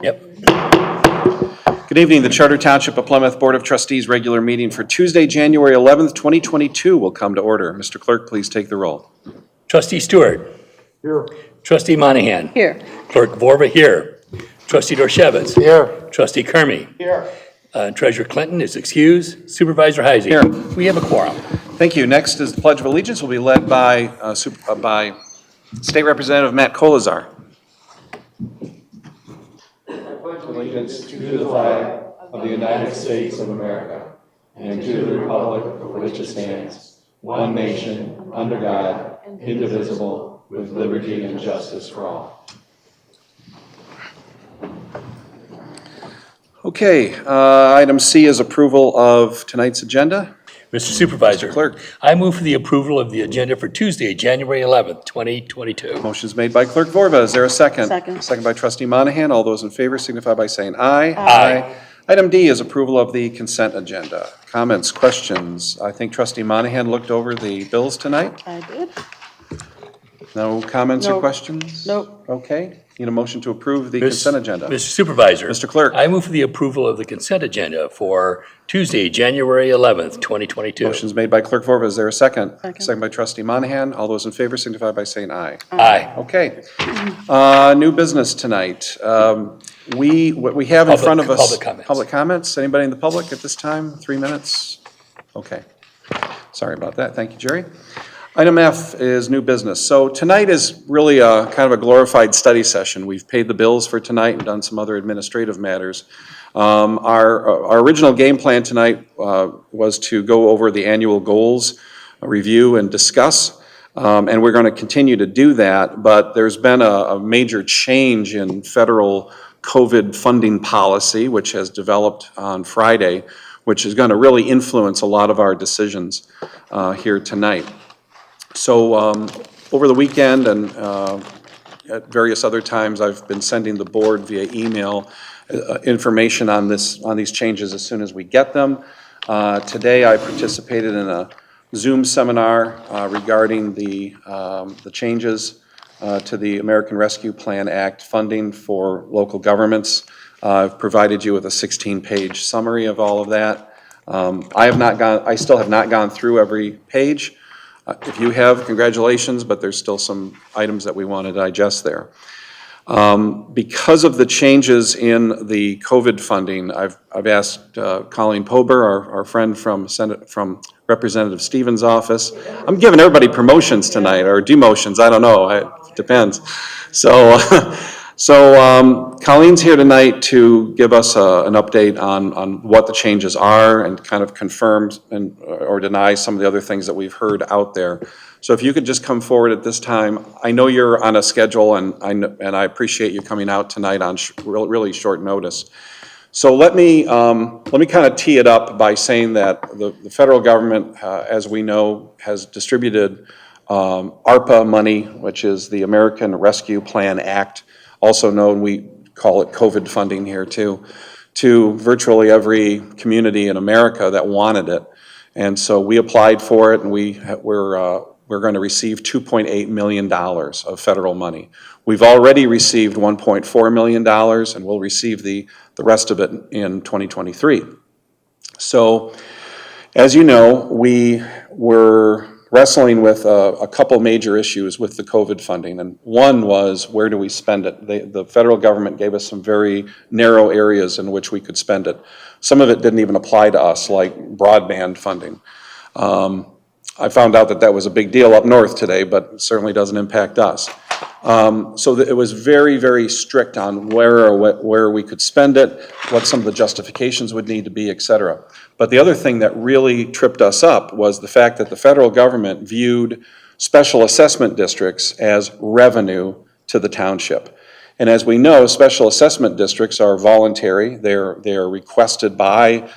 Yep. Good evening. The Charter Township of Plymouth Board of Trustees regular meeting for Tuesday, January 11th, 2022 will come to order. Mr. Clerk, please take the roll. Trustee Stewart. Here. Trustee Monahan. Here. Clerk Vorba here. Trustee Dorshevitz. Here. Trustee Kermy. Here. Treasurer Clinton is excused. Supervisor Heisey. Here. We have a quorum. Thank you. Next is the Pledge of Allegiance will be led by State Representative Matt Kolazar. Allegiance to the flag of the United States of America and to the republic for which it stands, one nation, under God, indivisible, with liberty and justice for all. Okay, item C is approval of tonight's agenda. Mr. Supervisor. Mr. Clerk. I move for the approval of the agenda for Tuesday, January 11th, 2022. Motion's made by Clerk Vorba. Is there a second? Second. Second by Trustee Monahan. All those in favor signify by saying aye. Aye. Item D is approval of the consent agenda. Comments, questions? I think Trustee Monahan looked over the bills tonight. I did. No comments or Nope. questions? Nope. Okay. Need a motion to approve the consent agenda. Mr. Supervisor. Mr. Clerk. I move for the approval of the consent agenda for Tuesday, January 11th, 2022. Motion's made by Clerk Vorba. Is there a second? Second. Second by Trustee Monahan. All those in favor signify by saying aye. Aye. Okay. New business tonight. What we have in front of us. Public comments. Public comments. Anybody in the public at this time? 3 minutes? Okay. Sorry about that. Thank you, Jerry. Item F is new business. So tonight is really a kind of a glorified study session. We've paid the bills for tonight and done some other administrative matters. Our original game plan tonight was to go over the annual goals, review and discuss, and we're going to continue to do that, but there's been a major change in federal COVID funding policy, which has developed on Friday, which is going to really influence a lot of our decisions here tonight. So over the weekend and at various other times, I've been sending the board via email information on these changes as soon as we get them. Today, I participated in a Zoom seminar regarding the changes to the American Rescue Plan Act funding for local governments. I've provided you with a 16-page summary of all of that. I still have not gone through every page. If you have, congratulations, but there's still some items that we want to digest there. Because of the changes in the COVID funding, I've asked Colleen Pober, our friend from Representative Stevens' office. I'm giving everybody promotions tonight, or demotions, I don't know, it depends. So Colleen's here tonight to give us an update on what the changes are and kind of confirm or deny some of the other things that we've heard out there. So if you could just come forward at this time. I know you're on a schedule, and I appreciate you coming out tonight on really short notice. So let me kind of tee it up by saying that the federal government, as we know, has distributed ARPA money, which is the American Rescue Plan Act, also known, we call it COVID funding here too, to virtually every community in America that wanted it. And so we applied for it, and we're going to receive $2.8 million of federal money. We've already received $1.4 million, and we'll receive the rest of it in 2023. So, as you know, we were wrestling with a couple major issues with the COVID funding, and one was, where do we spend it? The federal government gave us some very narrow areas in which we could spend it. Some of it didn't even apply to us, like broadband funding. I found out that was a big deal up north today, but it certainly doesn't impact us. So it was very, very strict on where we could spend it, what some of the justifications would need to be, et cetera. But the other thing that really tripped us up was the fact that the federal government viewed special assessment districts as revenue to the township. And as we know, special assessment districts are voluntary. They're requested by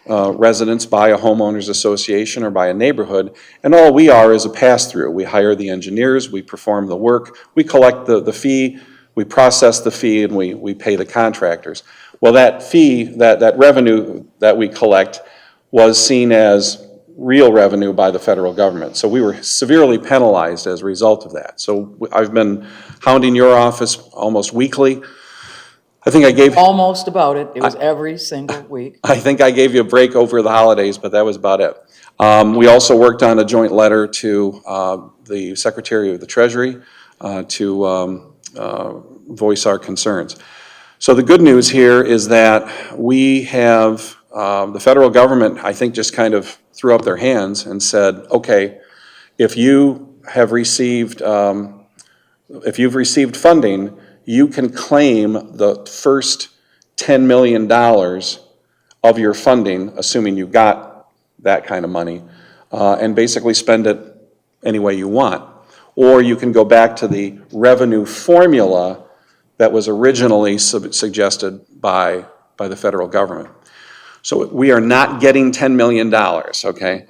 residents, by a homeowners association, or by a neighborhood, and all we are is a pass-through. We hire the engineers, we perform the work, we collect the fee, we process the fee, and we pay the contractors. Well, that fee, that revenue that we collect was seen as real revenue by the federal government. So we were severely penalized as a result of that. So I've been hounding your office almost weekly. I think I gave, Almost about it. It was every single week. I think I gave you a break over the holidays, but that was about it. We also worked on a joint letter to the Secretary of the Treasury to voice our concerns. So the good news here is that we have, the federal government, I think, just kind of threw up their hands and said, okay, if you have received, if you've received funding, you can claim the first $10 million of your funding, assuming you got that kind of money, and basically spend it any way you want. Or you can go back to the revenue formula that was originally suggested by the federal government. So we are not getting $10 million, okay?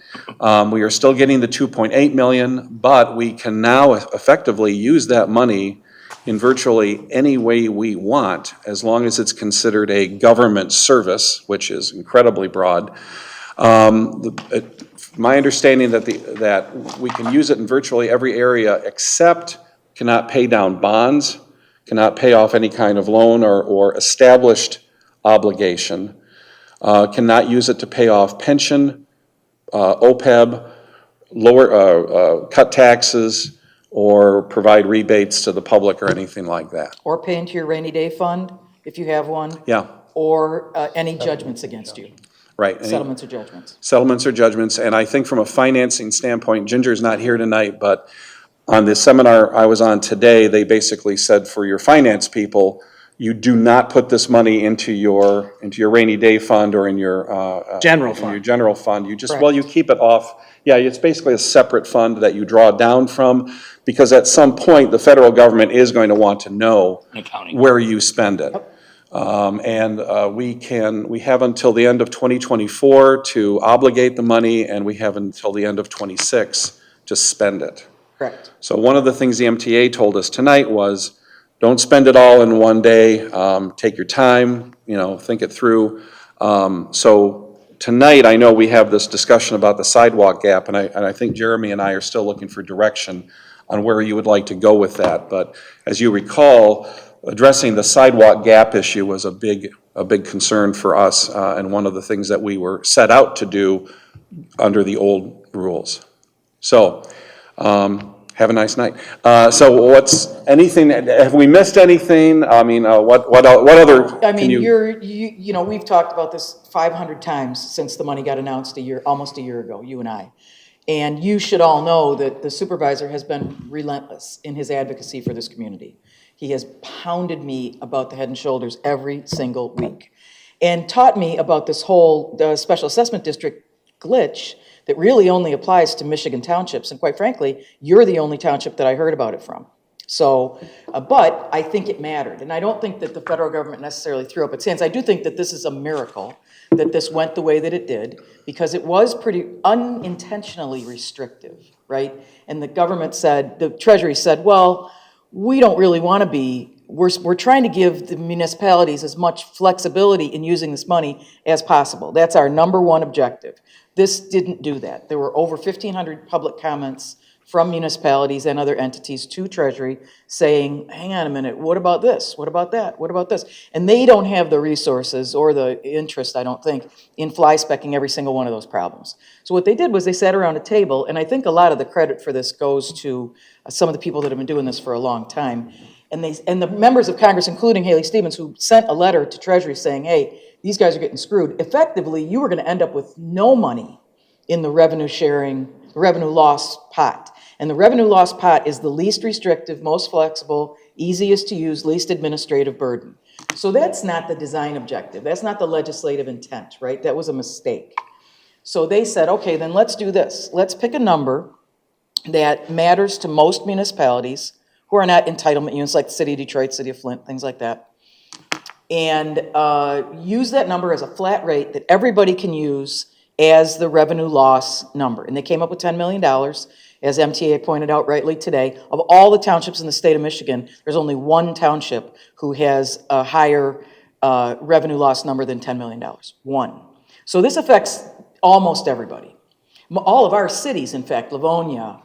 We are still getting the $2.8 million, but we can now effectively use that money in virtually any way we want, as long as it's considered a government service, which is incredibly broad. My understanding that we can use it in virtually every area except cannot pay down bonds, cannot pay off any kind of loan or established obligation, cannot use it to pay off pension, OPEB, cut taxes, or provide rebates to the public or anything like that. Or pay into your rainy day fund, if you have one. Yeah. Or any judgments against you. Right. Settlements or judgments. Settlements or judgments, and I think from a financing standpoint, Ginger's not here tonight, but on the seminar I was on today, they basically said for your finance people, you do not put this money into your rainy day fund or in your General in your fund. general fund. You just, Correct. well, you keep it off. Yeah, it's basically a separate fund that you draw down from, because at some point, the federal government is going to want to know Accounting. where you spend it. We have until the end of 2024 to obligate the money, and we have until the end of 26 to spend it. Correct. So one of the things the MTA told us tonight was, don't spend it all in one day, take your time, think it through. So tonight, I know we have this discussion about the sidewalk gap, and I think Jeremy and I are still looking for direction on where you would like to go with that. But as you recall, addressing the sidewalk gap issue was a big concern for us, and one of the things that we were set out to do under the old rules. So, have a nice night. So have we missed anything? I mean, what other? I mean, we've talked about this 500 times since the money got announced almost a year ago, you and I. And you should all know that the supervisor has been relentless in his advocacy for this community. He has pounded me about the Head and Shoulders every single week and taught me about this whole special assessment district glitch that really only applies to Michigan townships. And quite frankly, you're the only township that I heard about it from. So, but I think it mattered. And I don't think that the federal government necessarily threw up its hands. I do think that this is a miracle that this went the way that it did, because it was pretty unintentionally restrictive, right? And the government said, the Treasury said, well, we don't really want to be, we're trying to give the municipalities as much flexibility in using this money as possible. That's our number one objective. This didn't do that. There were over 1,500 public comments from municipalities and other entities to Treasury saying, hang on a minute, what about this? What about that? What about this? And they don't have the resources or the interest, I don't think, in fly-specking every single one of those problems. So what they did was they sat around a table, and I think a lot of the credit for this goes to some of the people that have been doing this for a long time. And the members of Congress, including Haley Stevens, who sent a letter to Treasury saying, hey, these guys are getting screwed. Effectively, you were going to end up with no money in the revenue loss pot. And the revenue loss pot is the least restrictive, most flexible, easiest to use, least administrative burden. So that's not the design objective. That's not the legislative intent, right? That was a mistake. So they said, okay, then let's do this. Let's pick a number that matters to most municipalities who are not entitlement units, like the city of Detroit, city of Flint, things like that. And use that number as a flat rate that everybody can use as the revenue loss number. And they came up with $10 million. As MTA pointed out rightly today, of all the townships in the state of Michigan, there's only one township who has a higher revenue loss number than $10 million. One. So this affects almost everybody. All of our cities, in fact, Livonia,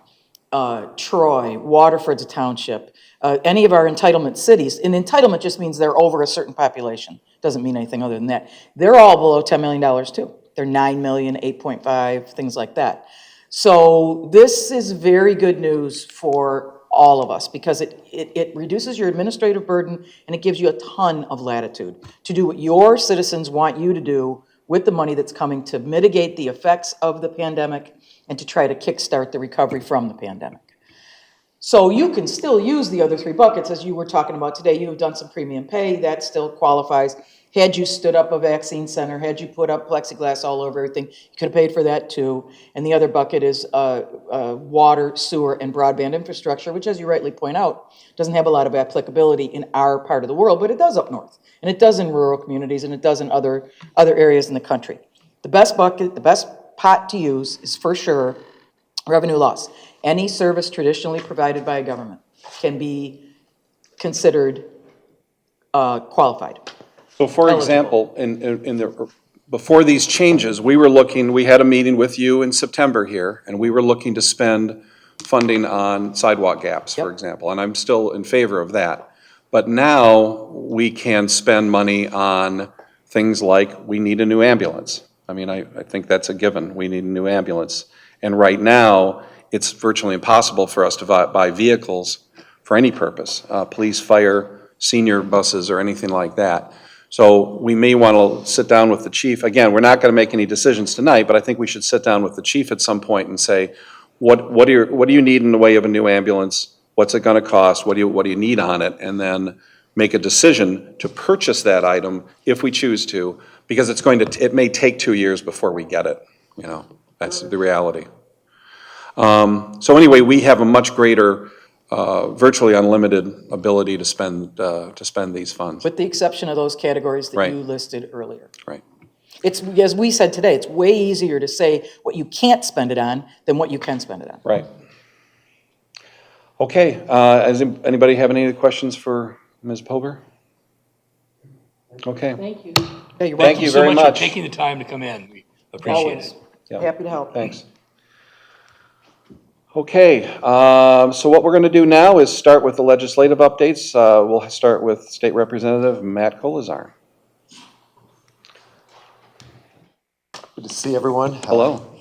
Troy, Waterford's a township, any of our entitlement cities, and entitlement just means they're over a certain population. Doesn't mean anything other than that. They're all below $10 million too. They're 9 million, 8.5, things like that. So this is very good news for all of us because it reduces your administrative burden and it gives you a ton of latitude to do what your citizens want you to do with the money that's coming to mitigate the effects of the pandemic and to try to kickstart the recovery from the pandemic. So you can still use the other three buckets, as you were talking about today. You have done some premium pay, that still qualifies. Had you stood up a vaccine center, had you put up plexiglass all over everything, you could have paid for that too. And the other bucket is water, sewer, and broadband infrastructure, which, as you rightly point out, doesn't have a lot of applicability in our part of the world, but it does up north. And it does in rural communities, and it does in other areas in the country. The best bucket, the best pot to use is for sure revenue loss. Any service traditionally provided by a government can be considered qualified. So for example, before these changes, we had a meeting with you in September here, and we were looking to spend funding on sidewalk gaps, for example, and I'm still in favor of that. But now we can spend money on things like we need a new ambulance. I mean, I think that's a given. We need a new ambulance. And right now, it's virtually impossible for us to buy vehicles for any purpose, police, fire, senior buses, or anything like that. So we may want to sit down with the chief. Again, we're not going to make any decisions tonight, but I think we should sit down with the chief at some point and say, what do you need in the way of a new ambulance? What's it going to cost? What do you need on it? And then make a decision to purchase that item if we choose to, because it may take 2 years before we get it. You know, that's the reality. So anyway, we have a much greater, virtually unlimited ability to spend these funds. With the exception of those categories that Right. you listed earlier. Right. It's, as we said today, it's way easier to say what you can't spend it on than what you can spend it on. Right. Okay, does anybody have any other questions for Ms. Pober? Okay. Thank you. Yeah, you're Thank you So very much much. for taking the time to come in. We appreciate Always. it. Yeah. Happy to help. Thanks. Okay, so what we're going to do now is start with the legislative updates. We'll start with State Representative Matt Colazar. Good to see everyone. Hello.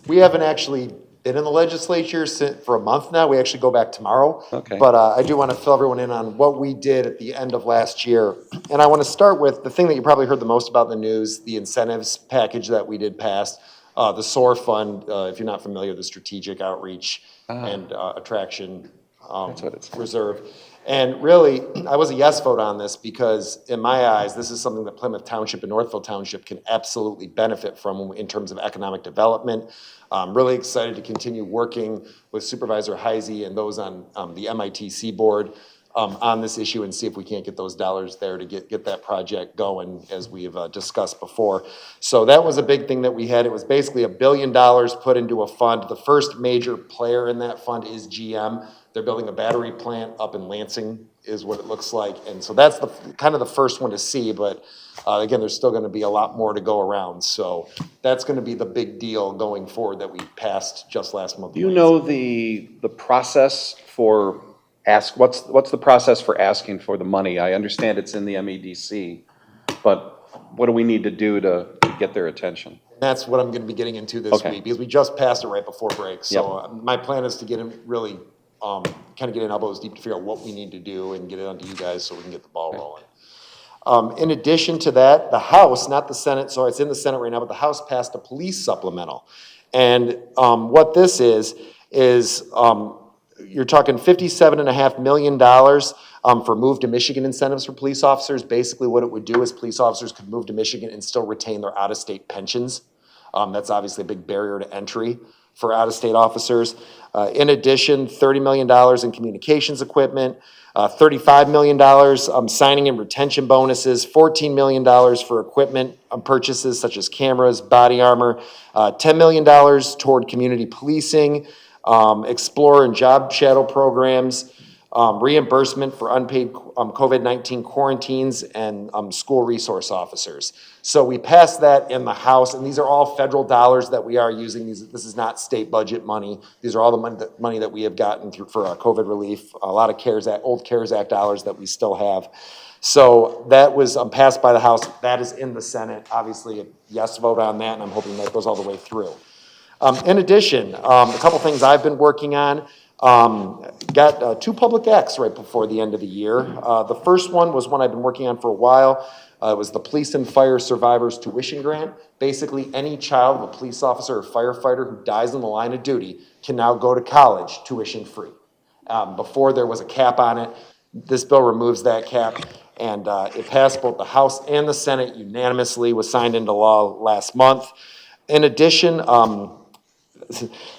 We haven't actually been in the legislature for a month now. We actually go back tomorrow. Okay. But I do want to fill everyone in on what we did at the end of last year. And I want to start with the thing that you probably heard the most about in the news, the incentives package that we did pass, the SOAR fund, if you're not familiar, the Strategic Outreach and Attraction what it's called. Reserve. And really, I was a yes vote on this because in my eyes, this is something that Plymouth Township and Northville Township can absolutely benefit from in terms of economic development. I'm really excited to continue working with Supervisor Heisey and those on the MITC board on this issue and see if we can't get those dollars there to get that project going, as we have discussed before. So that was a big thing that we had. It was basically $1 billion put into a fund. The first major player in that fund is GM. They're building a battery plant up in Lansing, is what it looks like. And so that's kind of the first one to see, but again, there's still gonna be a lot more to go around. So that's gonna be the big deal going forward that we passed just last month. Do you know the process for what's the process for asking for the money? I understand it's in the MEDC, but what do we need to do to get their attention? That's what I'm gonna be getting into this Okay. week, because we just passed it right before break. So my plan is to get him really, kind of get in elbows deep to figure out what we need to do and get it onto you guys so we can get the ball rolling. In addition to that, the House, not the Senate, sorry, it's in the Senate right now, but the House passed a police supplemental. And what this is you're talking $57.5 million for Move to Michigan incentives for police officers. Basically what it would do is police officers could move to Michigan and still retain their out-of-state pensions. That's obviously a big barrier to entry for out-of-state officers. In addition, $30 million in communications equipment, $35 million signing and retention bonuses, $14 million for equipment purchases such as cameras, body armor, $10 million toward community policing, Explorer and job shadow programs, reimbursement for unpaid COVID-19 quarantines and school resource officers. So we passed that in the House, and these are all federal dollars that we are using. This is not state budget money. These are all the money that we have gotten through for COVID relief, a lot of old CARES Act dollars that we still have. So that was passed by the House. That is in the Senate. Obviously, a yes vote on that, and I'm hoping that goes all the way through. In addition, a couple things I've been working on. Got 2 public acts right before the end of the year. The first one was one I've been working on for a while. It was the Police and Fire Survivors Tuition Grant. Basically, any child of a police officer or firefighter who dies in the line of duty can now go to college tuition free. Before there was a cap on it. This bill removes that cap, and it passed both the House and the Senate unanimously, was signed into law last month. In addition,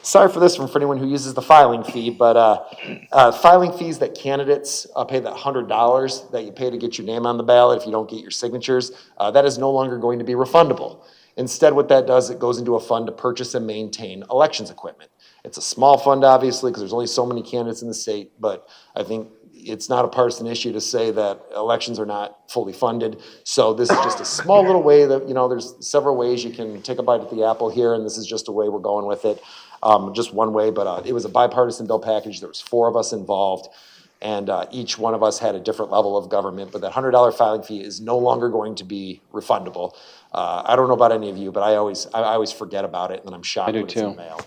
sorry for this one for anyone who uses the filing fee, but filing fees that candidates pay, that $100 that you pay to get your name on the ballot if you don't get your signatures, that is no longer going to be refundable. Instead, what that does, it goes into a fund to purchase and maintain elections equipment. It's a small fund, obviously, because there's only so many candidates in the state, but I think it's not a partisan issue to say that elections are not fully funded. So this is just a small little way that, there's several ways you can take a bite at the apple here, and this is just a way we're going with it. Just one way, but it was a bipartisan bill package. There was 4 of us involved, and each one of us had a different level of government, but that $100 filing fee is no longer going to be refundable. I don't know about any of you, but I always forget about it, and then I'm shocked when it's in the mail.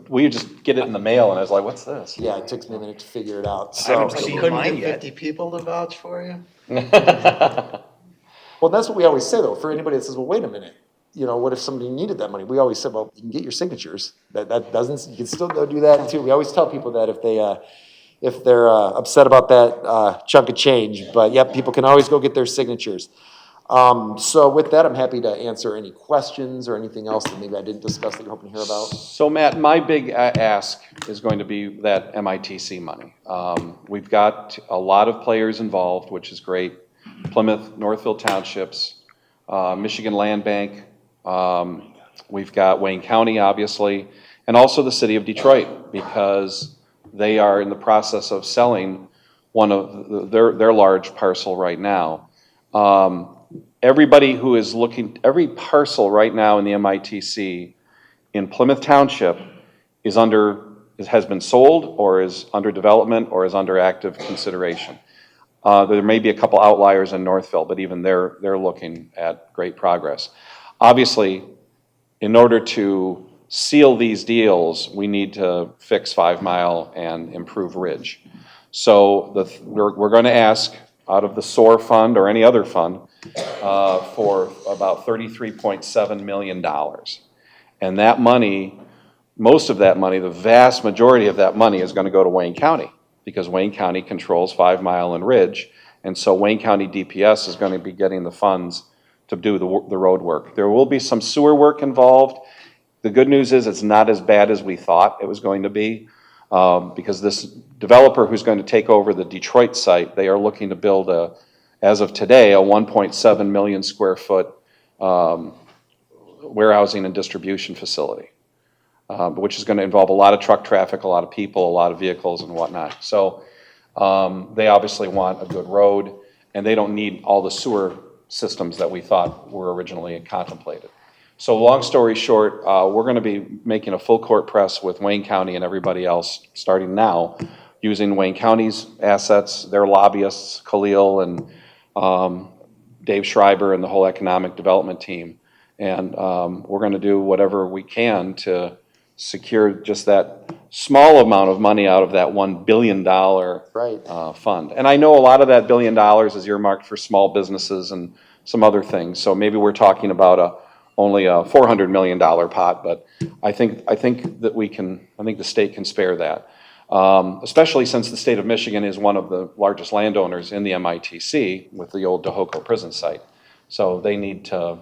We just get it in the mail, and I was like, what's this? Yeah, it took me a minute to figure it out. I So, haven't seen mine yet. 50 people to vouch for you? well, that's what we always say, though, for anybody that says, well, wait a minute, what if somebody needed that money? We always say, well, you can get your signatures. That doesn't, you can still go do that too. We always tell people that if they're upset about that chunk of change, but yep, people can always go get their signatures. So with that, I'm happy to answer any questions or anything else that maybe I didn't discuss that you're hoping to hear about. So Matt, my big ask is going to be that MITC money. We've got a lot of players involved, which is great. Plymouth, Northville Townships, Michigan Land Bank. We've got Wayne County, obviously, and also the city of Detroit, because they are in the process of selling one of their large parcel right now. Everybody who is looking, every parcel right now in the MITC in Plymouth Township has been sold or is under development or is under active consideration. There may be a couple outliers in Northville, but even they're looking at great progress. Obviously, in order to seal these deals, we need to fix 5 Mile and improve Ridge. So we're going to ask out of the SOAR fund or any other fund for about $33.7 million. And that money, most of that money, the vast majority of that money is going to go to Wayne County, because Wayne County controls 5 Mile and Ridge. And so Wayne County DPS is going to be getting the funds to do the road work. There will be some sewer work involved. The good news is it's not as bad as we thought it was going to be, because this developer who's going to take over the Detroit site, they are looking to build as of today, a 1.7 million square foot warehousing and distribution facility, which is going to involve a lot of truck traffic, a lot of people, a lot of vehicles and whatnot. So they obviously want a good road, and they don't need all the sewer systems that we thought were originally contemplated. So long story short, we're going to be making a full court press with Wayne County and everybody else starting now, using Wayne County's assets, their lobbyists, Khalil and Dave Schreiber and the whole economic development team. And we're going to do whatever we can to secure just that small amount of money out of that $1 billion fund. And I know a lot of that $1 billion is earmarked for small businesses and some other things. So maybe we're talking about only a $400 million pot, but I think that I think the state can spare that. Especially since the state of Michigan is one of the largest landowners in the MITC with the old Tohoku prison site. So they need to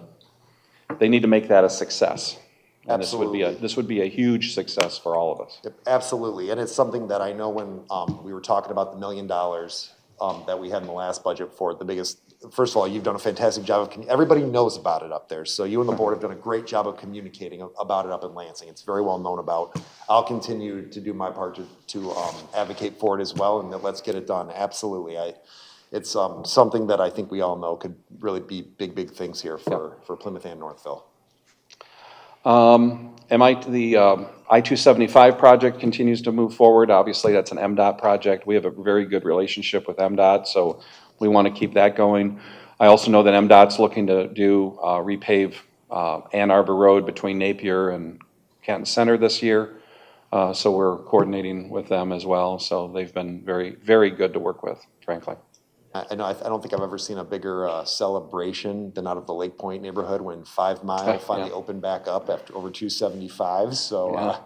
make that a success. And this would be a huge success for all of us. Yep, absolutely, and it's something that I know when we were talking about the $1 million that we had in the last budget for the biggest first of all, you've done a fantastic job of, everybody knows about it up there. So you and the board have done a great job of communicating about it up in Lansing. It's very well known about. I'll continue to do my part to advocate for it as well, and let's get it done. Absolutely. It's something that I think we all know could really be big things here for Plymouth and Northville. The I-275 project continues to move forward. Obviously, that's an MDOT project. We have a very good relationship with MDOT, so we want to keep that going. I also know that MDOT's looking to do repave Ann Arbor Road between Napier and Canton Center this year. So we're coordinating with them as well. So they've been very good to work with, frankly. I know, I don't think I've ever seen a bigger celebration than out of the Lake Point neighborhood when 5 Mile finally opened back up after over 275. So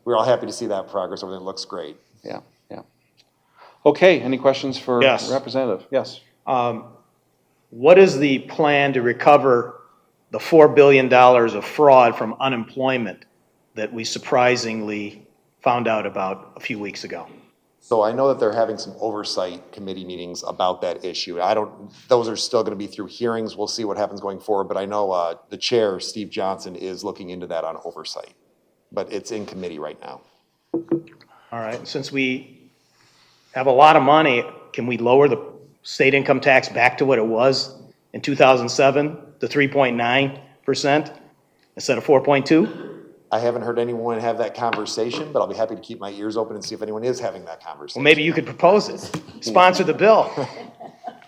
we're all happy to see that progress. Everything looks great. Yeah. Okay, any questions for Yes. Representative? Yes. What is the plan to recover the $4 billion of fraud from unemployment that we surprisingly found out about a few weeks ago? So I know that they're having some oversight committee meetings about that issue. Those are still gonna be through hearings. We'll see what happens going forward, but I know the chair, Steve Johnson, is looking into that on oversight. But it's in committee right now. All right, since we have a lot of money, can we lower the state income tax back to what it was in 2007, to 3.9% instead of 4.2? I haven't heard anyone have that conversation, but I'll be happy to keep my ears open and see if anyone is having that conversation. Well, maybe you could propose it, sponsor the bill.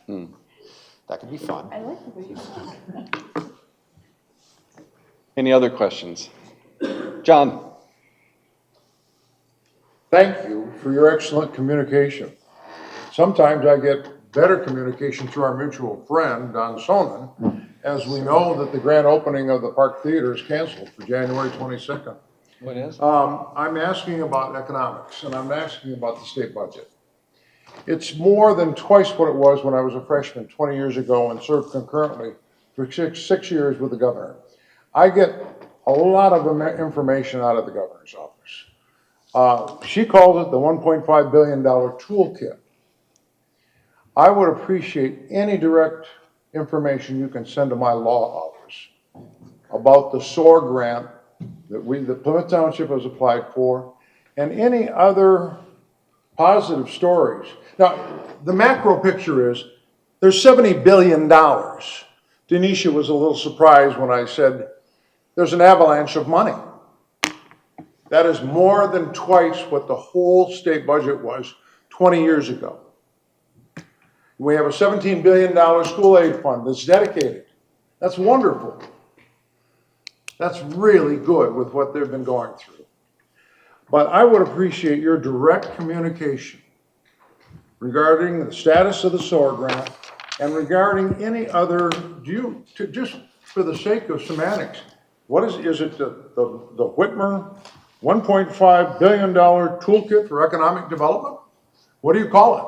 That could be fun. Any other questions? John? Thank you for your excellent communication. Sometimes I get better communication through our mutual friend, Don Sonnen, as we know that the grand opening of the Park Theater is canceled for January 22nd. What is? I'm asking about economics, and I'm asking about the state budget. It's more than twice what it was when I was a freshman 20 years ago and served concurrently for six years with the governor. I get a lot of information out of the governor's office. She calls it the $1.5 billion toolkit. I would appreciate any direct information you can send to my law office about the SOAR grant that Plymouth Township has applied for, and any other positive stories. Now, the macro picture is there's $70 billion. Denisha was a little surprised when I said there's an avalanche of money. That is more than twice what the whole state budget was 20 years ago. We have a $17 billion school aid fund that's dedicated. That's wonderful. That's really good with what they've been going through. But I would appreciate your direct communication regarding the status of the SOAR grant and regarding any other, just for the sake of semantics, what is it the Whitmer $1.5 billion toolkit for economic development? What do you call it?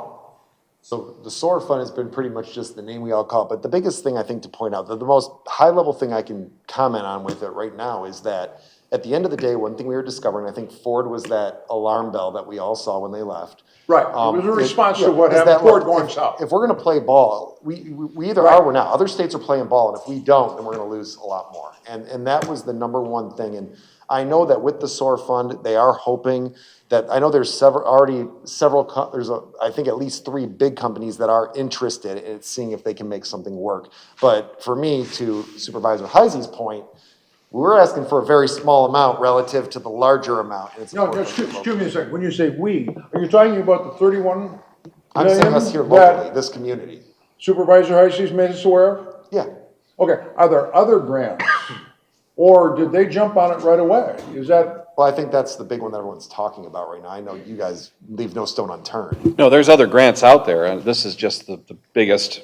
So the SOAR fund has been pretty much just the name we all call it, but the biggest thing I think to point out, the most high level thing I can comment on with it right now is that at the end of the day, one thing we were discovering, I think Ford was that alarm bell that we all saw when they left. Right, it was a response to what happened, Ford going south. If we're gonna play ball, we either are or we're not. Other states are playing ball, and if we don't, then we're gonna lose a lot more. And that was the number one thing. And I know that with the SOAR fund, they are hoping that, I know there's I think at least 3 big companies that are interested in seeing if they can make something work. But for me, to Supervisor Heisey's point, we're asking for a very small amount relative to the larger amount. And it's No, important just to excuse me a second. When you say we, are you talking about the 31 I'm saying million us here locally, that this community. Supervisor Heisey's made us aware of? Yeah. Okay, are there other grants? Or did they jump on it right away? Is that, Well, I think that's the big one that everyone's talking about right now. I know you guys leave no stone unturned. No, there's other grants out there, and this is just the biggest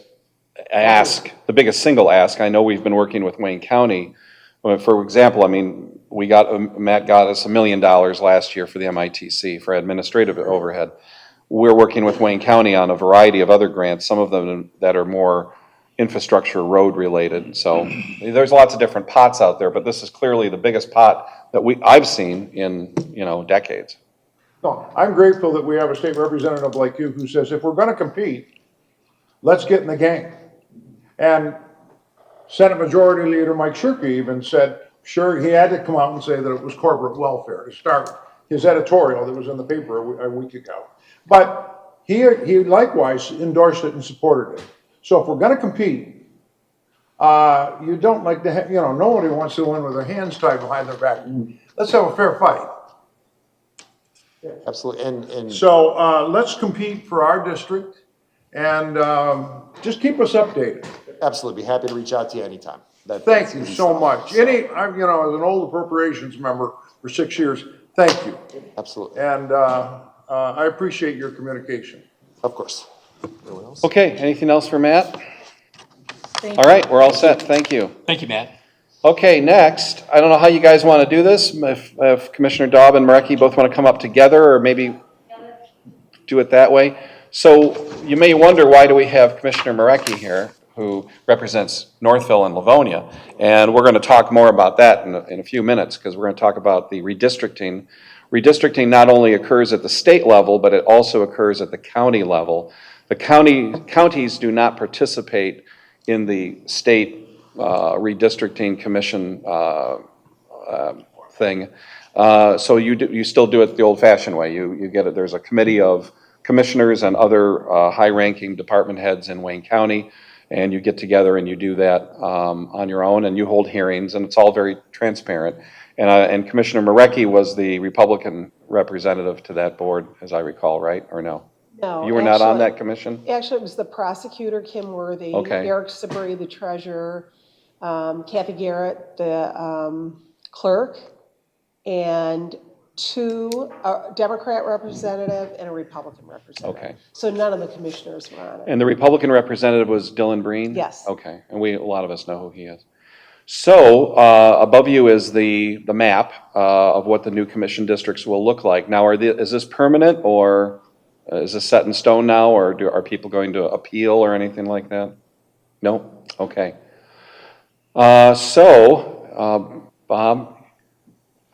ask, the biggest single ask. I know we've been working with Wayne County. For example, I mean, Matt got us $1 million last year for the MITC, for administrative overhead. We're working with Wayne County on a variety of other grants, some of them that are more infrastructure road related. So there's lots of different pots out there, but this is clearly the biggest pot that I've seen in, decades. no, I'm grateful that we have a state representative like you who says, if we're gonna compete, let's get in the game. And Senate Majority Leader Mike Shirkey even said, sure, he had to come out and say that it was corporate welfare to start his editorial that was in the paper a week ago. But he likewise endorsed it and supported it. So if we're gonna compete, you don't like to have, nobody wants to win with their hands tied behind their back. Let's have a fair fight. Absolutely, and So, let's compete for our district and, just keep us updated. absolutely, be happy to reach out to you anytime. Thank you so much. As an old appropriations member for 6 years, thank you. Absolutely, And, I appreciate your communication. of course. Anyone else? Okay, anything else for Matt? All right, we're all set, thank you. Thank you, Matt. Okay, next, I don't know how you guys want to do this, if Commissioner Daub and Marecki both want to come up together, or maybe do it that way. So you may wonder, why do we have Commissioner Marecki here, who represents Northville and Livonia? And we're going to talk more about that in a few minutes, because we're going to talk about the redistricting. Redistricting not only occurs at the state level, but it also occurs at the county level. The counties do not participate in the state redistricting commission thing. So you still do it the old-fashioned way. You get it. There's a committee of commissioners and other high-ranking department heads in Wayne County, and you get together and you do that on your own, and you hold hearings, and it's all very transparent. And Commissioner Marecki was the Republican representative to that board, as I recall, right, or no? No. You were not on that commission? Actually, it was the prosecutor, Kim Worthy. Okay. Eric Sabri, the treasurer. Kathy Garrett, the clerk. And two, a Democrat representative and a Republican representative. Okay. So none of the commissioners were on it. And the Republican representative was Dylan Breen? Yes. Okay, and a lot of us know who he is. So, above you is the map of what the new commission districts will look like. Now, is this permanent, or is this set in stone now, or are people going to appeal or anything like that? No? Okay. Bob,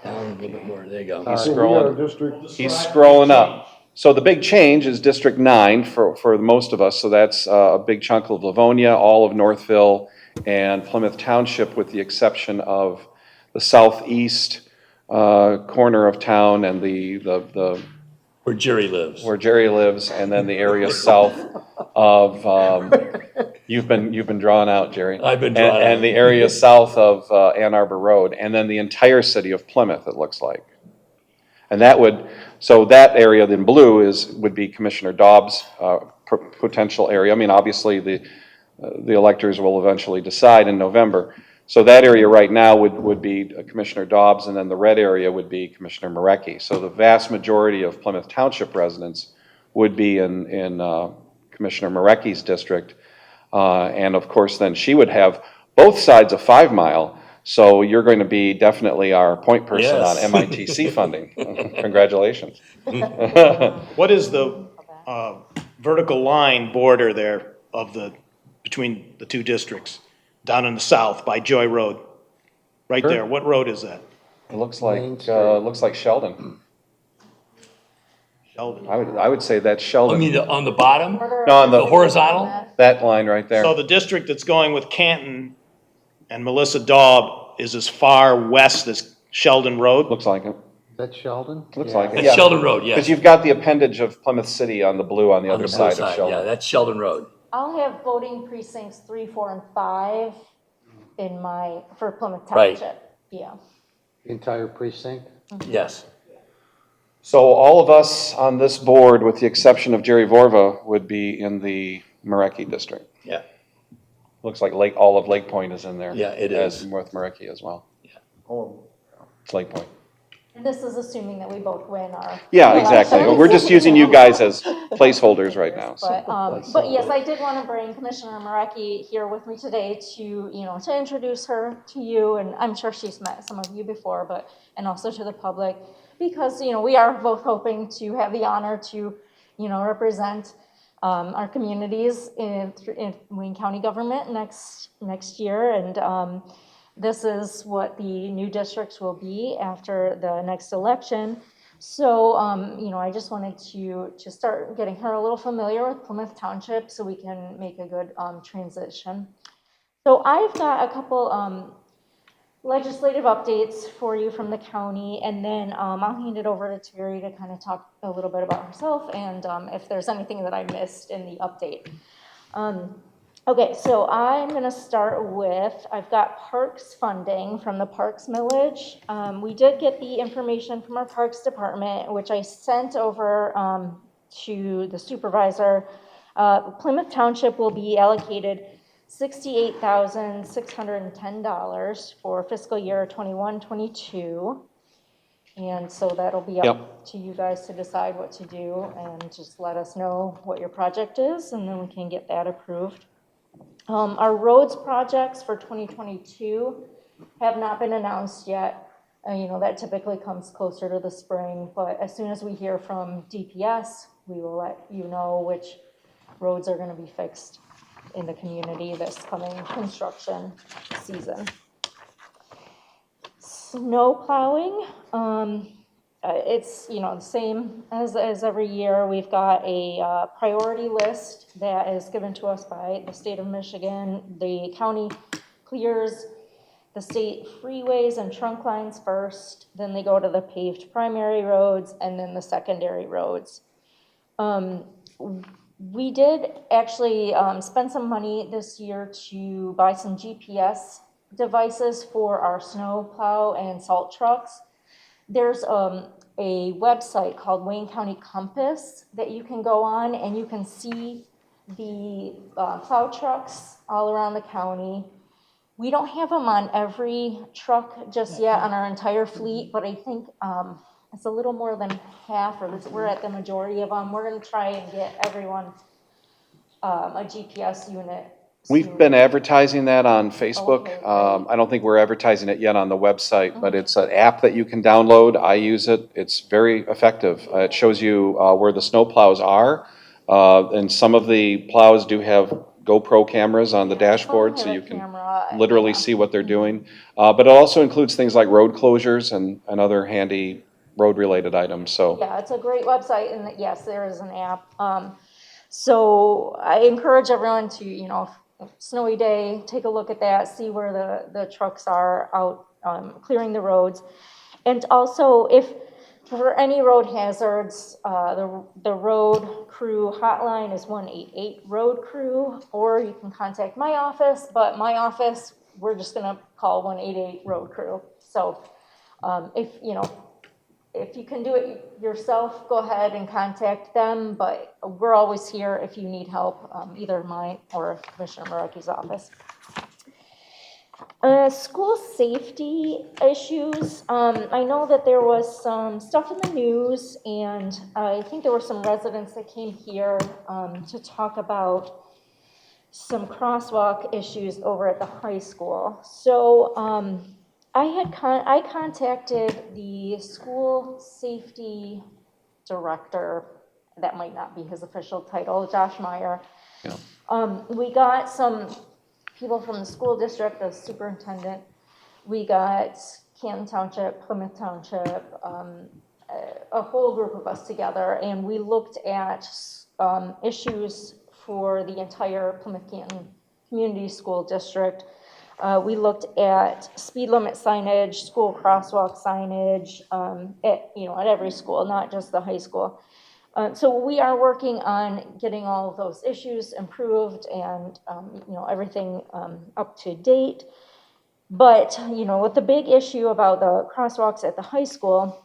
Down a little bit more, there you go. He's So we scrolling. got a district. he's scrolling up. So the big change is District 9 for most of us, so that's a big chunk of Livonia, all of Northville, and Plymouth Township, with the exception of the southeast corner of town and the Where Jerry lives. where Jerry lives, and then the area south of, you've been drawn out, Jerry. I've been drawn out. And the area south of Ann Arbor Road, and then the entire city of Plymouth, it looks like. And so that area in blue would be Commissioner Daub's potential area. I mean, obviously, the electors will eventually decide in November. So that area right now would be Commissioner Daub's, and then the red area would be Commissioner Marecki. So the vast majority of Plymouth Township residents would be in Commissioner Marecki's district. And of course, then she would have both sides of 5 Mile. So you're going to be definitely our point person on Yes. MITC funding. Congratulations. What is the vertical line border there between the two districts? Down in the south by Joy Road, right there. What road is that? It looks like Sheldon. Sheldon. I would say that's Sheldon. I mean, on the bottom? No, on The horizontal? that line right there. So the district that's going with Canton and Melissa Daub is as far west as Sheldon Road? Looks like it. That Sheldon? Looks like it. It's Yeah. Sheldon Road, yes. Because you've got the appendage of Plymouth City on the blue on the On other the blue side of Sheldon. Yeah, that's Sheldon Road. I'll have voting precincts 3, 4, and 5 for Plymouth Right. Township. Yeah. Entire precinct? Yes. So all of us on this board, with the exception of Jerry Vorva, would be in the Marecki district. Yeah. Looks like all of Lake Point is in there. Yeah, it As is. North Marecki as well. Oh, It's Lake Point. And this is assuming that we both win our. Yeah, exactly. elections. We're just using you guys as placeholders right now. So. But yes, I did want to bring Commissioner Marecki here with me today to introduce her to you, and I'm sure she's met some of you before, and also to the public, because, we are both hoping to have the honor to, represent our communities in Wayne County government next year, and this is what the new districts will be after the next election. So, I just wanted to start getting her a little familiar with Plymouth Township so we can make a good transition. So I've got a couple legislative updates for you from the county, and then I'll hand it over to Terry to kind of talk a little bit about herself and if there's anything that I missed in the update. Okay, so I'm going to start with, I've got parks funding from the Parks Millage. We did get the information from our Parks Department, which I sent over to the supervisor. Plymouth Township will be allocated $68,610 for fiscal year 21-22. And so that'll be up to you guys to decide what to do, and just let us know what your project is, and then we can get that approved. Our roads projects for 2022 have not been announced yet. You know, that typically comes closer to the spring, but as soon as we hear from DPS, we will let you know which roads are going to be fixed in the community this coming construction season. Snow plowing, it's, you know, the same as every year. We've got a priority list that is given to us by the state of Michigan. The county clears the state freeways and trunk lines first, then they go to the paved primary roads, and then the secondary roads. We did actually spend some money this year to buy some GPS devices for our snow plow and salt trucks. There's a website called Wayne County Compass that you can go on, and you can see the plow trucks all around the county. We don't have them on every truck just yet on our entire fleet, but I think it's a little more than half, or we're at the majority of them. We're going to try and get everyone a GPS unit. We've been advertising that on Facebook. Okay, I don't think we're advertising it yet on the website, but it's an app that you can download. I use it. It's very effective. It shows you where the snow plows are, and some of the plows do have GoPro cameras on the dashboard, so you can literally see what they're doing. But it also includes things like road closures and other handy road-related items, so. Yeah, it's a great website, and yes, there is an app. So I encourage everyone to, you know, snowy day, take a look at that, see where the trucks are out clearing the roads. And also, if for any road hazards, the road crew hotline is 188 road crew, or you can contact my office, but my office, we're just gonna call 188 road crew. So if you can do it yourself, go ahead and contact them, but we're always here if you need help, either mine or Commissioner Marecki's office. School safety issues. I know that there was some stuff in the news, and I think there were some residents that came here to talk about some crosswalk issues over at the high school. So I contacted the school safety director. That might not be his official title, Josh Meyer. Yeah. We got some people from the school district, the superintendent. We got Canton Township, Plymouth Township, a whole group of us together, and we looked at issues for the entire Plymouth Canton Community School District. We looked at speed limit signage, school crosswalk signage, at every school, not just the high school. So we are working on getting all of those issues improved and, everything up to date. But, with the big issue about the crosswalks at the high school,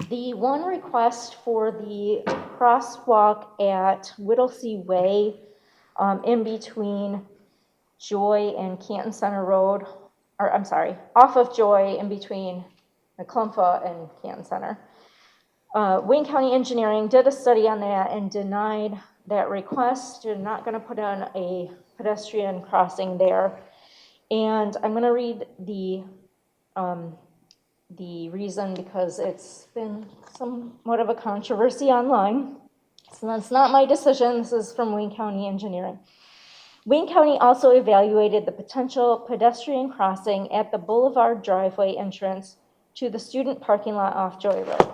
the one request for the crosswalk at Whittlesey Way in between Joy and Canton Center Road, off of Joy in between McClumpha and Canton Center. Wayne County Engineering did a study on that and denied that request. They're not going to put on a pedestrian crossing there. And I'm going to read the reason, because it's been somewhat of a controversy online. So that's not my decision. This is from Wayne County Engineering. Wayne County also evaluated the potential pedestrian crossing at the Boulevard driveway entrance to the student parking lot off Joy Road.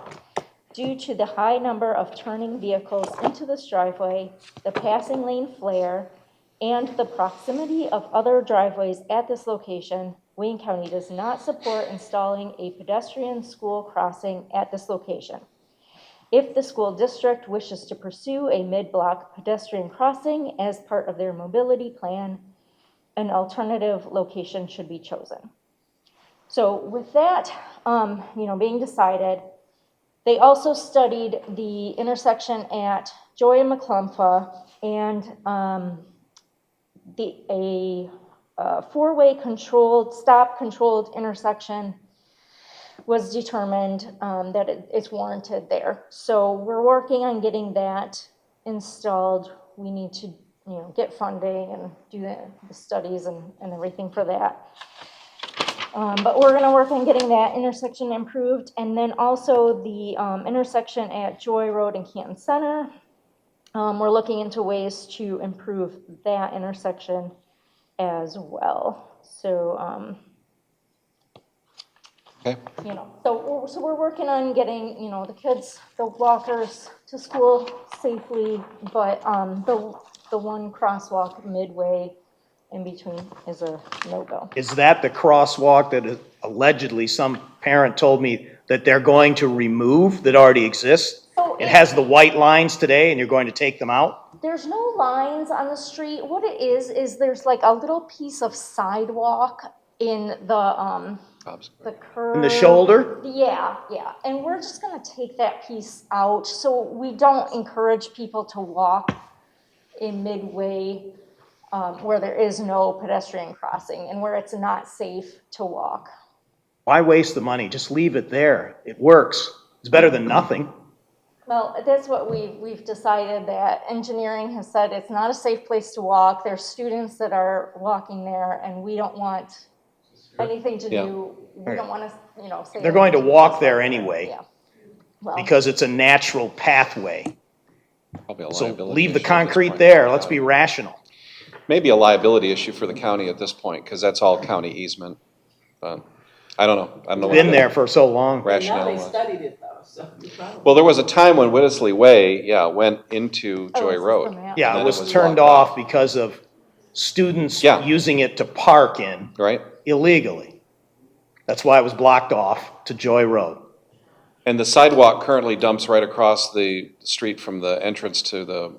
Due to the high number of turning vehicles into this driveway, the passing lane flare, and the proximity of other driveways at this location, Wayne County does not support installing a pedestrian school crossing at this location. If the school district wishes to pursue a mid-block pedestrian crossing as part of their mobility plan, an alternative location should be chosen. So with that, being decided, they also studied the intersection at Joy and McClumpha and a four-way stop-controlled intersection was determined that it's warranted there. So we're working on getting that installed. We need to, get funding and do the studies and everything for that. But we're gonna work on getting that intersection improved. And then also the intersection at Joy Road and Canton Center. We're looking into ways to improve that intersection as well. So, Okay. So we're working on getting, the kids, the walkers to school safely, but the one crosswalk midway in between is a no-go. Is that the crosswalk that allegedly some parent told me that they're going to remove that already exists? So It has the white lines today and you're going to take them out? There's no lines on the street. What it is there's like a little piece of sidewalk in the curve. In the shoulder? Yeah. And we're just gonna take that piece out, so we don't encourage people to walk in midway where there is no pedestrian crossing and where it's not safe to walk. Why waste the money? Just leave it there. It works. It's better than nothing. Well, that's what we've decided, that engineering has said it's not a safe place to walk. There's students that are walking there, and we don't want anything to do, we don't want to, say. They're going to walk there anyway. Yeah. Well, Because it's a natural pathway. Probably a So liability leave the issue at this concrete point. there. Let's be rational. Maybe a liability issue for the county at this point, because that's all county easement. But I don't know. I don't know. what Been the there for so long. Rationale was. studied it though, so you probably. Well, there was a time when Whittlesey Way, went into Oh, Joy this is Road. the map. Yeah, And it then was turned blocked off because of students Yeah. using it to park in Right? illegally. That's why it was blocked off to Joy Road. And the sidewalk currently dumps right across the street from the entrance to the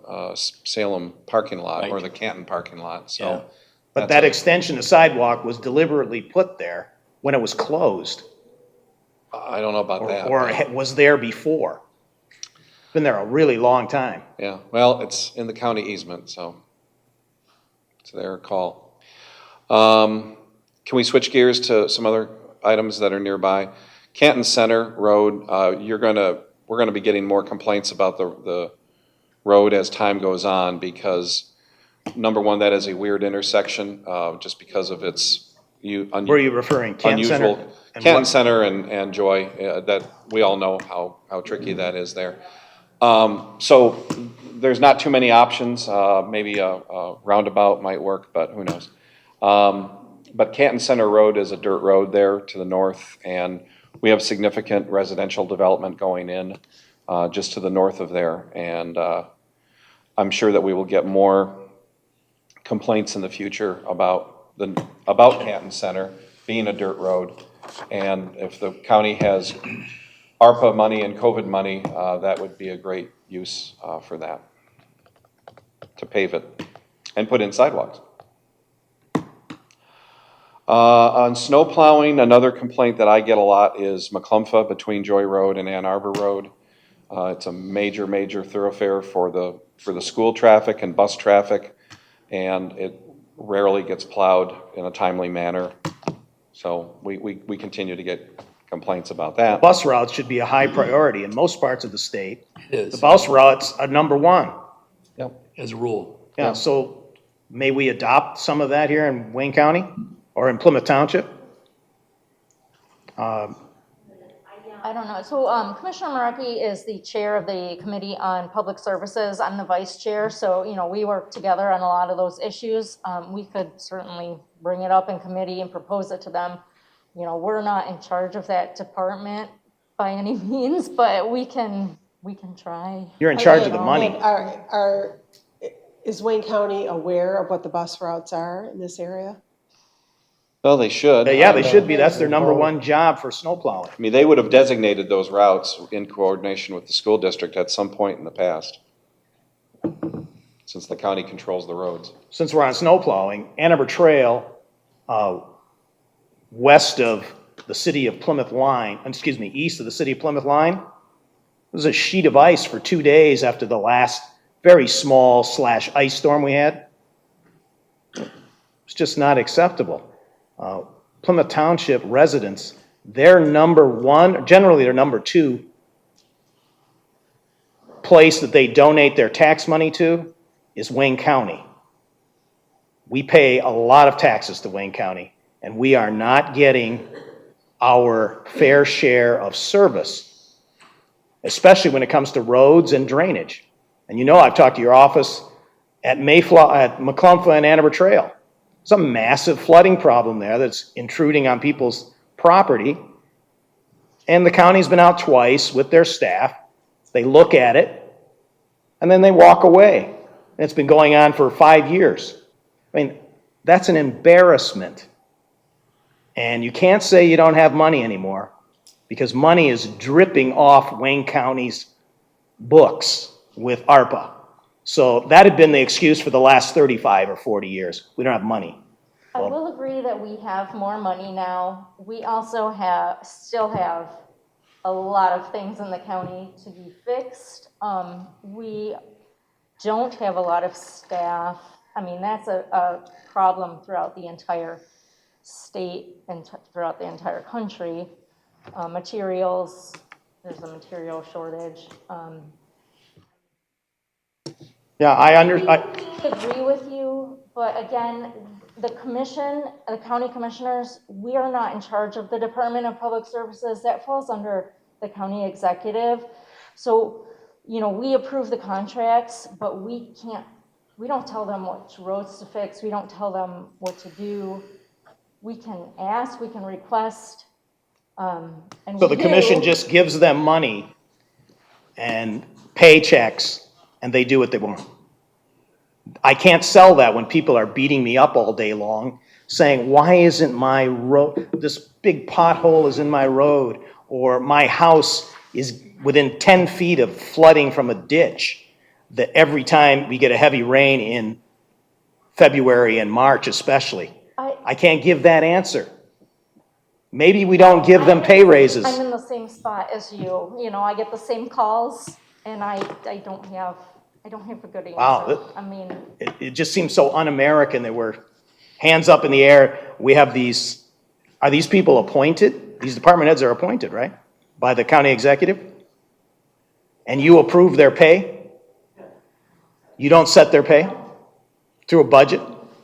Salem parking lot or Right. the Canton parking lot, Yeah. so. But that's that a- extension of sidewalk was deliberately put there when it was closed, I don't know about that. or but- it was there before. Been there a really long time. Yeah, well, it's in the county easement, so it's their call. Can we switch gears to some other items that are nearby? Canton Center Road, we're gonna be getting more complaints about the road as time goes on, because number one, that is a weird intersection, just because of its Where are you referring? Canton Center? unusual. And Canton what- Center and Joy, that, we all know how tricky that is there. So there's not too many options, maybe a roundabout might work, but who knows? But Canton Center Road is a dirt road there to the north, and we have significant residential development going in, just to the north of there. And, I'm sure that we will get more complaints in the future about Canton Center being a dirt road. And if the county has ARPA money and COVID money, that would be a great use for that, to pave it and put in sidewalks. On snow plowing, another complaint that I get a lot is McClumpha between Joy Road and Ann Arbor Road. It's a major thoroughfare for the school traffic and bus traffic, and it rarely gets plowed in a timely manner. So we continue to get complaints about that. Bus routes should be a high priority in most parts of the state. It is, The bus routes are number one. as a rule. Yeah, so may we adopt some of that here in Wayne County or in Plymouth Township? I don't know. So Commissioner Marecki is the chair of the Committee on Public Services. I'm the vice chair. So, we work together on a lot of those issues. We could certainly bring it up in committee and propose it to them. We're not in charge of that department by any means, but we can try. You're in charge of the money. And Is Wayne County aware of what the bus routes are in this area? Well, they should. Yeah, they should be. That's their number one job for snow plowing. I mean, they would have designated those routes in coordination with the school district at some point in the past, since the county controls the roads. Since we're on snow plowing, Ann Arbor Trail, west of the city of Plymouth line, east of the city of Plymouth line, there's a sheet of ice for 2 days after the last very small / ice storm we had. It's just not acceptable. Plymouth Township residents, their number one, generally their number two place that they donate their tax money to is Wayne County. We pay a lot of taxes to Wayne County, and we are not getting our fair share of service, especially when it comes to roads and drainage. And you know, I've talked to your office at McClumpha and Ann Arbor Trail. It's a massive flooding problem there that's intruding on people's property. And the county's been out twice with their staff. They look at it, and then they walk away. And it's been going on for 5 years. I mean, that's an embarrassment. And you can't say you don't have money anymore, because money is dripping off Wayne County's books with ARPA. So that had been the excuse for the last 35 or 40 years. We don't have money. I will agree that we have more money now. We also still have a lot of things in the county to be fixed. We don't have a lot of staff. I mean, that's a problem throughout the entire state and throughout the entire country. Materials, there's a material shortage. Yeah, I agree with you, but again, the county commissioners, we are not in charge of the Department of Public Services. That falls under the county executive. So, you know, we approve the contracts, but we don't tell them which roads to fix. We don't tell them what to do. We can ask, we can request. So the commission just gives them money and paychecks, and they do what they want. I can't sell that when people are beating me up all day long, saying, why isn't my road, this big pothole is in my road, or my house is within 10 feet of flooding from a ditch, that every time we get a heavy rain in February and March especially. I can't give that answer. Maybe we don't give them pay raises. I'm in the same spot as you. You know, I get the same calls, and I don't have a good answer. Wow. I mean, it just seems so un-American that we're hands up in the air. We have are these people appointed? These department heads are appointed, right? By the county executive? And you approve their pay? You don't set their pay? Through a budget?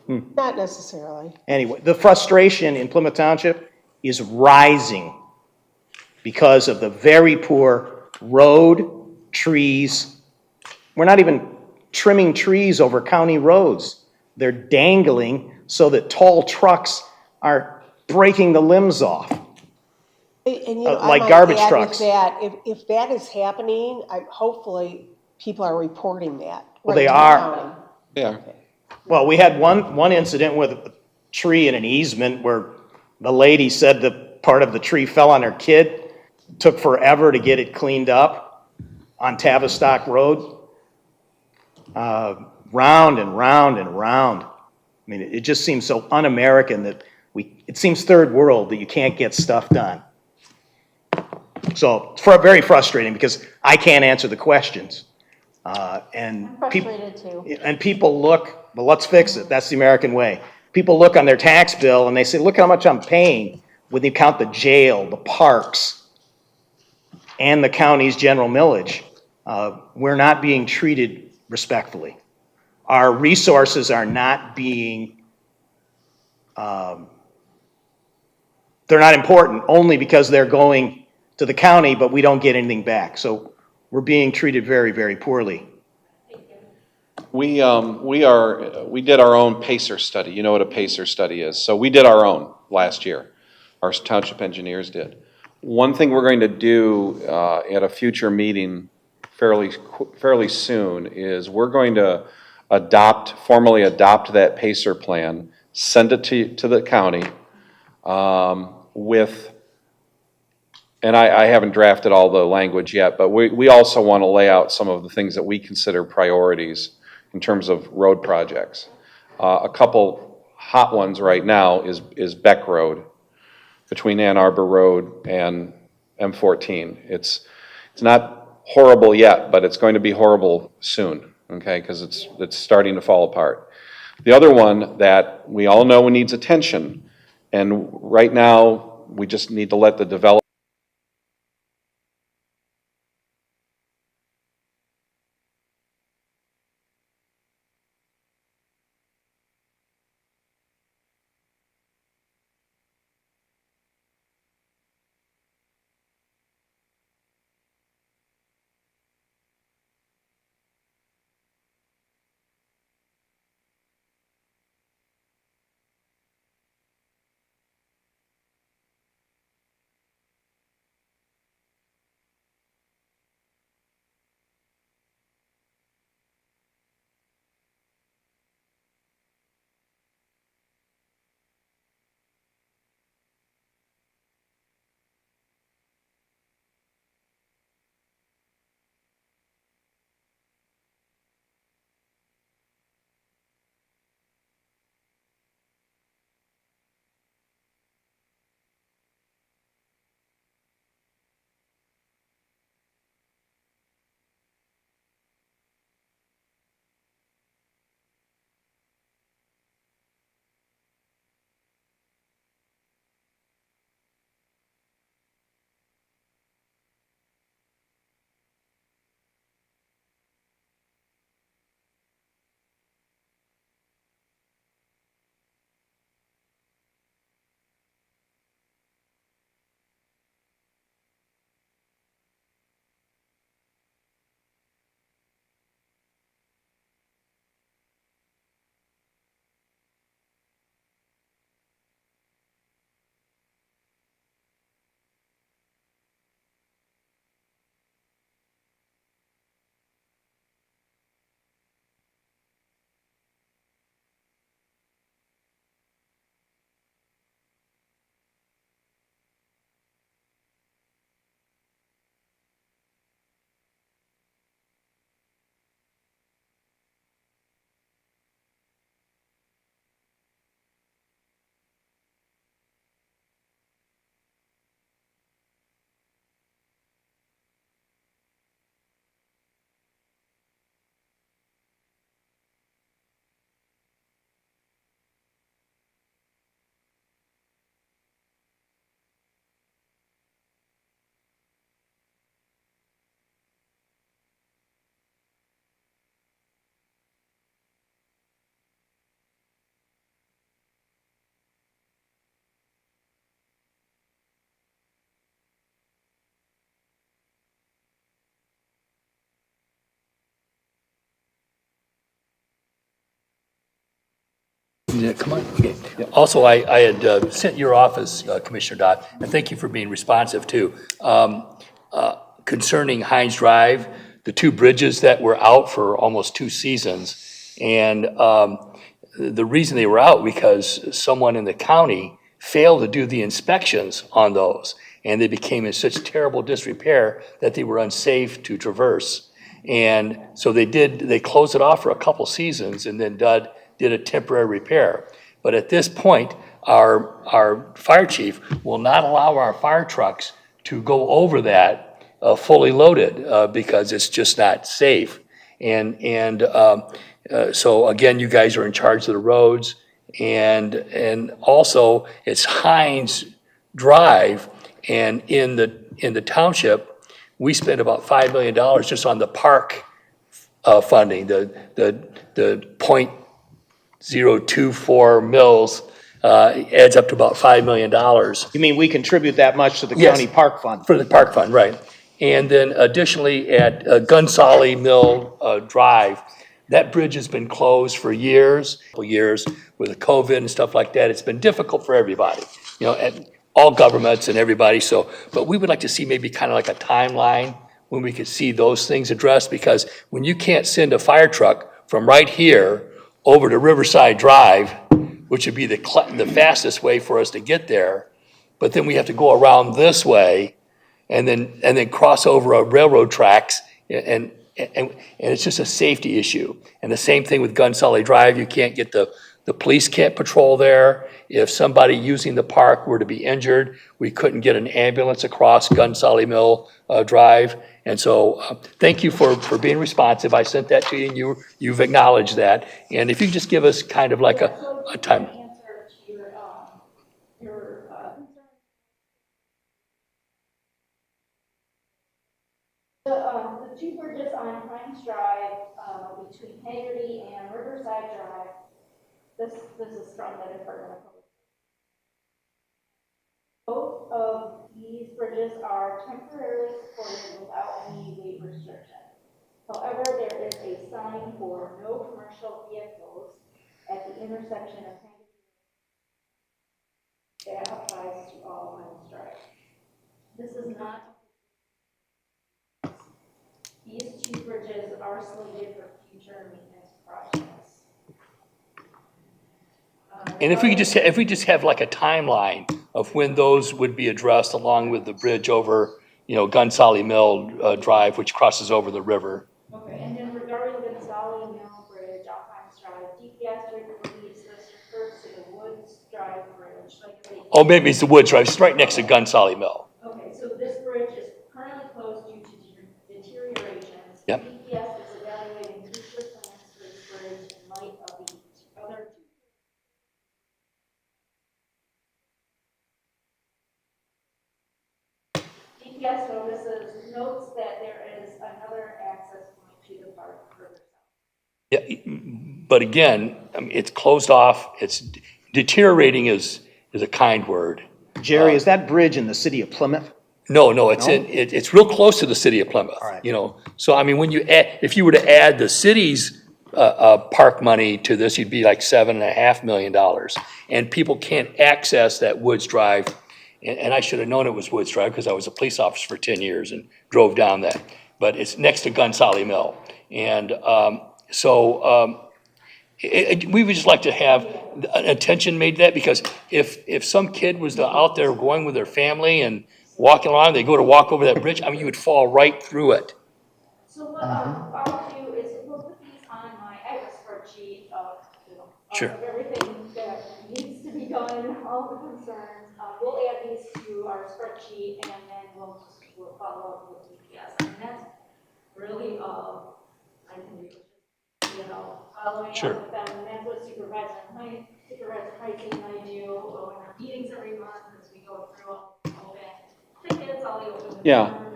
Not necessarily. Anyway, the frustration in Plymouth Township is rising because of the very poor road, trees. We're not even trimming trees over county roads. They're dangling so that tall trucks are breaking the limbs off. And you know, Like I might garbage add trucks. with that, if that is happening, hopefully people are reporting that. Well, they right to the are. county. Yeah. Well, we had one incident with a tree in an easement where the lady said the part of the tree fell on her kid. Took forever to get it cleaned up on Tavistock Road. Round and round and round. I mean, it just seems so un-American that it seems third world that you can't get stuff done. So it's very frustrating because I can't answer the questions. And I'm frustrated too. And people look, well, let's fix it. That's the American way. People look on their tax bill and they say, look how much I'm paying when you count the jail, the parks, and the county's general millage. We're not being treated respectfully. Our resources are not being, they're not important only because they're going to the county, but we don't get anything back. So we're being treated very, very poorly. We did our own PACER study. You know what a PACER study is. So we did our own last year. Our township engineers did. One thing we're going to do at a future meeting fairly soon is we're going to formally adopt that PACER plan, send it to the county with, and I haven't drafted all the language yet, but we also want to lay out some of the things that we consider priorities in terms of road projects. A couple hot ones right now is Beck Road between Ann Arbor Road and M14. It's not horrible yet, but it's going to be horrible soon, okay, because it's starting to fall apart. The other one that we all know needs attention, and right now we just need to let the developer Yeah, come on. Okay. Also, I had sent your office, Commissioner Dodd, and thank you for being responsive too. Concerning Hines Drive, the two bridges that were out for almost 2 seasons. And the reason they were out because someone in the county failed to do the inspections on those. And they became in such terrible disrepair that they were unsafe to traverse. And so they closed it off for a couple seasons, and then Dodd did a temporary repair. But at this point, our fire chief will not allow our fire trucks to go over that fully loaded because it's just not safe. So again, you guys are in charge of the roads, and also it's Hines Drive, and in the township, we spent about $5 million just on the park funding, the 0.024 mils adds up to about $5 million. You mean we contribute that much to the Yes. county park fund? For the park fund, right. And then additionally, at Gunsolly Mill Drive, that bridge has been closed for years with the COVID and stuff like that. It's been difficult for everybody, and all governments and everybody. So, but we would like to see maybe kind of like a timeline when we could see those things addressed, because when you can't send a fire truck from right here over to Riverside Drive, which would be the fastest way for us to get there. But then we have to go around this way and then cross over a railroad tracks, and it's just a safety issue. And the same thing with Gun Sully Drive, you can't get the police can't patrol there. If somebody using the park were to be injured, we couldn't get an ambulance across Gun Sully Mill Drive. And so, thank you for being responsive. I sent that to you, and you've acknowledged that. And if you could just give us kind of like a time. Answer to your concern. The two bridges on Hines Drive, between Haggerty and Riverside Drive, this is from the Department of Public. Both of these bridges are temporarily supported without any weight restriction. However, there is a sign for no commercial vehicles at the intersection of Haggerty that applies to all Hines Drive. This is not. These two bridges are slated for future maintenance projects. And if we just have like a timeline of when those would be addressed, along with the bridge over, Gun Sully Mill Drive, which crosses over the river. Okay, and then regarding the Gun Sully Mill Bridge off Hines Drive, DPS believes this refers to the Woods Drive Bridge. Oh, maybe it's the Woods Drive. It's right next to Gun Sully Mill. Okay, so this bridge is currently closed due to deterioration. Yep. DPS is evaluating future plans for this bridge in light of the other two. DPS notes that there is another access point to the park further south. Yeah, but again, it's closed off. It's deteriorating is a kind word. Jerry, is that bridge in the city of Plymouth? No, it's real close to the city of Plymouth. All right. So I mean, if you were to add the city's park money to this, you'd be like $7.5 million. And people can't access that Woods Drive. And I should have known it was Woods Drive because I was a police officer for 10 years and drove down that. But it's next to Gun Sully Mill. And we would just like to have attention made to that, because if some kid was out there going with their family and walking along, they go to walk over that bridge, I mean, you would fall right through it. So what I'll do is we'll put these on I have a spreadsheet of, Sure. of everything that needs to be done, all the concerns. We'll add these to our spreadsheet, and then we'll follow up with DPS. And that's really all I can do, following Sure. up with them. And that's what Supervisor Heising and I do in our meetings every month, as we go through all the open tickets, all the open Yeah. concerns,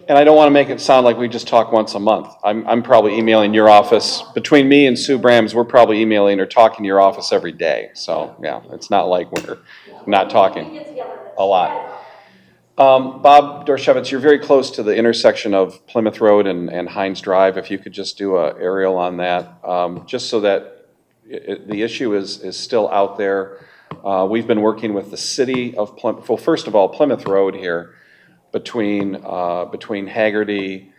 And I don't want to make it sound like we just talk once a month. I'm probably emailing your office. Between me and Sue Brams, we're probably emailing or talking to your office every day. So, yeah, it's not like we're not talking a lot. Bob Dorshevitz, you're very close to the intersection of Plymouth Road and Hines Drive. If you could just do an aerial on that, just so that the issue is still out there. We've been working with the city of Plymouth. Well, first of all, Plymouth Road here, between Haggerty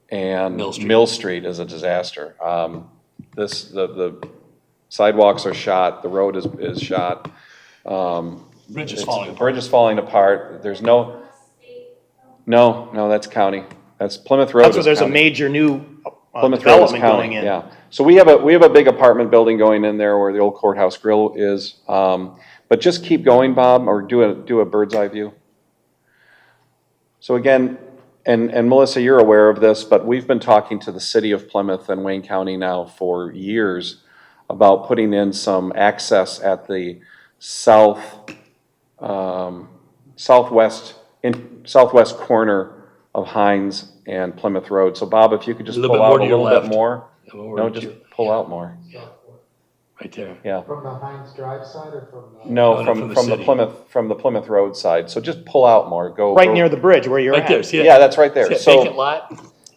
and Mill Street is a disaster. The sidewalks are shot, the road is shot. Bridge is falling The apart. bridge is falling apart. There's no, that's county. That's Plymouth Road. That's where is there's a county. major new Plymouth Road is development county, going in. yeah. So we have a big apartment building going in there where the old courthouse grill is. But just keep going, Bob, or do a bird's eye view. So again, and Melissa, you're aware of this, but we've been talking to the city of Plymouth and Wayne County now for years about putting in some access at the southwest corner of Hines and Plymouth Road. So Bob, if you could just A little pull bit more out to a your little bit left. more. A little more No, to just your- pull out more. Right there. Yeah. From the Hines Drive side or from the? No, no, from from the the Plymouth Road side. So just pull out more. Go Right near the bridge where you're Right at. there, see that? Yeah, that's right there. See that So- vacant lot?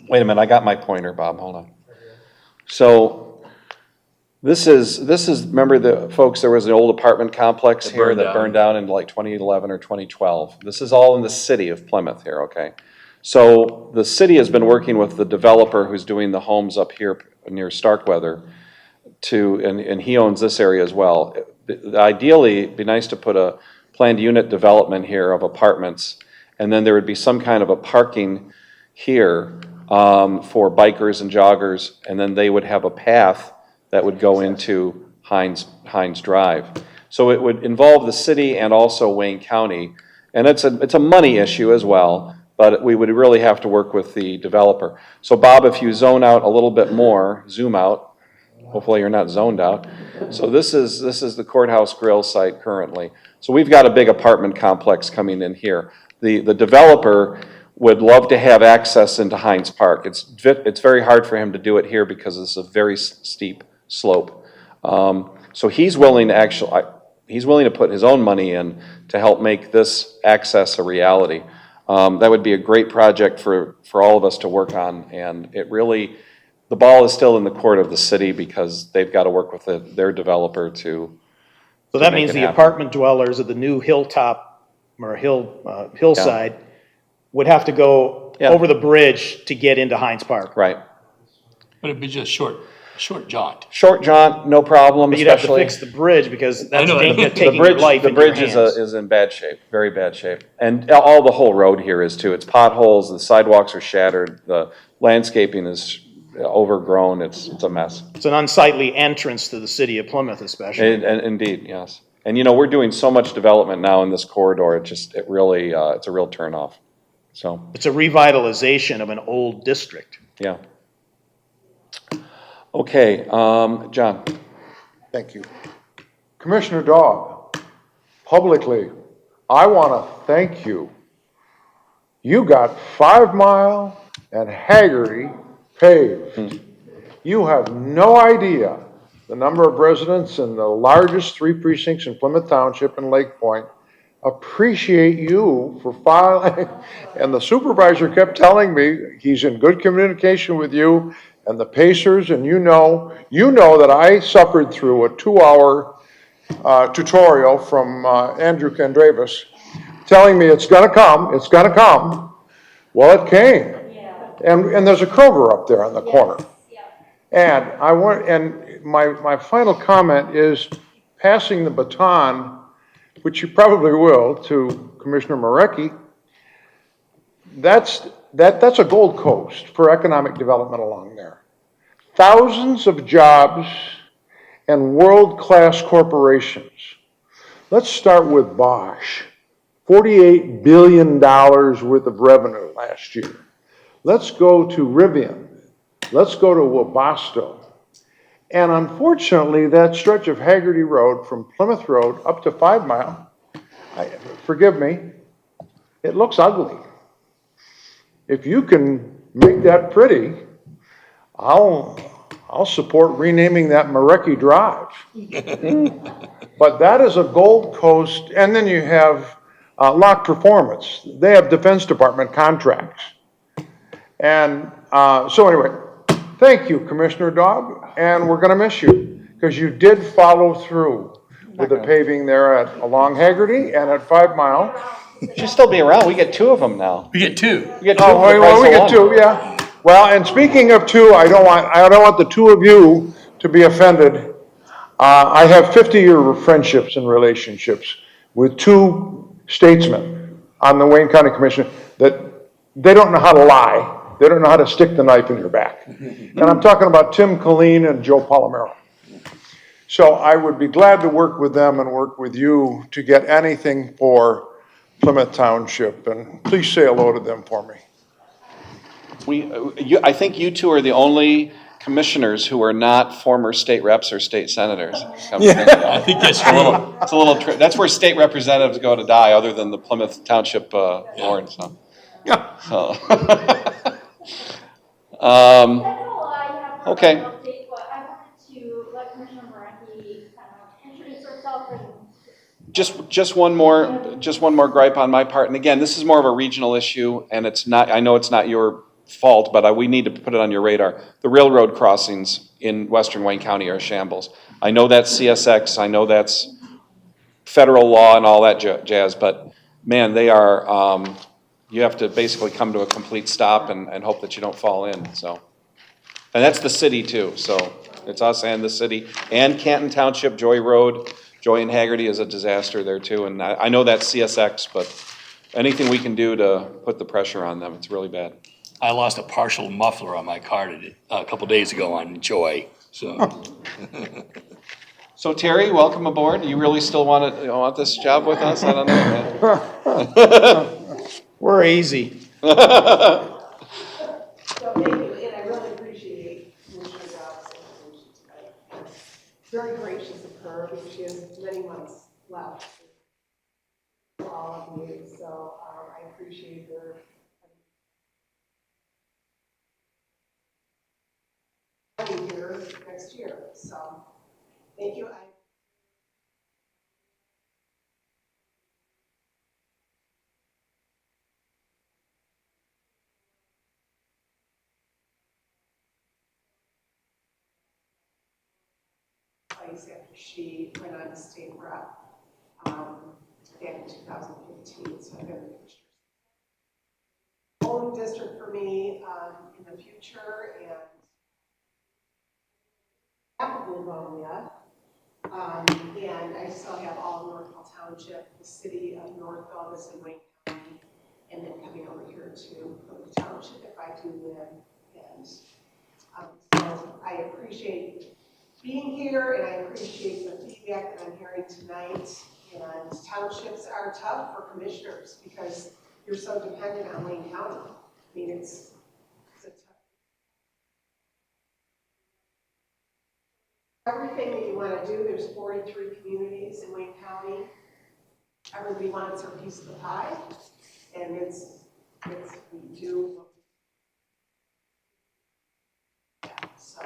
Wait a minute, I got my pointer, Bob, hold on. So, this is, remember the folks, there was an old apartment complex here burned that down. burned down in like 2011 or 2012. This is all in the city of Plymouth here, okay? So, the city has been working with the developer who's doing the homes up here near Starkweather to, and he owns this area as well. Ideally, it'd be nice to put a planned unit development here of apartments, and then there would be some kind of a parking here for bikers and joggers, and then they would have a path that would go into Hines Drive. So it would involve the city and also Wayne County, and it's a money issue as well, but we would really have to work with the developer. So Bob, if you zone out a little bit more, zoom out, hopefully you're not zoned out. So this is the courthouse grill site currently. So we've got a big apartment complex coming in here. The developer would love to have access into Hines Park. It's very hard for him to do it here because it's a very steep slope. So he's willing to put his own money in to help make this access a reality. That would be a great project for all of us to work on, and it really, the ball is still in the court of the city because they've got to work with their developer to. So that means the apartment dwellers of the new hilltop or hillside would have to go over the bridge to get into Hines Park. Right. But it'd be just short jaunt. Short jaunt, no problem, But you'd have to especially. fix the bridge because that's I know. taking your life The in your bridge hands. is in bad shape, very bad shape. And all the whole road here is too. It's potholes, the sidewalks are shattered, the landscaping is overgrown, it's a mess. It's an unsightly entrance to the city of Plymouth especially. And indeed, yes. And we're doing so much development now in this corridor, it's a real turnoff. So, It's a revitalization of an old district. yeah. Okay, John. Thank you. Commissioner Dog, publicly, I want to thank you. You got 5 Mile and Haggerty paved. You have no idea the number of residents in the largest 3 precincts in Plymouth Township and Lake Point appreciate you for filing. And the supervisor kept telling me he's in good communication with you and the Pacers, and you know that I suffered through a 2-hour tutorial from Andrew Kandravas telling me it's gonna come. Well, it came. And there's a Kroger up there on the corner. And my final comment is passing the baton, which you probably will, to Commissioner Marecki. That's a Gold Coast for economic development along there. Thousands of jobs and world-class corporations. Let's start with Bosch. $48 billion worth of revenue last year. Let's go to Rivian. Let's go to Webasto. And unfortunately, that stretch of Haggerty Road from Plymouth Road up to 5 Mile, forgive me, it looks ugly. If you can make that pretty, I'll support renaming that Marecki Drive. But that is a Gold Coast, and then you have Lock Performance. They have Defense Department contracts. And so anyway, thank you, Commissioner Dog, and we're gonna miss you, because you did follow through with the paving there along Haggerty and at 5 Mile. She'll still be around, we get 2 of them now. We get 2. We get 2 Oh, for the well, price we of get one. 2, yeah. Well, and speaking of 2, I don't want the 2 of you to be offended. I have 50-year friendships and relationships with 2 statesmen on the Wayne County Commission that they don't know how to lie. They don't know how to stick the knife in your back. And I'm talking about Tim Colleen and Joe Palomero. So I would be glad to work with them and work with you to get anything for Plymouth Township. And please say hello to them for me. I think you 2 are the only commissioners who are not former state reps or state senators. I think that's true. It's a little, that's where state representatives go to die, other than the Plymouth Township board, so. So. Okay. Update, but I wanted to let Commissioner Marecki kind of introduce herself and. Just one more gripe on my part, and again, this is more of a regional issue, and I know it's not your fault, but we need to put it on your radar. The railroad crossings in western Wayne County are shambles. I know that's CSX, I know that's federal law and all that jazz, but man, they are, you have to basically come to a complete stop and hope that you don't fall in, so. And that's the city too, so it's us and the city. And Canton Township, Joy Road, Joy and Haggerty is a disaster there too. And I know that's CSX, but anything we can do to put the pressure on them, it's really bad. I lost a partial muffler on my car a couple days ago on Joy, so. So Terry, welcome aboard. You really still want this job with us? I don't know. We're easy. So thank you, and I really appreciate Commissioner Dow's information tonight. It's very gracious of her because she has many months left for all of you, so I appreciate her. Coming here next year, so thank you. After she went on to state rep back in 2015, so I've been in the own district for me in the future, and half of Livonia, and I still have all of Northville Township, the city of Northville, this in Wayne County, and then coming over here to the township if I do live. And so I appreciate being here, and I appreciate the feedback that I'm hearing tonight. And townships are tough for commissioners because you're so dependent on Wayne County. I mean, it's a tough. Everything that you want to do, there's 43 communities in Wayne County. Everybody wants their piece of the pie, and we do. So,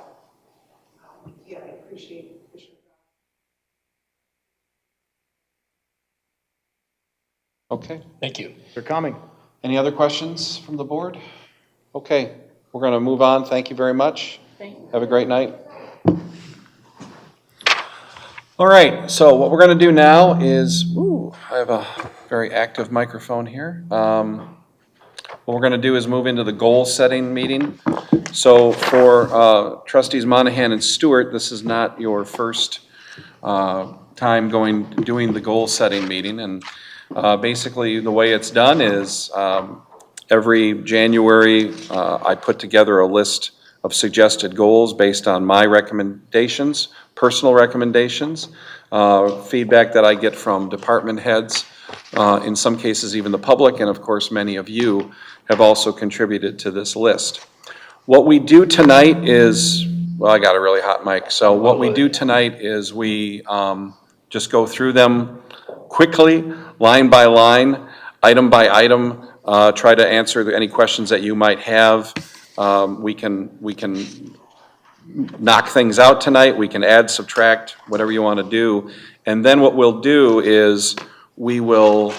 yeah, I appreciate Commissioner. Okay. Thank you. They're coming. Any other questions from the board? Okay, we're going to move on. Thank you very much. Thank you. Have a great night. All right, so what we're going to do now is, I have a very active microphone here. What we're going to do is move into the goal setting meeting. So for trustees Monahan and Stewart, this is not your first time doing the goal setting meeting. And basically the way it's done is every January I put together a list of suggested goals based on my recommendations, personal recommendations, feedback that I get from department heads, in some cases even the public, and of course many of you have also contributed to this list. What we do tonight is, well, I got a really hot mic, so what we do tonight is we just go through them quickly, line by line, item by item, try to answer any questions that you might have. We can knock things out tonight, we can add, subtract, whatever you want to do. And then what we'll do is we will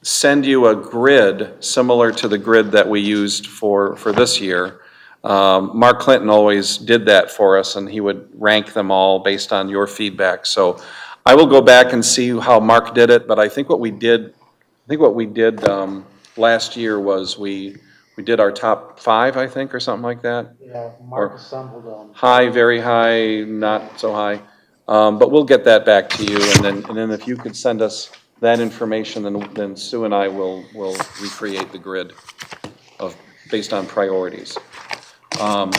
send you a grid similar to the grid that we used for this year. Mark Clinton always did that for us, and he would rank them all based on your feedback. So I will go back and see how Mark did it, but I think what we did last year was we did our top 5, I think, or something like that. Yeah, Mark assembled them. High, very high, not so high. But we'll get that back to you, and then if you could send us that information, then Sue and I will recreate the grid based on priorities. I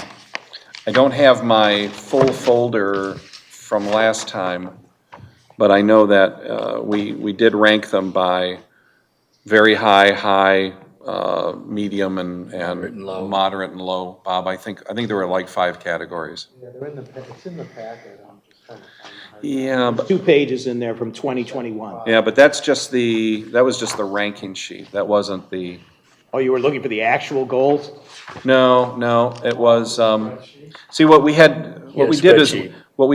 don't have my full folder from last time, but I know that we did rank them by very high, medium, and moderate and low. Bob, I think there were like 5 categories. Yeah, it's in the packet. I'm just trying to find the Yeah, but 2 pages in there from 2021. yeah, but that was just the ranking sheet. That wasn't the. Oh, you were looking for the actual goals? No, it was. See, what we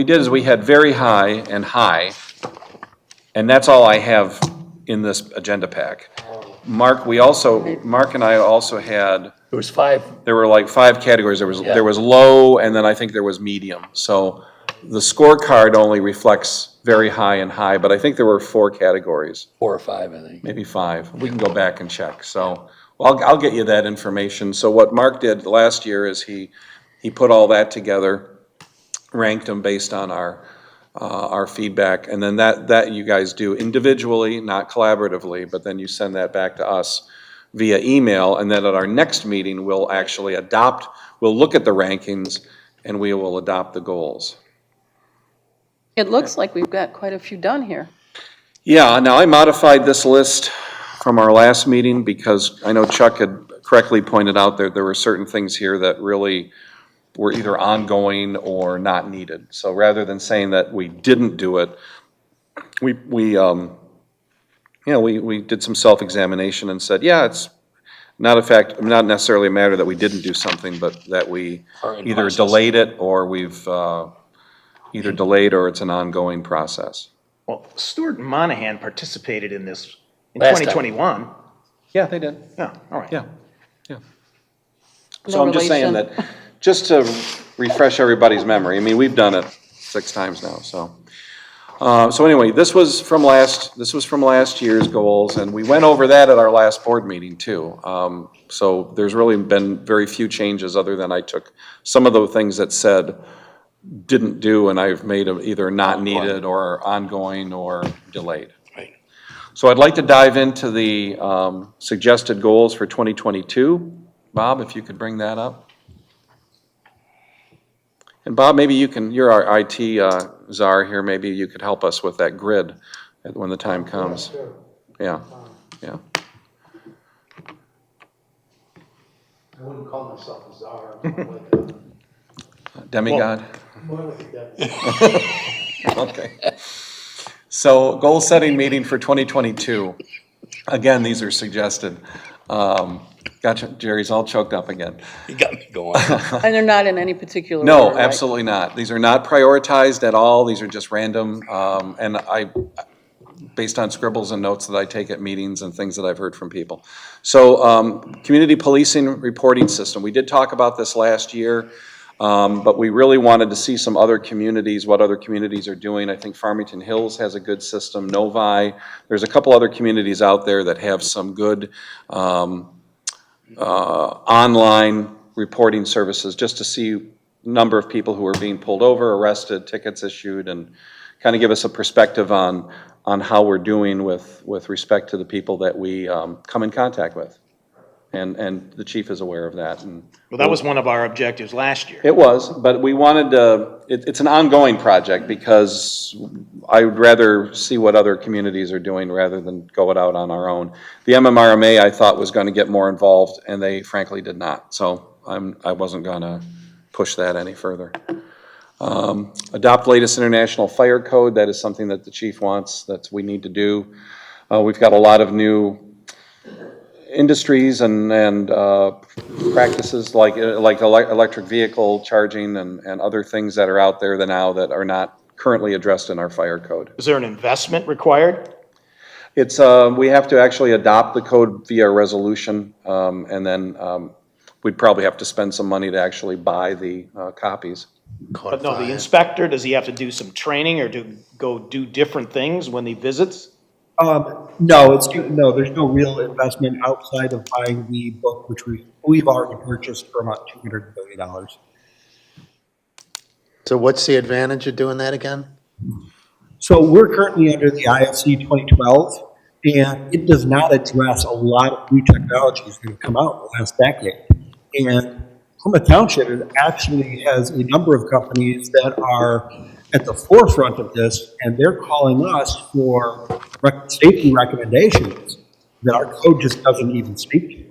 did is we had very high and high, and that's all I have in this agenda pack. Mark and I also had. There was 5. There were like 5 categories. There was low, and then I think there was medium. So the scorecard only reflects very high and high, but I think there were 4 categories. 4 or 5, I think. Maybe 5. We can go back and check. So, well, I'll get you that information. So what Mark did last year is he He put all that together, ranked them based on our feedback, and then that you guys do individually, not collaboratively, but then you send that back to us via email, and then at our next meeting, we'll actually we'll look at the rankings, and we will adopt the goals. It looks like we've got quite a few done here. Yeah, now I modified this list from our last meeting because I know Chuck had correctly pointed out there were certain things here that really were either ongoing or not needed. So rather than saying that we didn't do it, we did some self-examination and said, yeah, it's not necessarily a matter that we didn't do something, but that we either delayed it or we've either delayed or it's an ongoing process. Well, Stewart and Monahan participated in this in Last time. 2021. Yeah, they did. Yeah, all right. Yeah. No So I'm just saying relation. that, just to refresh everybody's memory, I mean, we've done it 6 times now, so. So anyway, this was from last year's goals, and we went over that at our last board meeting too. So there's really been very few changes other than I took some of the things that said didn't do, and I've made them either not needed or ongoing or delayed. Right. So I'd like to dive into the suggested goals for 2022. Bob, if you could bring that up. And Bob, maybe you're our IT czar here, maybe you could help us with that grid when the time comes. Yeah, yeah. I wouldn't call myself a czar, more like Demigod? more like a deputy. Okay. So goal setting meeting for 2022. Again, these are suggested. Gotcha, Jerry's all choked up again. You got me going. And they're not in any particular No, order, right? absolutely not. These are not prioritized at all. These are just random. And based on scribbles and notes that I take at meetings and things that I've heard from people. So community policing reporting system. We did talk about this last year, but we really wanted to see some other communities, what other communities are doing. I think Farmington Hills has a good system, Novi. There's a couple other communities out there that have some good online reporting services just to see number of people who are being pulled over, arrested, tickets issued, and kind of give us a perspective on how we're doing with respect to the people that we come in contact with. And the chief is aware of that. And Well, that was one of our objectives last year. it was, but we wanted to, it's an ongoing project because I would rather see what other communities are doing rather than go it out on our own. The MMRMA I thought was going to get more involved, and they frankly did not. So I wasn't going to push that any further. Adopt latest international fire code. That is something that the chief wants, that we need to do. We've got a lot of new industries and practices like electric vehicle charging and other things that are out there now that are not currently addressed in our fire code. Is there an investment required? It's, we have to actually adopt the code via resolution, and then we'd probably have to spend some money to actually buy the copies. But no, the inspector, does he have to do some training or go do different things when he visits? No, there's no real investment outside of buying the book, which we've already purchased for about $230. So what's the advantage of doing that again? So we're currently under the IFC 2012, and it does not address a lot of new technologies that have come out in the last decade. And Plymouth Township actually has a number of companies that are at the forefront of this, and they're calling us for safety recommendations that our code just doesn't even speak to.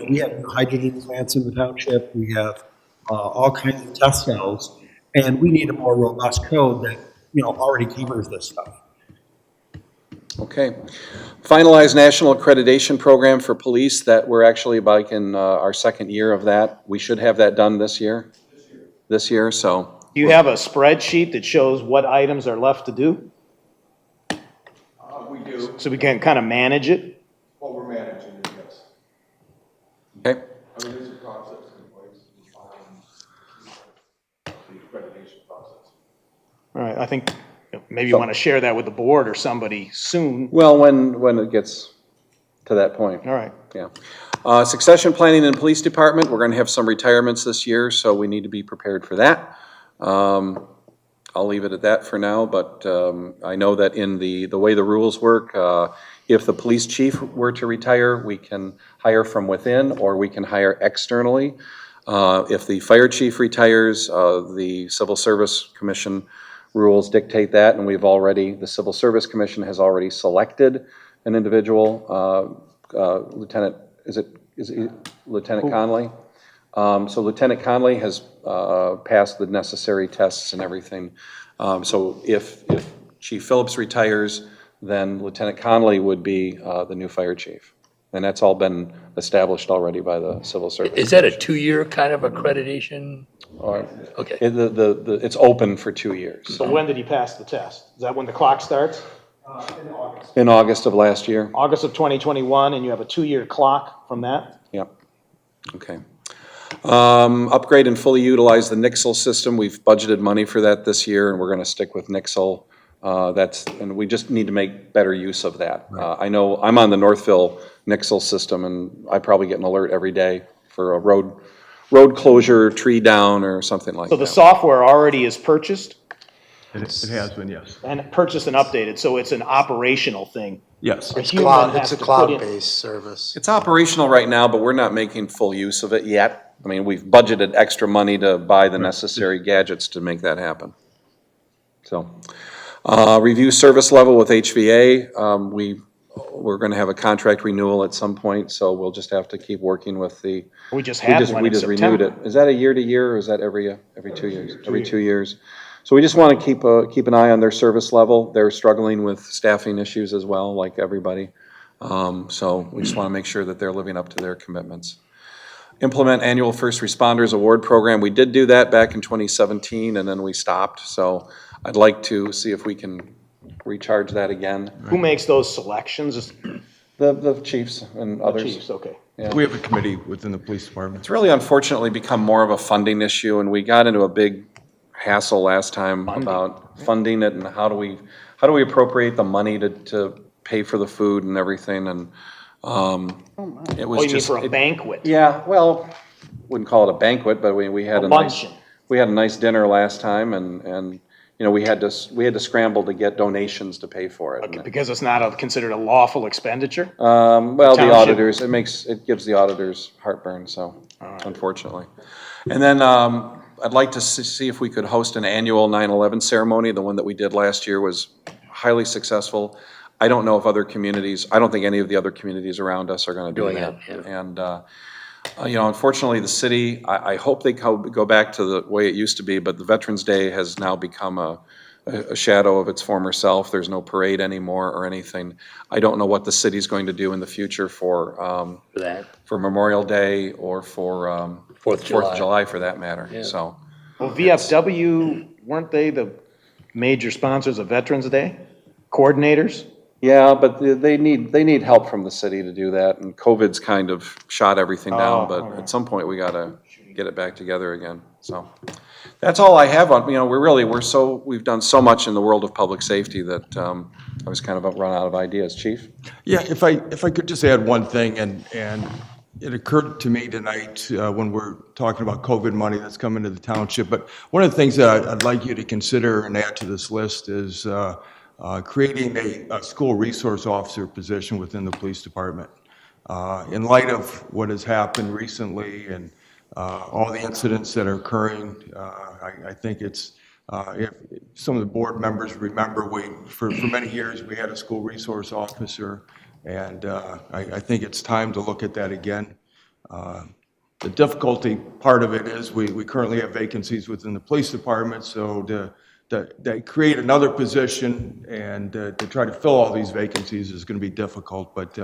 We have hydrogen plants in the township, we have all kinds of test cells, and we need a more robust code that already covers this stuff. Okay. Finalize national accreditation program for police. That we're actually about in our second year of that. We should have that done this year. This year, so. Do you have a spreadsheet that shows what items are left to do? We do, So we can kind of manage it? what we're managing, yes. Okay. I mean, there's a process in place, the accreditation process. All right, I think maybe you want to share that with the board or somebody soon. Well, when it gets to that point. All right. Yeah. Succession planning in the police department, we're gonna have some retirements this year, so we need to be prepared for that. I'll leave it at that for now, but I know that in the way the rules work, if the police chief were to retire, we can hire from within or we can hire externally. If the fire chief retires, the Civil Service Commission rules dictate that, and the Civil Service Commission has already selected an individual, Lieutenant, is it Lieutenant Conley? So Lieutenant Conley has passed the necessary tests and everything. So if Chief Phillips retires, then Lieutenant Conley would be the new fire chief. And that's all been established already by the Civil Service. Is that a 2-year kind of accreditation? Okay. It's open for 2 years. So when did he pass the test? Is that when the clock starts? In August of last year. August of 2021, and you have a 2-year clock from that? Yep. Okay. Upgrade and fully utilize the Nixle system. We've budgeted money for that this year, and we're going to stick with Nixle. And we just need to make better use of that. I know I'm on the Northville Nixle system, and I probably get an alert every day for a road closure, tree down, or something like that. So the software already is purchased? It has been, yes. And purchased and updated, so it's an operational thing? Yes. It's a cloud-based service. It's operational right now, but we're not making full use of it yet. I mean, we've budgeted extra money to buy the necessary gadgets to make that happen. So, review service level with HVA. We're going to have a contract renewal at some point, so we'll just have to keep working with the. We just had one in renewed September. it. Is that a year to year, or is that every 2 years? Every 2 years. So we just want to keep an eye on their service level. They're struggling with staffing issues as well, like everybody. So we just want to make sure that they're living up to their commitments. Implement annual first responders award program. We did do that back in 2017, and then we stopped. So I'd like to see if we can recharge that again. Who makes those selections? The chiefs and others. The chiefs, okay. Yeah. We have a committee within the police department. It's really unfortunately become more of a funding issue, and we got into a big hassle last time about funding it and how do we appropriate the money to pay for the food and everything, and it was Oh, you mean just for a banquet? Yeah, well, wouldn't call it a banquet, but we had A a luncheon. nice dinner last time, and you know we had to scramble to get donations to pay for it. Okay, because it's not considered a lawful expenditure? Well, the Township. auditors, it gives the auditors heartburn, so, unfortunately. And then, I'd like to see if we could host an annual 9/11 ceremony. The one that we did last year was highly successful. I don't know if other communities, I don't think any of the other communities around us are gonna do Doing that. it, yeah. And, you know, unfortunately, the city, I hope they go back to the way it used to be, but the Veterans Day has now become a shadow of its former self. There's no parade anymore or anything. I don't know what the city's going to do in the future for that. for Memorial Day or for 4th of July for that matter, so. Well, VFW, weren't they the major sponsors of Veterans Day? Coordinators? Yeah, but they need help from the city to do that, and COVID's kind of shot everything down, but at some point we gotta get it back together again, so. That's all I have on, you know, we've done so much in the world of public safety that I was kind of run out of ideas. Chief? Yeah, if I could just add one thing, and it occurred to me tonight when we're talking about COVID money that's coming to the township, but one of the things that I'd like you to consider and add to this list is creating a school resource officer position within the police department. In light of what has happened recently and all the incidents that are occurring, I think it's, if some of the board members remember, for many years, we had a school resource officer, and I think it's time to look at that again. The difficulty part of it is we currently have vacancies within the police department, so to create another position and to try to fill all these vacancies is going to be difficult, but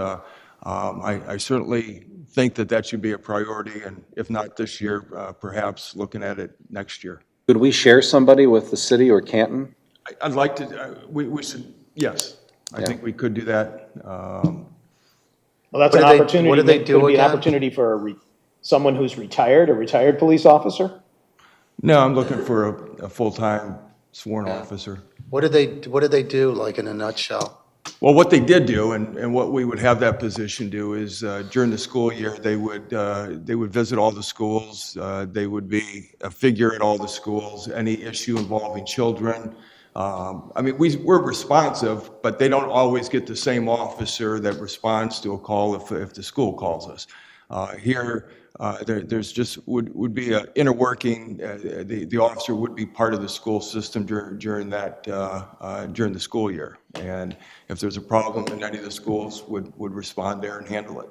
I certainly think that should be a priority, and if not this year, perhaps looking at it next year. Could we share somebody with the city or Canton? I'd like to, we should, yes, I think we could do that. Well, that's What an do they- opportunity. what do they Could do it be an again? opportunity for someone who's retired, a retired police officer? No, I'm looking for a full-time sworn officer. What do they do, like in a nutshell? Well, what they did do, and what we would have that position do is during the school year, they would visit all the schools. They would be a figure at all the schools, any issue involving children. I mean, we're responsive, but they don't always get the same officer that responds to a call if the school calls us. Here, there's just would be an inner working. The officer would be part of the school system during the school year, and if there's a problem in any of the schools, would respond there and handle it.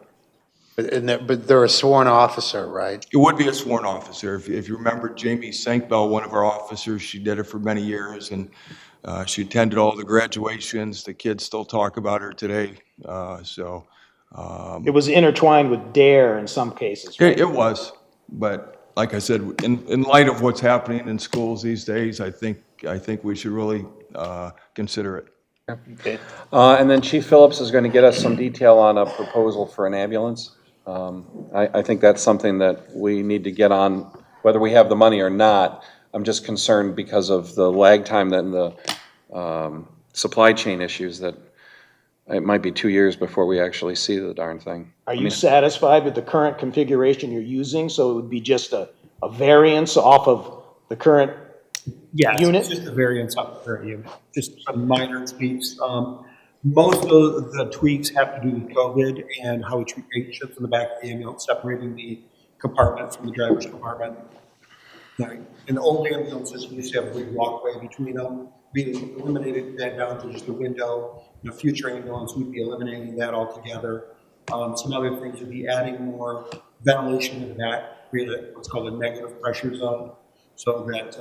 But they're a sworn officer, right? It would be a sworn officer. If you remember Jamie Sankbell, one of our officers, she did it for many years, and she attended all the graduations. The kids still talk about her today. It was intertwined with DARE in some cases, right? It was, but like I said, in light of what's happening in schools these days, I think we should really consider it. Okay. And then Chief Phillips is going to get us some detail on a proposal for an ambulance. I think that's something that we need to get on, whether we have the money or not. I'm just concerned because of the lag time and the supply chain issues that it might be 2 years before we actually see the darn thing. Are you satisfied with the current configuration you're using? So it would be just a variance off of the current unit? It's just a variance off the current unit, just some minor tweaks. Most of the tweaks have to do with COVID and how we treat patients in the back of the ambulance, separating the compartment from the driver's compartment. In the old ambulances, we used to have a big walkway between them. We eliminated that down to just a window. In a future ambulance, we'd be eliminating that altogether. Some other things would be adding more ventilation into that, create what's called a negative pressure zone, so that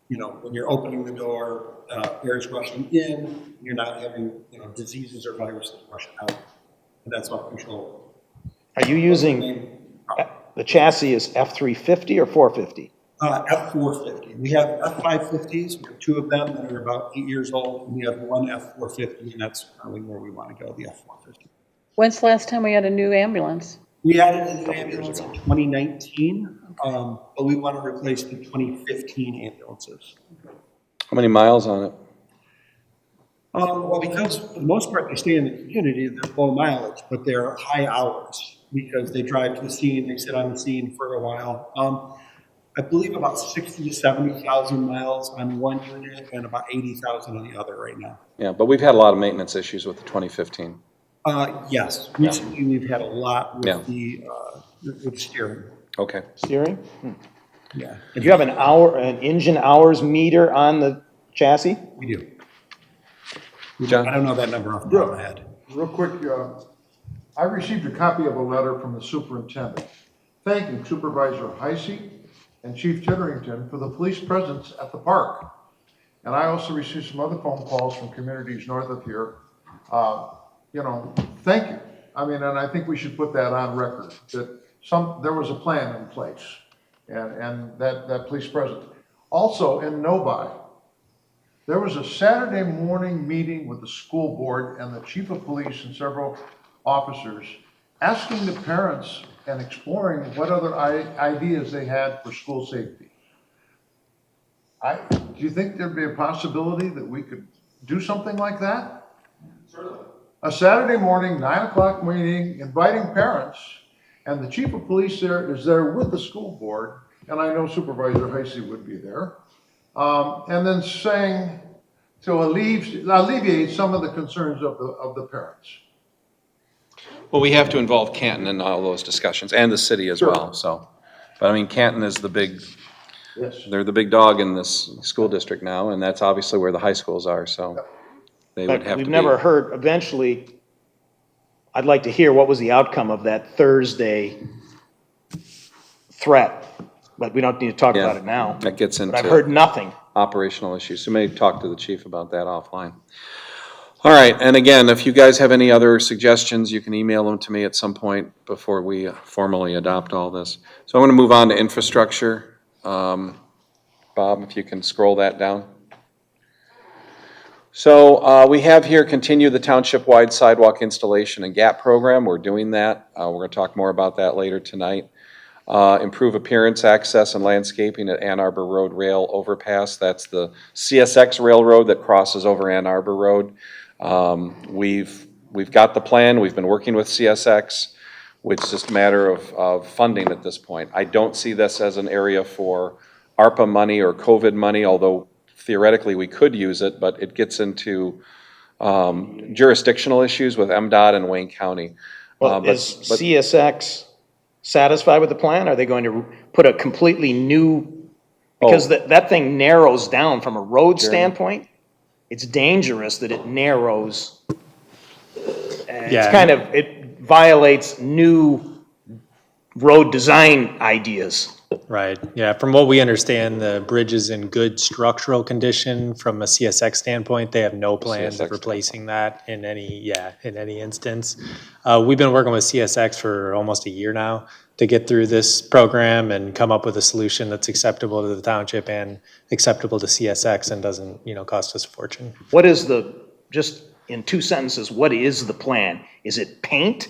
when you're opening the door, air is rushing in, you're not having diseases or viruses rushing out, and that's all controlled. Are you using, the chassis is F350 or 450? F450. We have F550s. We have 2 of them that are about 8 years old, and we have 1 F450, and that's probably where we want to go, the F450. When's the last time we had a new ambulance? We added a new ambulance in 2019, but we want to replace the 2015 ambulances. How many miles on it? Well, because for the most part they stay in the community, they're low mileage, but they're high hours because they drive to the scene, they sit on the scene for a while. I believe about 60 to 70,000 miles on one unit and about 80,000 on the other right now. Yeah, but we've had a lot of maintenance issues with the 2015. Yes, recently we've had a lot with Yeah. the steering. Okay. Steering? Yeah. Do you have an engine hours meter on the chassis? We do. John? I don't know that number off the top of my head. Real quick, I received a copy of a letter from the superintendent thanking Supervisor Heisey and Chief Titterington for the police presence at the park. And I also received some other phone calls from communities north of here. Thank you. I mean, and I think we should put that on record, that there was a plan in place and that police presence. Also in Novi, there was a Saturday morning meeting with the school board and the chief of police and several officers asking the parents and exploring what other ideas they had for school safety. Do you think there'd be a possibility that we could do something like that? Certainly. A Saturday morning, 9 o'clock meeting, inviting parents, and the chief of police is there with the school board, and I know Supervisor Heisey would be there, and then saying to alleviate some of the concerns of the parents. Well, we have to involve Canton in all those discussions, and the city as well, so. But I mean, Canton is they're the big dog in this school district now, and that's obviously where the high schools are, so. They would have to be. We've never heard, eventually, I'd like to hear what was the outcome of that Thursday threat, but we don't need to talk about it now. That gets into. But I've heard nothing. Operational issues, so maybe talk to the chief about that offline. All right, and again, if you guys have any other suggestions, you can email them to me at some point before we formally adopt all this. So I'm going to move on to infrastructure. Bob, if you can scroll that down. So we have here continue the township-wide sidewalk installation and gap program. We're doing that. We're going to talk more about that later tonight. Improve appearance, access, and landscaping at Ann Arbor Road Rail Overpass. That's the CSX Railroad that crosses over Ann Arbor Road. We've got the plan, we've been working with CSX. It's just a matter of funding at this point. I don't see this as an area for ARPA money or COVID money, although theoretically we could use it, but it gets into jurisdictional issues with MDOT and Wayne County. Well, But- is CSX satisfied with the plan? Are they going to put a completely new, because that thing narrows down from a road standpoint? It's dangerous that it narrows. It's kind of, it violates new road design ideas. Right, yeah, from what we understand, the bridge is in good structural condition from a CSX standpoint. They have no plans of replacing that in any instance. We've been working with CSX for almost a year now to get through this program and come up with a solution that's acceptable to the township and acceptable to CSX and doesn't, cost us a fortune. What is just in 2 sentences, what is the plan? Is it paint?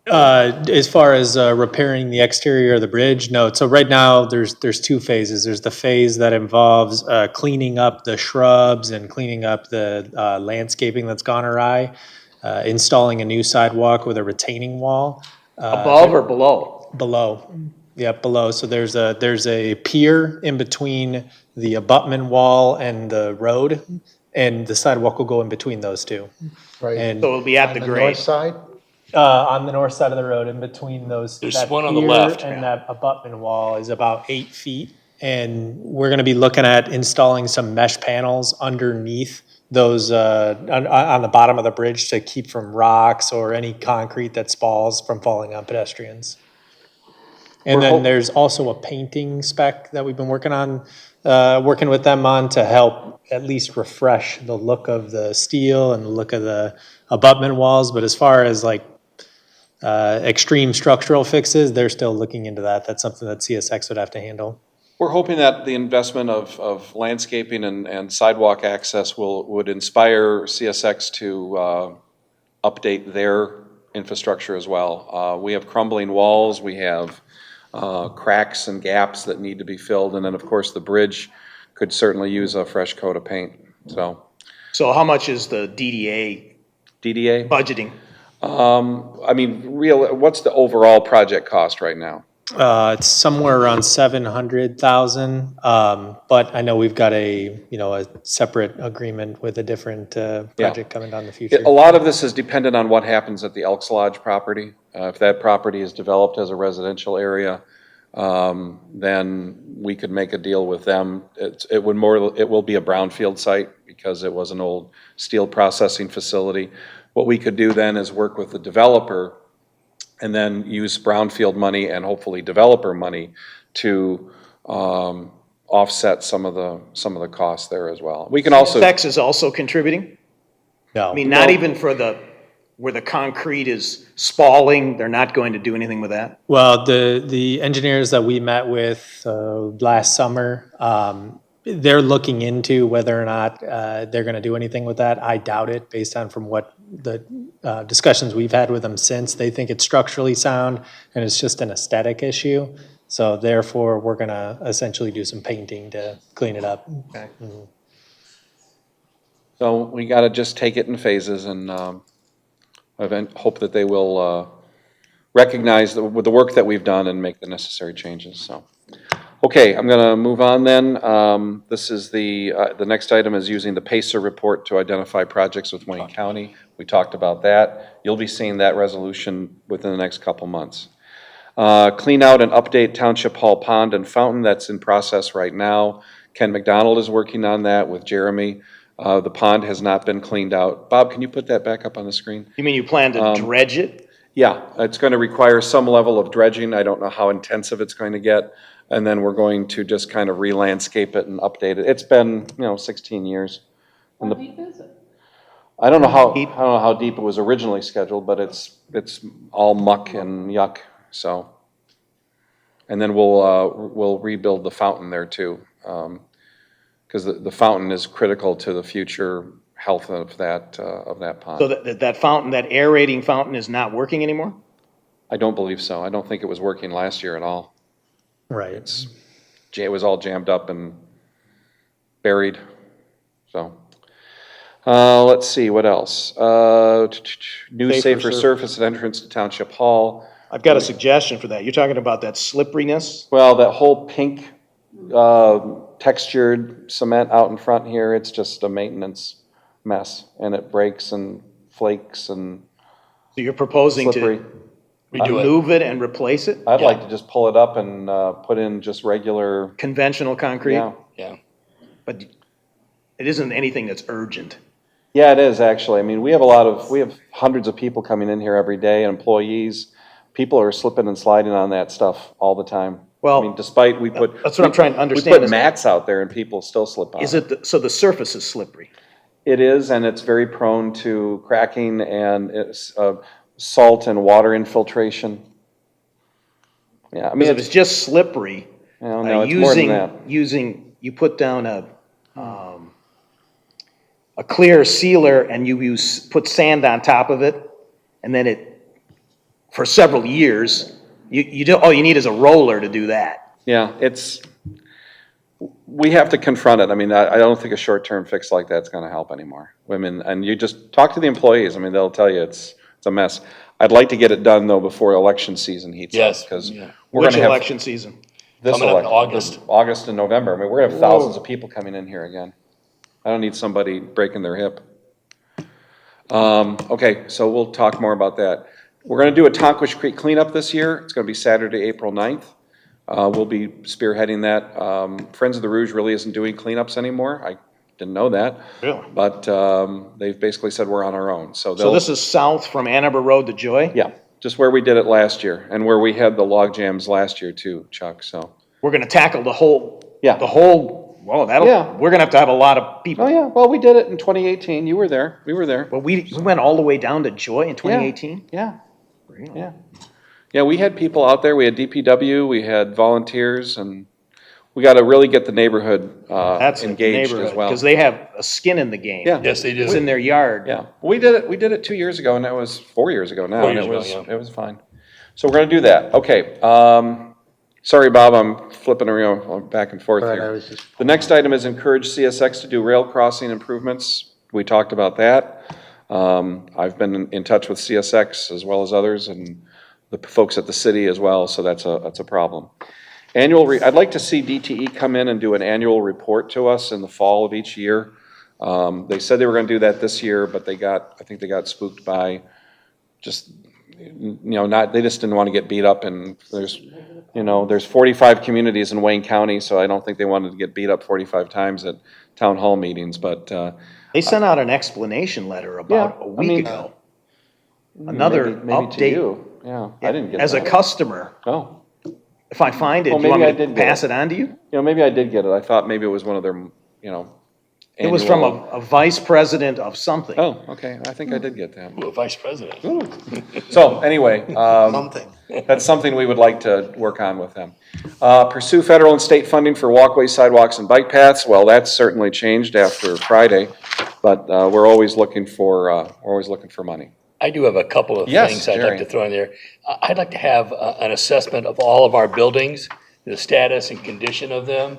As far as repairing the exterior of the bridge, no. So right now, there's 2 phases. There's the phase that involves cleaning up the shrubs and cleaning up the landscaping that's gone awry, installing a new sidewalk with a retaining wall. Above or below? Below. Yeah, below. So there's a pier in between the abutment wall and the road, and the sidewalk will go in between those two. Right. And So it'll be at the On the grade? north side? on the north side of the road, in between those, There's that one on the pier left, and yeah. that abutment wall is about 8 feet. And we're gonna be looking at installing some mesh panels underneath those, on the bottom of the bridge to keep from rocks or any concrete that spalls from falling on pedestrians. And then there's also a painting spec that we've been working on, working with them on to help at least refresh the look of the steel and the look of the abutment walls. But as far as like extreme structural fixes, they're still looking into that. That's something that CSX would have to handle. We're hoping that the investment of landscaping and sidewalk access would inspire CSX to update their infrastructure as well. We have crumbling walls, we have cracks and gaps that need to be filled, and then of course the bridge could certainly use a fresh coat of paint, so. So how much is the DDA DDA? budgeting? What's the overall project cost right now? It's somewhere around 700,000, but I know we've got a separate agreement with a different project coming down in the future. A lot of this is dependent on what happens at the Elks Lodge property. If that property is developed as a residential area, then we could make a deal with them. It will be a brownfield site because it was an old steel processing facility. What we could do then is work with the developer and then use brownfield money and hopefully developer money to offset some of the costs there as well. We can also. CSX is also contributing? No. I mean, not even for where the concrete is spalling, they're not going to do anything with that? Well, the engineers that we met with last summer, they're looking into whether or not they're going to do anything with that. I doubt it, based on from what the discussions we've had with them since. They think it's structurally sound and it's just an aesthetic issue. So therefore, we're going to essentially do some painting to clean it up. Okay. Mm-hmm. So we got to just take it in phases and hope that they will recognize the work that we've done and make the necessary changes, so. Okay, I'm going to move on then. This is the next item is using the PACER report to identify projects with Wayne County. We talked about that. You'll be seeing that resolution within the next couple months. Clean out and update Township Hall Pond and Fountain. That's in process right now. Ken McDonald is working on that with Jeremy. The pond has not been cleaned out. Bob, can you put that back up on the screen? You mean you plan to dredge it? Yeah, it's going to require some level of dredging. I don't know how intensive it's going to get. And then we're going to just kind of re-landscape it and update it. It's been, 16 years. How deep is it? I don't know how deep it was originally scheduled, but it's all muck and yuck, so. And then we'll rebuild the fountain there too, because the fountain is critical to the future health of that pond. So that fountain, that aerating fountain is not working anymore? I don't believe so. I don't think it was working last year at all. Right. It was all jammed up and buried, so. Let's see, what else? New safer surface at entrance to Township Hall. I've got a suggestion for that. You're talking about that slipperiness? Well, that whole pink textured cement out in front here, it's just a maintenance mess, and it breaks and flakes and So you're proposing slippery. to Redo it. remove it and replace it? I'd like to just pull it up and put in just regular, Conventional concrete? yeah. Yeah. But it isn't anything that's urgent. Yeah, it is, actually. I mean, we have hundreds of people coming in here every day, employees. People are slipping and sliding on that stuff all the time. Well, I mean, despite we put. that's what I'm trying to understand We put is- mats out there and people still slip on. Is it, so the surface is slippery? It is, and it's very prone to cracking and it's salt and water infiltration. Yeah, I mean, Because if it's just slippery, no, it's more than that. you put down a clear sealer and put sand on top of it, and then for several years, all you need is a roller to do that. Yeah, we have to confront it. I mean, I don't think a short-term fix like that's gonna help anymore. Women, and you just talk to the employees, I mean, they'll tell you it's a mess. I'd like to get it done, though, before election season heats up. Yes, Because yeah. we're Which gonna have. election season? This Coming up in election, August. August and November. I mean, we're gonna have thousands of people coming in here again. I don't need somebody breaking their hip. Okay, so we'll talk more about that. We're gonna do a Tonquish Creek cleanup this year. It's gonna be Saturday, April 9th. We'll be spearheading that. Friends of the Rouge really isn't doing cleanups anymore. I didn't know that. Really? But they've basically said we're on our own, so So they'll. this is south from Ann Arbor Road to Joy? Yeah, just where we did it last year, and where we had the log jams last year too, Chuck, so. We're gonna tackle the whole, Yeah. Yeah. we're gonna have to have a lot of people. Oh, yeah, well, we did it in 2018, you were there, we were there. But we went all the way down to Joy in 2018? Yeah, yeah. Yeah, we had people out there, we had DPW, we had volunteers, and we gotta really get the neighborhood That's the engaged neighborhood, as well. because they have a skin in the game. Yeah. Yes, they do. It's in their yard. Yeah, we did it 2 years ago, and that was 4 years ago now, 4 and years it was, ago, yeah. it was fine. So we're gonna do that, okay. Sorry, Bob, I'm flipping around, back and forth But I here. was just, The next item is encourage CSX to do rail crossing improvements. We talked about that. I've been in touch with CSX as well as others and the folks at the city as well, so that's a problem. I'd like to see DTE come in and do an annual report to us in the fall of each year. They said they were gonna do that this year, but I think they got spooked by just, they just didn't want to get beat up, and there's 45 communities in Wayne County, so I don't think they wanted to get beat up 45 times at town hall meetings, but, They sent out an explanation letter about a week ago. Another maybe to update. you. Yeah, I didn't get that. As a customer, Oh, if I find it, Well, do you want maybe me I to did get pass it. it on to you? maybe I did get it. I thought maybe it was one of their, It was from annual- a vice president of something. Oh, okay, I think I did get that. Ooh, Vice President. So, anyway, something. that's something we would like to work on with them. Pursue federal and state funding for walkways, sidewalks, and bike paths. Well, that's certainly changed after Friday, but we're always looking for money. I do have a couple of Yes, things I'd Jerry. like to throw in there. I'd like to have an assessment of all of our buildings, the status and condition of them.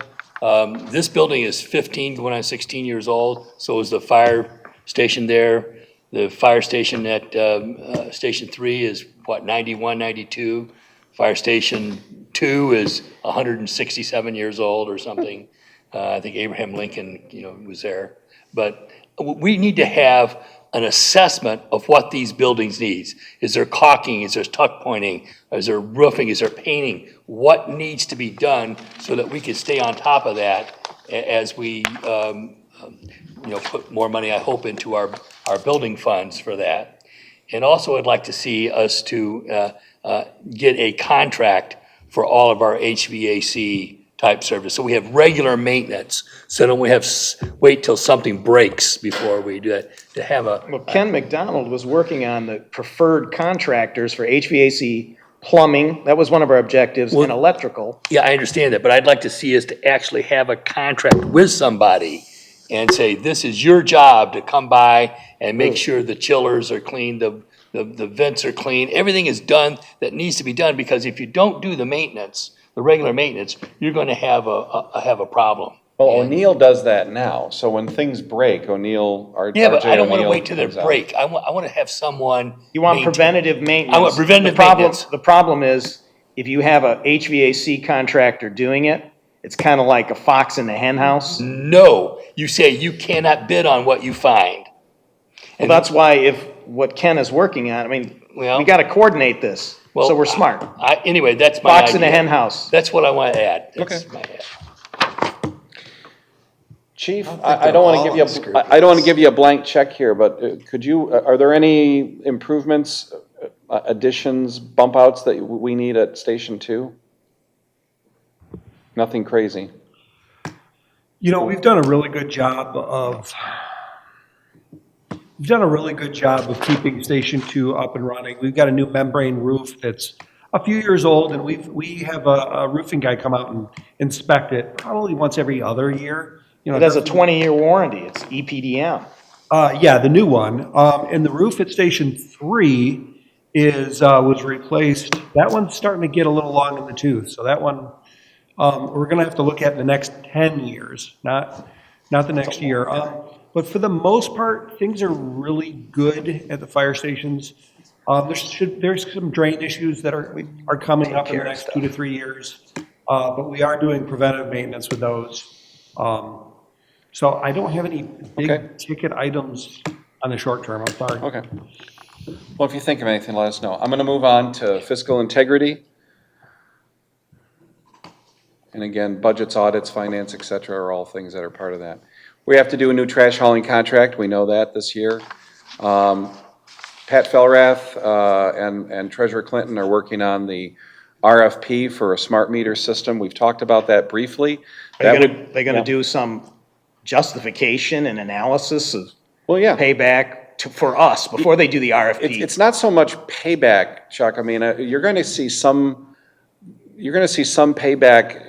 This building is 15, going on 16 years old, so is the fire station there. The fire station at Station 3 is, 91, 92? Fire Station 2 is 167 years old or something. I think Abraham Lincoln, was there. But we need to have an assessment of what these buildings need. Is there caulking? Is there tuck pointing? Is there roofing? Is there painting? What needs to be done so that we can stay on top of that as we, put more money, I hope, into our building funds for that. And also, I'd like to see us to get a contract for all of our HVAC type service. So we have regular maintenance, so don't we have wait till something breaks before we do that, to have Well, Ken McDonald was working on the preferred contractors for HVAC, plumbing, that was one of our objectives, and electrical. Yeah, I understand that, but I'd like to see us to actually have a contract with somebody and say, this is your job to come by and make sure the chillers are clean, the vents are clean, everything is done that needs to be done, because if you don't do the maintenance, the regular maintenance, you're gonna have a problem. Well, O'Neill does that now, so when things break, O'Neill, Yeah, but RJ I don't want to O'Neill wait till they comes out. break. I want to have someone. You want maintain- preventative maintenance. I want preventative The problem- maintenance. The problem is, if you have a HVAC contractor doing it, it's kind of like a fox in the hen house. No, you say you cannot bid on what you find. Well, that's why if what Ken is working on, I mean, Well- we got to coordinate this, so Well, we're smart. Anyway, that's my idea. Fox in the hen house. That's what I want to add. That's Okay. my add. Chief, think I they're don't want all to give you, I don't want to give you a blank check here, but could you, are there any improvements, additions, bump outs that we need at Station 2? Nothing crazy. You know, we've done a really good job of keeping Station 2 up and running. We've got a new membrane roof that's a few years old, and we have a roofing guy come out and inspect it probably once every other year. You know, It has a 20-year warranty. It's EPDM. Yeah, the new one. And the roof at Station 3 was replaced. That one's starting to get a little long in the tooth, so that one, we're gonna have to look at in the next 10 years, not the next year. But for the most part, things are really good at the fire stations. There's some drain issues that are coming up in the next 2 to 3 years. But we are doing preventive maintenance with those. So I don't have any big ticket items on the short term, I'm sorry. Okay. Well, if you think of anything, let us know. I'm going to move on to fiscal integrity. And again, budgets, audits, finance, et cetera, are all things that are part of that. We have to do a new trash hauling contract. We know that this year. Pat Felrath and Treasurer Clinton are working on the RFP for a smart meter system. We've talked about that briefly. They're gonna do some justification and analysis of payback for us before they do the RFP. It's not so much payback, Chuck. I mean, you're going to see some payback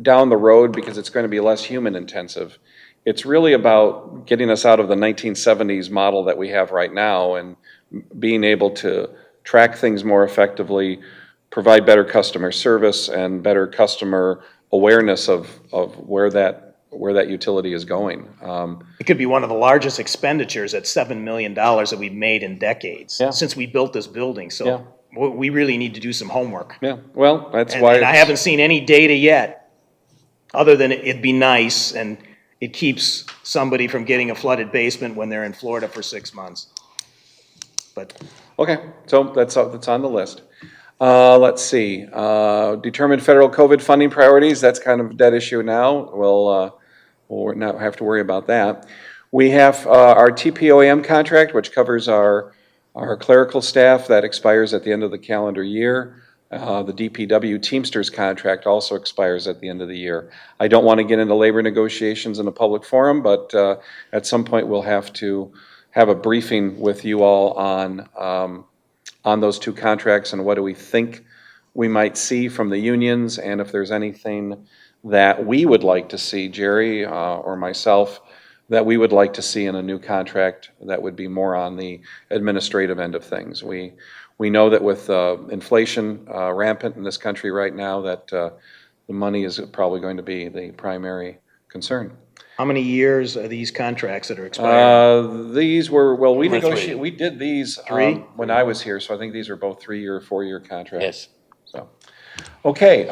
down the road because it's going to be less human intensive. It's really about getting us out of the 1970s model that we have right now and being able to track things more effectively, provide better customer service and better customer awareness of where that utility is going. It could be one of the largest expenditures at $7 million that we've made in decades since we built this building. So we really need to do some homework. Yeah, well, that's And why. I haven't seen any data yet, other than it'd be nice and it keeps somebody from getting a flooded basement when they're in Florida for 6 months. But Okay, so that's on the list. Let's see, determine federal COVID funding priorities, that's kind of a dead issue now. We'll not have to worry about that. We have our TPOAM contract, which covers our clerical staff, that expires at the end of the calendar year. The DPW Teamsters contract also expires at the end of the year. I don't want to get into labor negotiations in a public forum, but at some point we'll have to have a briefing with you all on those two contracts and what do we think we might see from the unions, and if there's anything that we would like to see, Jerry or myself, that we would like to see in a new contract that would be more on the administrative end of things. We know that with inflation rampant in this country right now, that the money is probably going to be the primary concern. how many years are these contracts that are expiring? These were, well, we Number three. negotiated, we did these when I was here, so I think these are both 3-year, 4-year contracts. Yes. So, okay,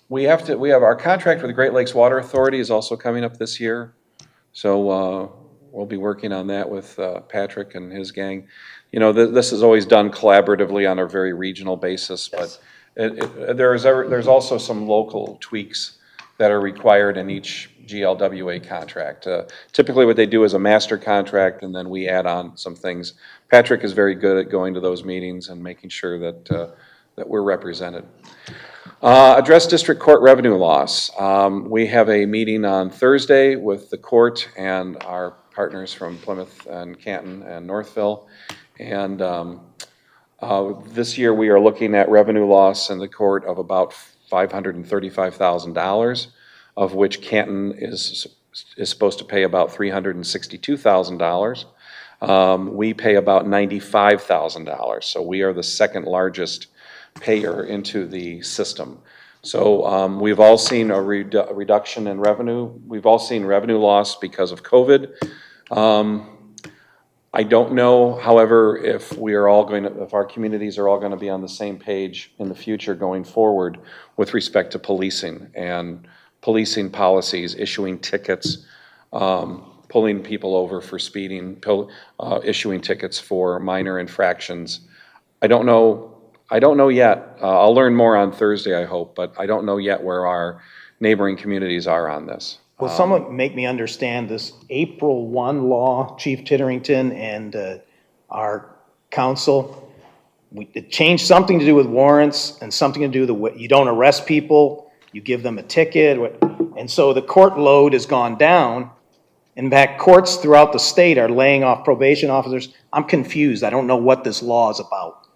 we have our contract with the Great Lakes Water Authority is also coming up this year. So we'll be working on that with Patrick and his gang. You know, this is always done collaboratively on a very regional basis, but there's also some local tweaks that are required in each GLWA contract. Typically what they do is a master contract and then we add on some things. Patrick is very good at going to those meetings and making sure that we're represented. Address district court revenue loss. We have a meeting on Thursday with the court and our partners from Plymouth and Canton and Northville. And this year we are looking at revenue loss in the court of about $535,000, of which Canton is supposed to pay about $362,000. We pay about $95,000, so we are the second largest payer into the system. So we've all seen a reduction in revenue. We've all seen revenue loss because of COVID. I don't know, however, if if our communities are all going to be on the same page in the future going forward with respect to policing and policing policies, issuing tickets, pulling people over for speeding, issuing tickets for minor infractions. I don't know yet. I'll learn more on Thursday, I hope, but I don't know yet where our neighboring communities are on this. Will someone make me understand this April 1 law, Chief Titterington and our council? It changed something to do with warrants and something to do with you don't arrest people, you give them a ticket. And so the court load has gone down. In fact, courts throughout the state are laying off probation officers. I'm confused. I don't know what this law is about.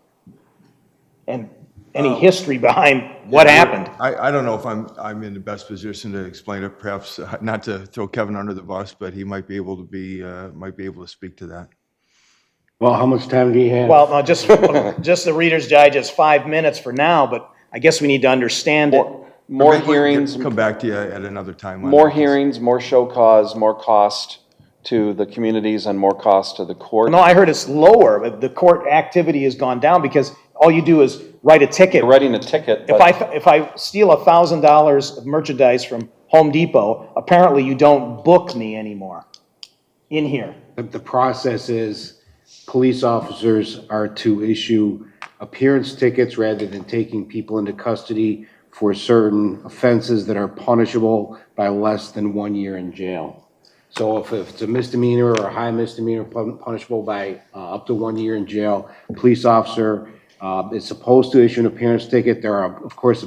And any history behind what happened. I don't know if I'm in the best position to explain it, perhaps not to throw Kevin under the bus, but he might be able to speak to that. Well, how much time do you have? Well, no, just the Reader's Digest, 5 minutes for now, but I guess we need to understand it. More hearings. Come back to you at another time. More hearings, more show cause, more cost to the communities and more cost to the court. No, I heard it's lower, but the court activity has gone down because all you do is write a ticket. You're writing a ticket. If I steal $1,000 of merchandise from Home Depot, apparently you don't book me anymore in here. The process is police officers are to issue appearance tickets rather than taking people into custody for certain offenses that are punishable by less than 1 year in jail. So if it's a misdemeanor or a high misdemeanor punishable by up to 1 year in jail, police officer is supposed to issue an appearance ticket. There are, of course,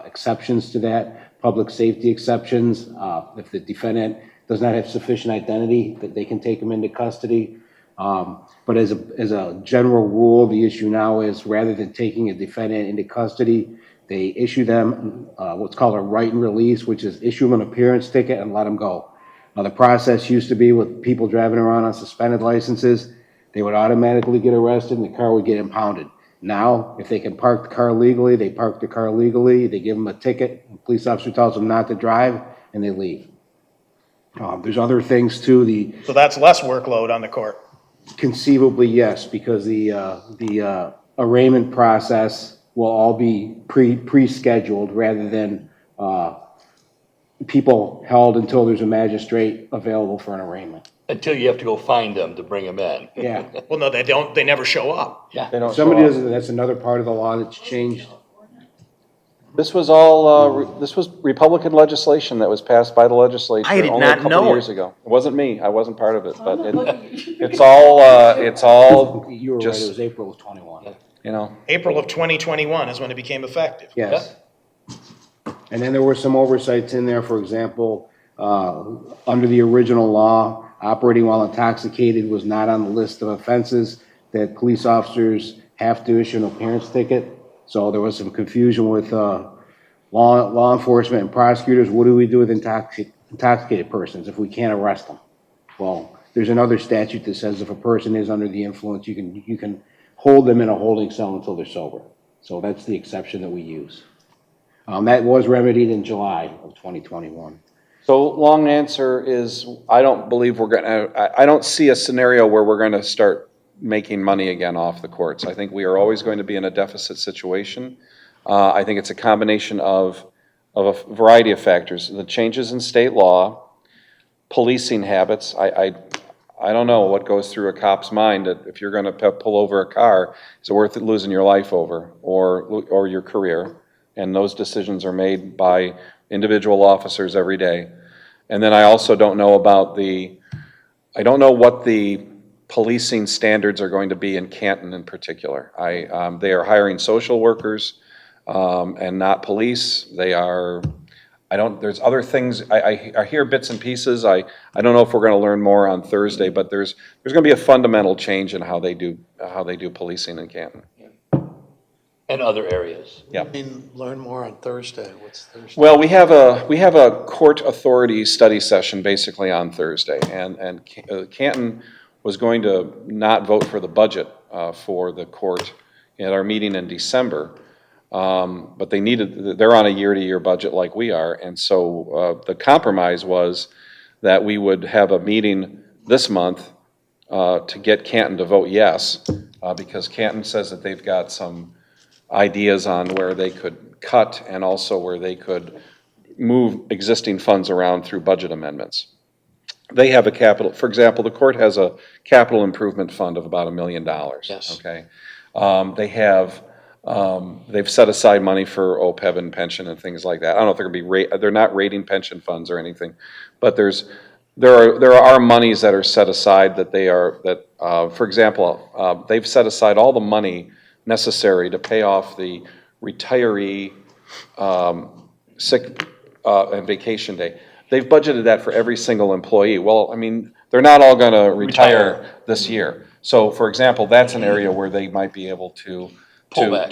exceptions to that, public safety exceptions. If the defendant does not have sufficient identity, that they can take them into custody. But as a general rule, the issue now is rather than taking a defendant into custody, they issue them what's called a right and release, which is issue them an appearance ticket and let them go. The process used to be with people driving around on suspended licenses, they would automatically get arrested and the car would get impounded. Now, if they can park the car legally, they park the car legally, they give them a ticket, the police officer tells them not to drive, and they leave. There's other things too, So that's less workload on the court. conceivably, yes, because the arraignment process will all be pre-scheduled rather than people held until there's a magistrate available for an arraignment. Until you have to go find them to bring them in. Yeah. Well, no, they don't, they never show up. Yeah. They don't Somebody show up. doesn't, that's another part of the law that's changed. This was all, this was Republican legislation that was passed by the legislature I did only a not couple know of it. years ago. It wasn't me, I wasn't part of it, but it's all You were right, just, it was April of 21. you know. April of 2021 is when it became effective. Yes. And then there were some oversights in there, for example, under the original law, operating while intoxicated was not on the list of offenses that police officers have to issue an appearance ticket. So there was some confusion with law enforcement and prosecutors. What do we do with intoxicated persons if we can't arrest them? Well, there's another statute that says if a person is under the influence, you can hold them in a holding cell until they're sober. So that's the exception that we use. That was remedied in July of 2021. So long answer is, I don't believe I don't see a scenario where we're gonna start making money again off the courts. I think we are always going to be in a deficit situation. I think it's a combination of a variety of factors. The changes in state law, policing habits. I don't know what goes through a cop's mind that if you're gonna pull over a car, is it worth it losing your life over or your career? And those decisions are made by individual officers every day. And then I also don't know about I don't know what the policing standards are going to be in Canton in particular. They are hiring social workers and not police. There's other things, I hear bits and pieces. I don't know if we're gonna learn more on Thursday, but there's gonna be a fundamental change in how they do policing in Canton. And other areas. Yeah. Learn more on Thursday. What's Thursday? Well, we have a court authority study session basically on Thursday, and Canton was going to not vote for the budget for the court at our meeting in December. But they're on a year-to-year budget like we are. And so the compromise was that we would have a meeting this month to get Canton to vote yes, because Canton says that they've got some ideas on where they could cut and also where they could move existing funds around through budget amendments. They have a capital, for example, the court has a capital improvement fund of about $1 million. Yes. Okay. They've set aside money for OPEB and pension and things like that. I don't know if they're going to be they're not rating pension funds or anything, but there are monies that are set aside for example, they've set aside all the money necessary to pay off the retiree sick and vacation day. They've budgeted that for every single employee. Well, I mean, they're not all going to retire this year. So, for example, that's an area where they might be able to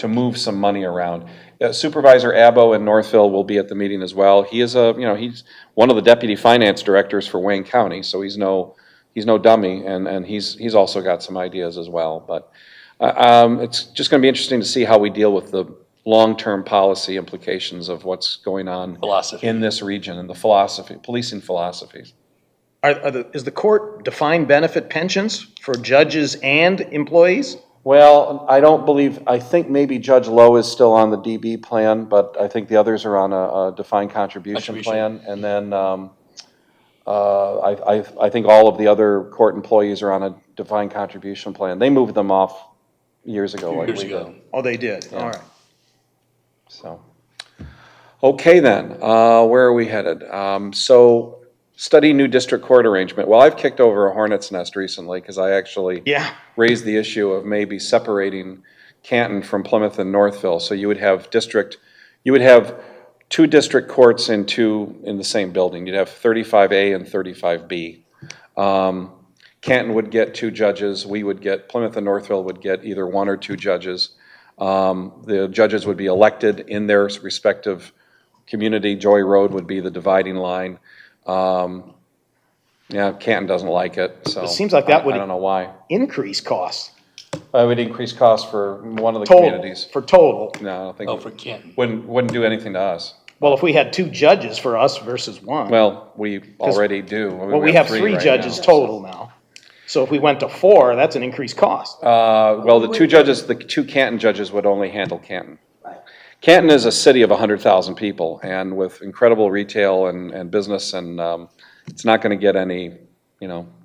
move some money around. Supervisor Abbo in Northville will be at the meeting as well. He is he's one of the deputy finance directors for Wayne County, so he's no dummy, and he's also got some ideas as well. But it's just going to be interesting to see how we deal with the long-term policy implications of what's going on in this region and the policing philosophies. Is the court defined benefit pensions for judges and employees? Well, I think maybe Judge Lowe is still on the DB plan, but I think the others are on a defined contribution plan. And then I think all of the other court employees are on a defined contribution plan. They moved them off years ago. Oh, they did, Yeah. all right. So, okay then, where are we headed? So, study new district court arrangement. Well, I've kicked over a hornet's nest recently because I actually raised the issue of maybe separating Canton from Plymouth and Northville. So you would have two district courts in the same building. You'd have 35A and 35B. Canton would get 2 judges. Plymouth and Northville would get either 1 or 2 judges. The judges would be elected in their respective community. Joy Road would be the dividing line. Canton doesn't like it, so. It seems like that would. I don't know why. Increase costs. It would increase costs for one of the communities. For total. No, I don't think. Oh, for Canton. Wouldn't do anything to us. Well, if we had 2 judges for us versus 1. Well, we already do. Well, we have 3 judges total now. So if we went to 4, that's an increased cost. Well, the 2 Canton judges would only handle Canton. Canton is a city of 100,000 people, and with incredible retail and business, and it's not going to get any,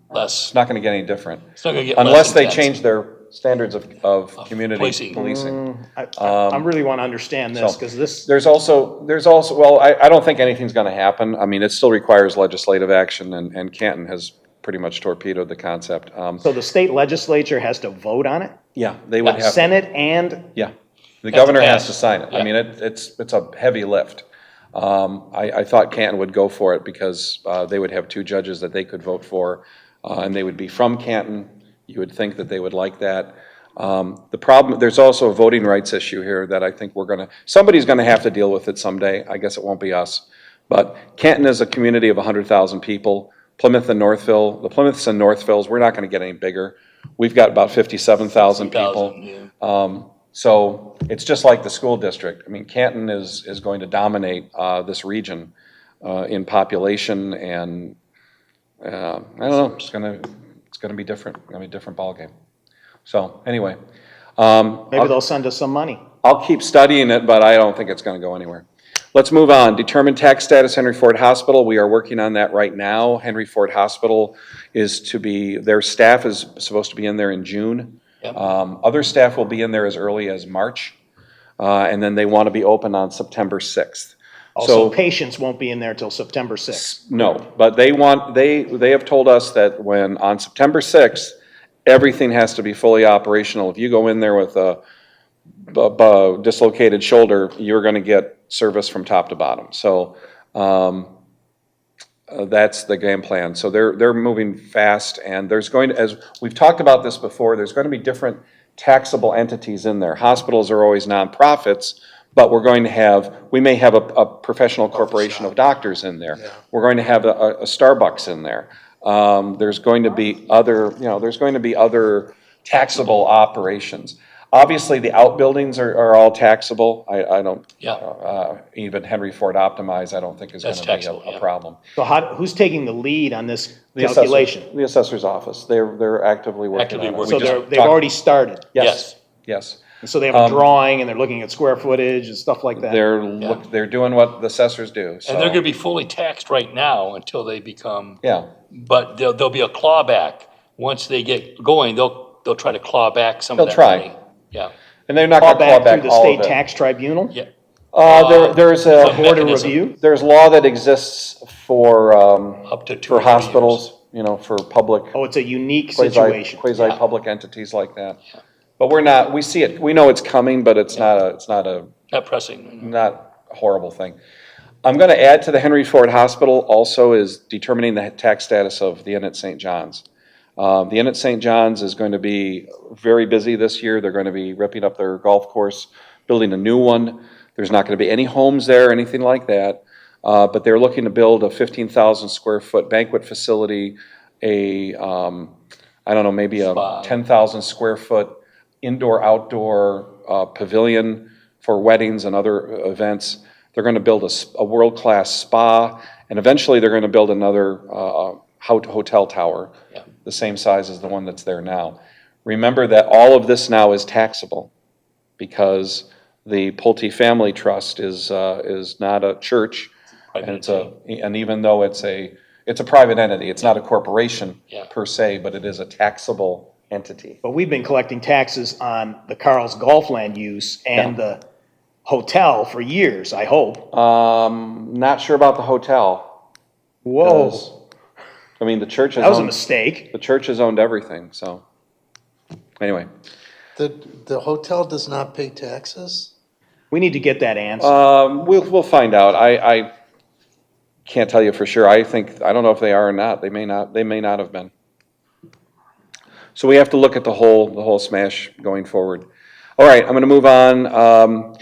less. It's not going to get any different. It's not going to get unless less they intense. change their standards of community policing. I really want to understand this because There's also. Well, I don't think anything's going to happen. I mean, it still requires legislative action, and Canton has pretty much torpedoed the concept. So the state legislature has to vote on it? Yeah, they would have. Senate and? Yeah. The governor has to sign it. Yeah. I mean, it's a heavy lift. I thought Canton would go for it because they would have 2 judges that they could vote for, and they would be from Canton. You would think that they would like that. The problem, there's also a voting rights issue here that I think somebody's going to have to deal with it someday. I guess it won't be us. But Canton is a community of 100,000 people. Plymouth and Northville, the Plymouths and Northvilles, we're not going to get any bigger. We've got about 57,000 people. So it's just like the school district. I mean, Canton is going to dominate this region in population, and I don't know. It's going to be different. It's going to be a different ballgame. So anyway, maybe they'll send us some money. I'll keep studying it, but I don't think it's going to go anywhere. Let's move on. Determine tax status, Henry Ford Hospital. We are working on that right now. Henry Ford Hospital their staff is supposed to be in there in June. Yep. Other staff will be in there as early as March, and then they want to be open on September 6th. Also, patients won't be in there till September 6th. No, but they have told us that on September 6th, everything has to be fully operational. If you go in there with a dislocated shoulder, you're going to get service from top to bottom. So that's the game plan. So they're moving fast, and there's going to, as we've talked about this before, there's going to be different taxable entities in there. Hospitals are always nonprofits, but we may have a professional corporation of doctors in there. Yeah. We're going to have a Starbucks in there. There's going to be other taxable operations. Obviously, the outbuildings are all taxable. I don't, Yeah. even Henry Ford Optimize, I don't think is That's gonna be taxable, a yeah. problem. So who's taking the lead on this The assessor- calculation? The assessor's office, they're actively working Actively on it. working. We So just they've talked- already started? Yes, yes. And so they have a drawing and they're looking at square footage and stuff like that? They're doing what the assessors do, so. And they're gonna be fully taxed right now until they become. Yeah, But there'll be a clawback. Once they get going, they'll try to claw back some of They'll that try. money. Yeah, and they're not Call gonna claw back back through the all state of it. tax tribunal? yeah. There's Some a Board of mechanism. review? there's law that exists for, Up to 2 for or 3 years. hospitals, you know, for public, Oh, it's a unique situation. quasi-public entities like that. But we see it, we know it's coming, but it's not a Not pressing. not a horrible thing. I'm gonna add to the Henry Ford Hospital also is determining the tax status of the Inn at St. John's. The Inn at St. John's is going to be very busy this year. They're gonna be ripping up their golf course, building a new one. There's not gonna be any homes there, anything like that. But they're looking to build a 15,000 square foot banquet facility, I don't know, maybe a Spa. 10,000 square foot indoor-outdoor pavilion for weddings and other events. They're gonna build a world-class spa, and eventually they're gonna build another hotel tower, the same size as the one that's there now. Remember that all of this now is taxable, because the Pulte Family Trust is not a church, and and even though it's a private entity, it's not a corporation per se, but it is a taxable entity. But we've been collecting taxes on the Carl's Golf Land use and the hotel for years, I hope. Not sure about the hotel. Whoa, 'Cause, I mean, the church has that was a owned, mistake. the church has owned everything, so. Anyway, The hotel does not pay taxes? We need to get that answer. we'll find out. I can't tell you for sure. I don't know if they are or not. They may not have been. So we have to look at the whole smash going forward. All right, I'm gonna move on.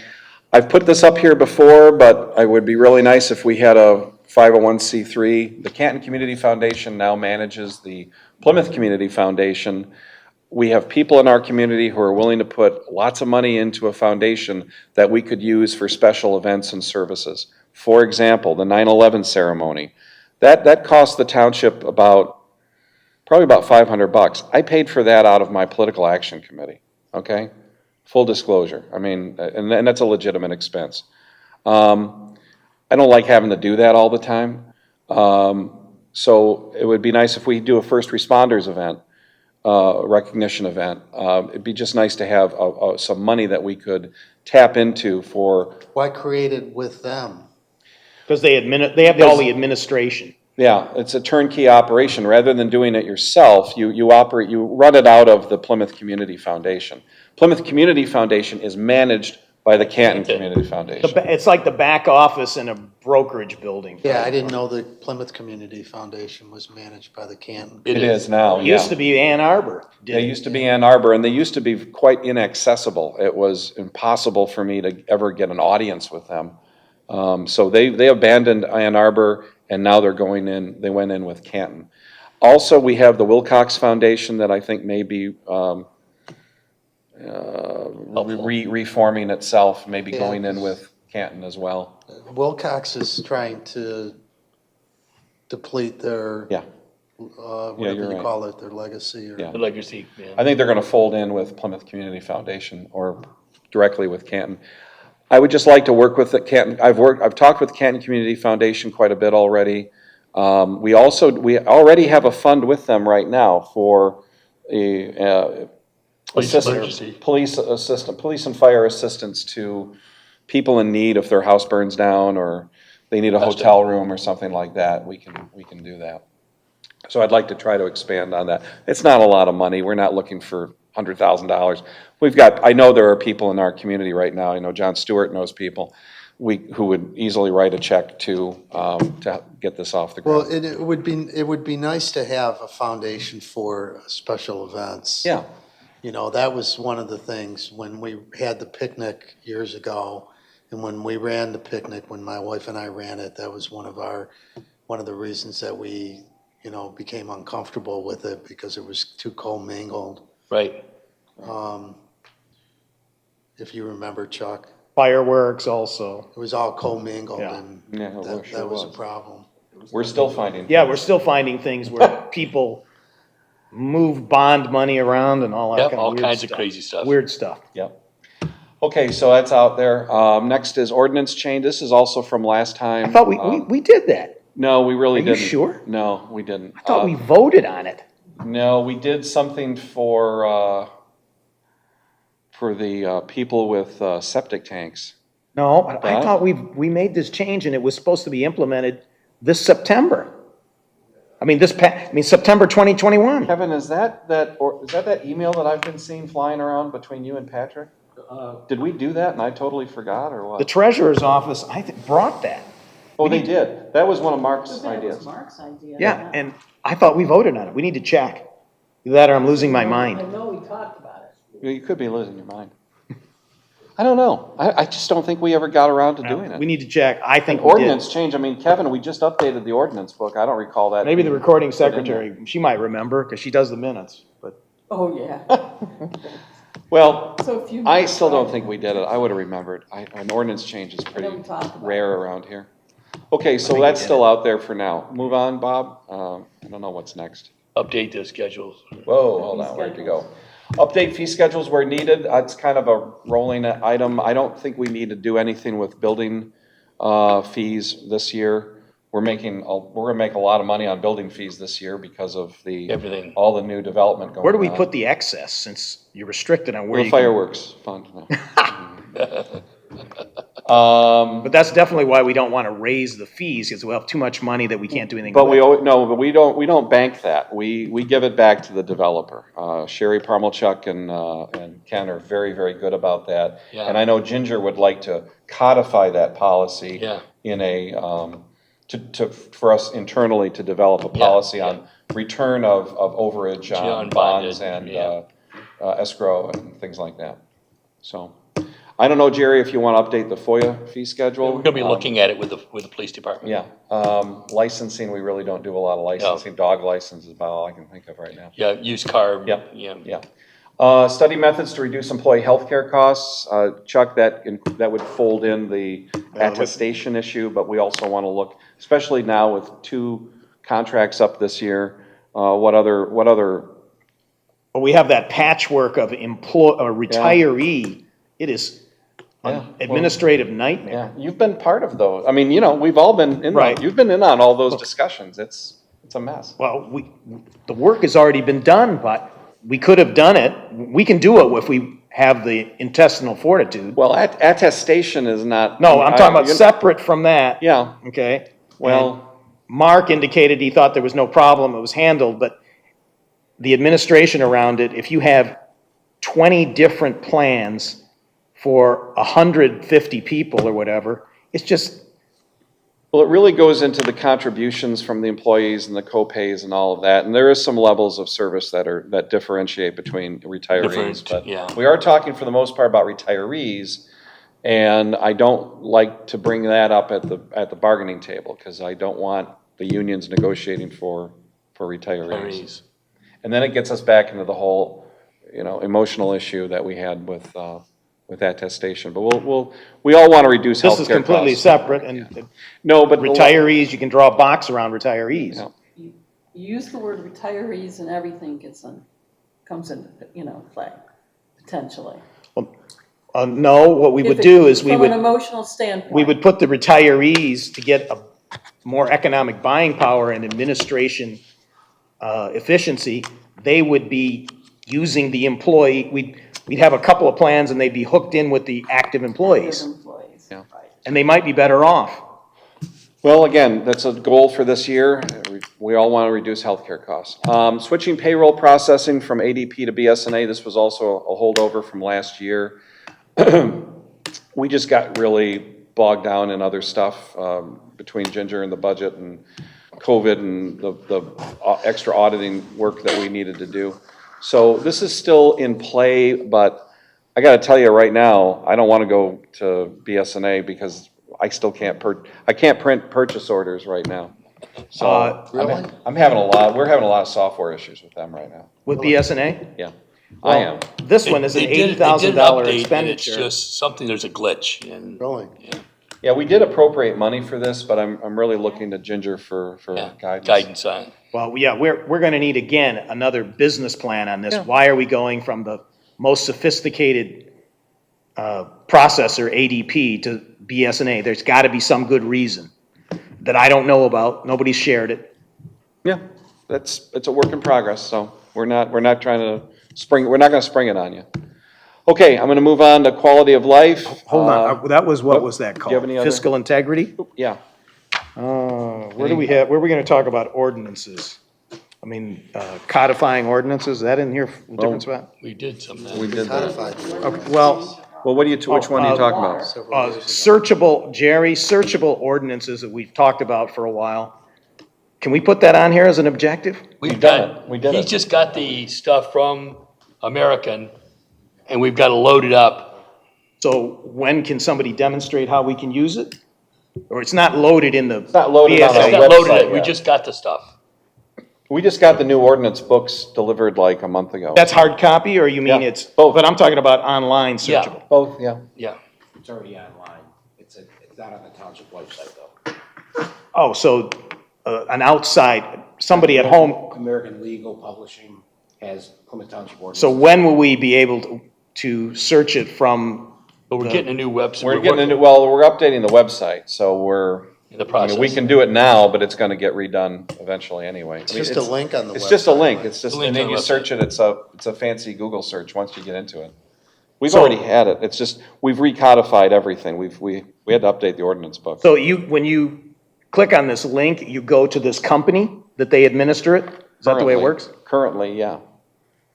I've put this up here before, but it would be really nice if we had a 501c3. The Canton Community Foundation now manages the Plymouth Community Foundation. We have people in our community who are willing to put lots of money into a foundation that we could use for special events and services. For example, the 9/11 ceremony. That cost the township probably about $500. I paid for that out of my political action committee, okay? Full disclosure. I mean, and that's a legitimate expense. I don't like having to do that all the time. So it would be nice if we do a first responders event, recognition event. It'd be just nice to have some money that we could tap into for. Why create it with them? Because they have all the administration. Yeah, it's a turnkey operation. Rather than doing it yourself, you run it out of the Plymouth Community Foundation. Plymouth Community Foundation is managed by the Canton Community Foundation. It's like the back office in a brokerage building. Yeah, I didn't know the Plymouth Community Foundation was managed by the Canton. It is now, It yeah. used to be Ann Arbor. They used to be Ann Arbor, and they used to be quite inaccessible. It was impossible for me to ever get an audience with them. So they abandoned Ann Arbor, and now they went in with Canton. Also, we have the Wilcox Foundation that I think may be reforming itself, maybe Yeah. going in with Canton as well. Wilcox is trying to deplete their, Yeah. whatever you're you right. call it, their legacy or. Yeah. The legacy, yeah. I think they're gonna fold in with Plymouth Community Foundation or directly with Canton. I would just like to work with the Canton, I've talked with Canton Community Foundation quite a bit already. We already have a fund with them right now for Police emergency. police and fire assistance to people in need if their house burns down or they need a hotel room or something like that. We can do that. So I'd like to try to expand on that. It's not a lot of money. We're not looking for $100,000. I know there are people in our community right now. I know John Stewart knows people who would easily write a check to get this off the ground. Well, it would be nice to have a foundation for special events. Yeah. You know, that was one of the things when we had the picnic years ago, and when we ran the picnic, when my wife and I ran it, that was one of the reasons that we, became uncomfortable with it because it was too commingled. Right. if you remember, Chuck. Fireworks also. It was all commingled Yeah. and Yeah, it sure that was a was. problem. We're still finding. Yeah, we're still finding things where people move bond money around and all that Yep, kind of all weird kinds of stuff. crazy stuff. Weird stuff. Yep. Okay, so that's out there. Next is ordinance change. This is also from last time. I thought we did that. No, we really Are you didn't. sure? No, we didn't. I thought we voted on it. No, we did something for the people with septic tanks. No, I That? thought we made this change and it was supposed to be implemented this September. September 2021. Kevin, is that email that I've been seeing flying around between you and Patrick? Did we do that and I totally forgot, or what? The treasurer's office, I think, brought that. Oh, they did. That was one of Mark's That was ideas. Mark's idea. Yeah, and I thought we voted on it. We need to check. Either that or I'm losing my I mind. know we talked about it. You could be losing your mind. I don't know. I just don't think we ever got around to doing it. We need to check. I think we Ordinance did. change, I mean, Kevin, we just updated the ordinance book. I don't recall that. Maybe the being recording put in there. secretary, she might remember because she does the minutes, but. Oh, yeah. Well, So if you. I still don't think we did it. I would have remembered. An ordinance change is pretty we talked about rare around here. Okay, so that's still out there for now. Move on, Bob. I don't know what's next. Update the schedules. Whoa, hold on, where'd you go? Update fee schedules where needed. It's kind of a rolling item. I don't think we need to do anything with building fees this year. We're gonna make a lot of money on building fees this year because of Everything. all the new development going on. Where do we put the excess since you're restricted on where The you can? fireworks fund. But that's definitely why we don't want to raise the fees because we'll have too much money that we can't do anything But we with. we don't bank that. We give it back to the developer. Sherry Parmelchuk and Ken are very, very good about that. Yeah. And I know Ginger would like to codify that policy Yeah. in a, for us internally to develop a policy on return of overage on bonds and yeah. escrow and things like that. So, I don't know, Jerry, if you want to update the FOIA fee schedule. We're gonna be looking at it with the police department. Yeah, licensing, we really don't do a lot of licensing. Dog license is about all I can think of right now. Yeah, used car. Yep. Yeah. Study methods to reduce employee healthcare costs. Chuck, that would fold in the attestation issue, but we also want to look, especially now with 2 contracts up this year, what other, But we have that patchwork of retiree. It is an administrative nightmare. yeah, you've been part of those. I mean, we've all been in, Right. you've been in on all those discussions. It's a mess. Well, the work has already been done, but we could have done it. We can do it if we have the intestinal fortitude. Well, attestation is not. No, I'm talking about separate from that. Yeah, Okay? well. And Mark indicated he thought there was no problem, it was handled, but the administration around it, if you have 20 different plans for 150 people or whatever, it's just, Well, it really goes into the contributions from the employees and the co-pays and all of that. And there is some levels of service that differentiate between retirees. Different, But yeah. we are talking for the most part about retirees. And I don't like to bring that up at the bargaining table because I don't want the unions negotiating for retirees. Retirees. And then it gets us back into the whole, emotional issue that we had with attestation. But we all want to reduce healthcare this costs. is completely separate, and No, but retirees, you can draw a box around retirees. Yeah. You use the word retirees and everything comes into, play, potentially. No, what we would If it- do is we From an would, emotional standpoint. we would put the retirees to get a more economic buying power and administration efficiency. They would be using the employee, we'd have a couple of plans and they'd be hooked in with the active employees. Employees, Yeah. right. And they might be better off. Well, again, that's a goal for this year. We all want to reduce healthcare costs. Switching payroll processing from ADP to BSNA, this was also a holdover from last year. We just got really bogged down in other stuff between Ginger and the budget and COVID and the extra auditing work that we needed to do. So this is still in play, but I got to tell you right now, I don't want to go to BSNA because I still can't print purchase orders right now. So Really? we're having a lot of software issues with them right now. With BSNA? Yeah. I am. This one is an They did an $80,000 update, and it's expenditure. just something, there's a glitch, and, Really? Yeah, we did appropriate money for this, but I'm really looking to Ginger for yeah, guidance. guidance on it. Well, yeah, we're gonna need, again, another business plan on this. Why are we going from the most sophisticated processor, ADP, to BSNA? There's gotta be some good reason that I don't know about. Nobody's shared it. Yeah, it's a work in progress, so we're not trying to we're not gonna spring it on you. Okay, I'm gonna move on to quality of life. Hold on, that was, what was that do you have called? any other- Fiscal integrity? Yeah, Where are we gonna talk about ordinances? I mean, codifying ordinances, is that in here, different spot? We did some of that. we did that. Codified the Okay, ordinance well, Well, which one are you talking about? several years ago. searchable, Jerry, searchable ordinances that we've talked about for a while. Can we put that on here as an objective? We've done got, it. We did he's it. just got the stuff from American, and we've got to load it up. So when can somebody demonstrate how we can use it? Or it's not loaded in the. It's not loaded on BSA? our It's not loaded, website we yet. just got the stuff. We just got the new ordinance books delivered like a month ago. That's hard copy, or you mean Yeah, it's, both. but I'm talking about online Yeah. searchable? Both, yeah. Yeah. It's already online. It's not on the township website, though. Oh, so, an outside, somebody at home. American Legal Publishing has Plymouth Township ordinance. So when will we be able to search it from? But we're getting a new website. We're getting into, well, we're updating the website, so we're, in the I process. mean, we can do it now, but it's gonna get redone eventually anyway. It's just a link on the website. It's just a link, it's just, A link and then on you the search website. it, it's a fancy Google search once you get into it. We've So- already had it, it's just, we've recodified everything, we had to update the ordinance book. So when you click on this link, you go to this company that they administer it? Is that the way it Currently- works? Currently, yeah.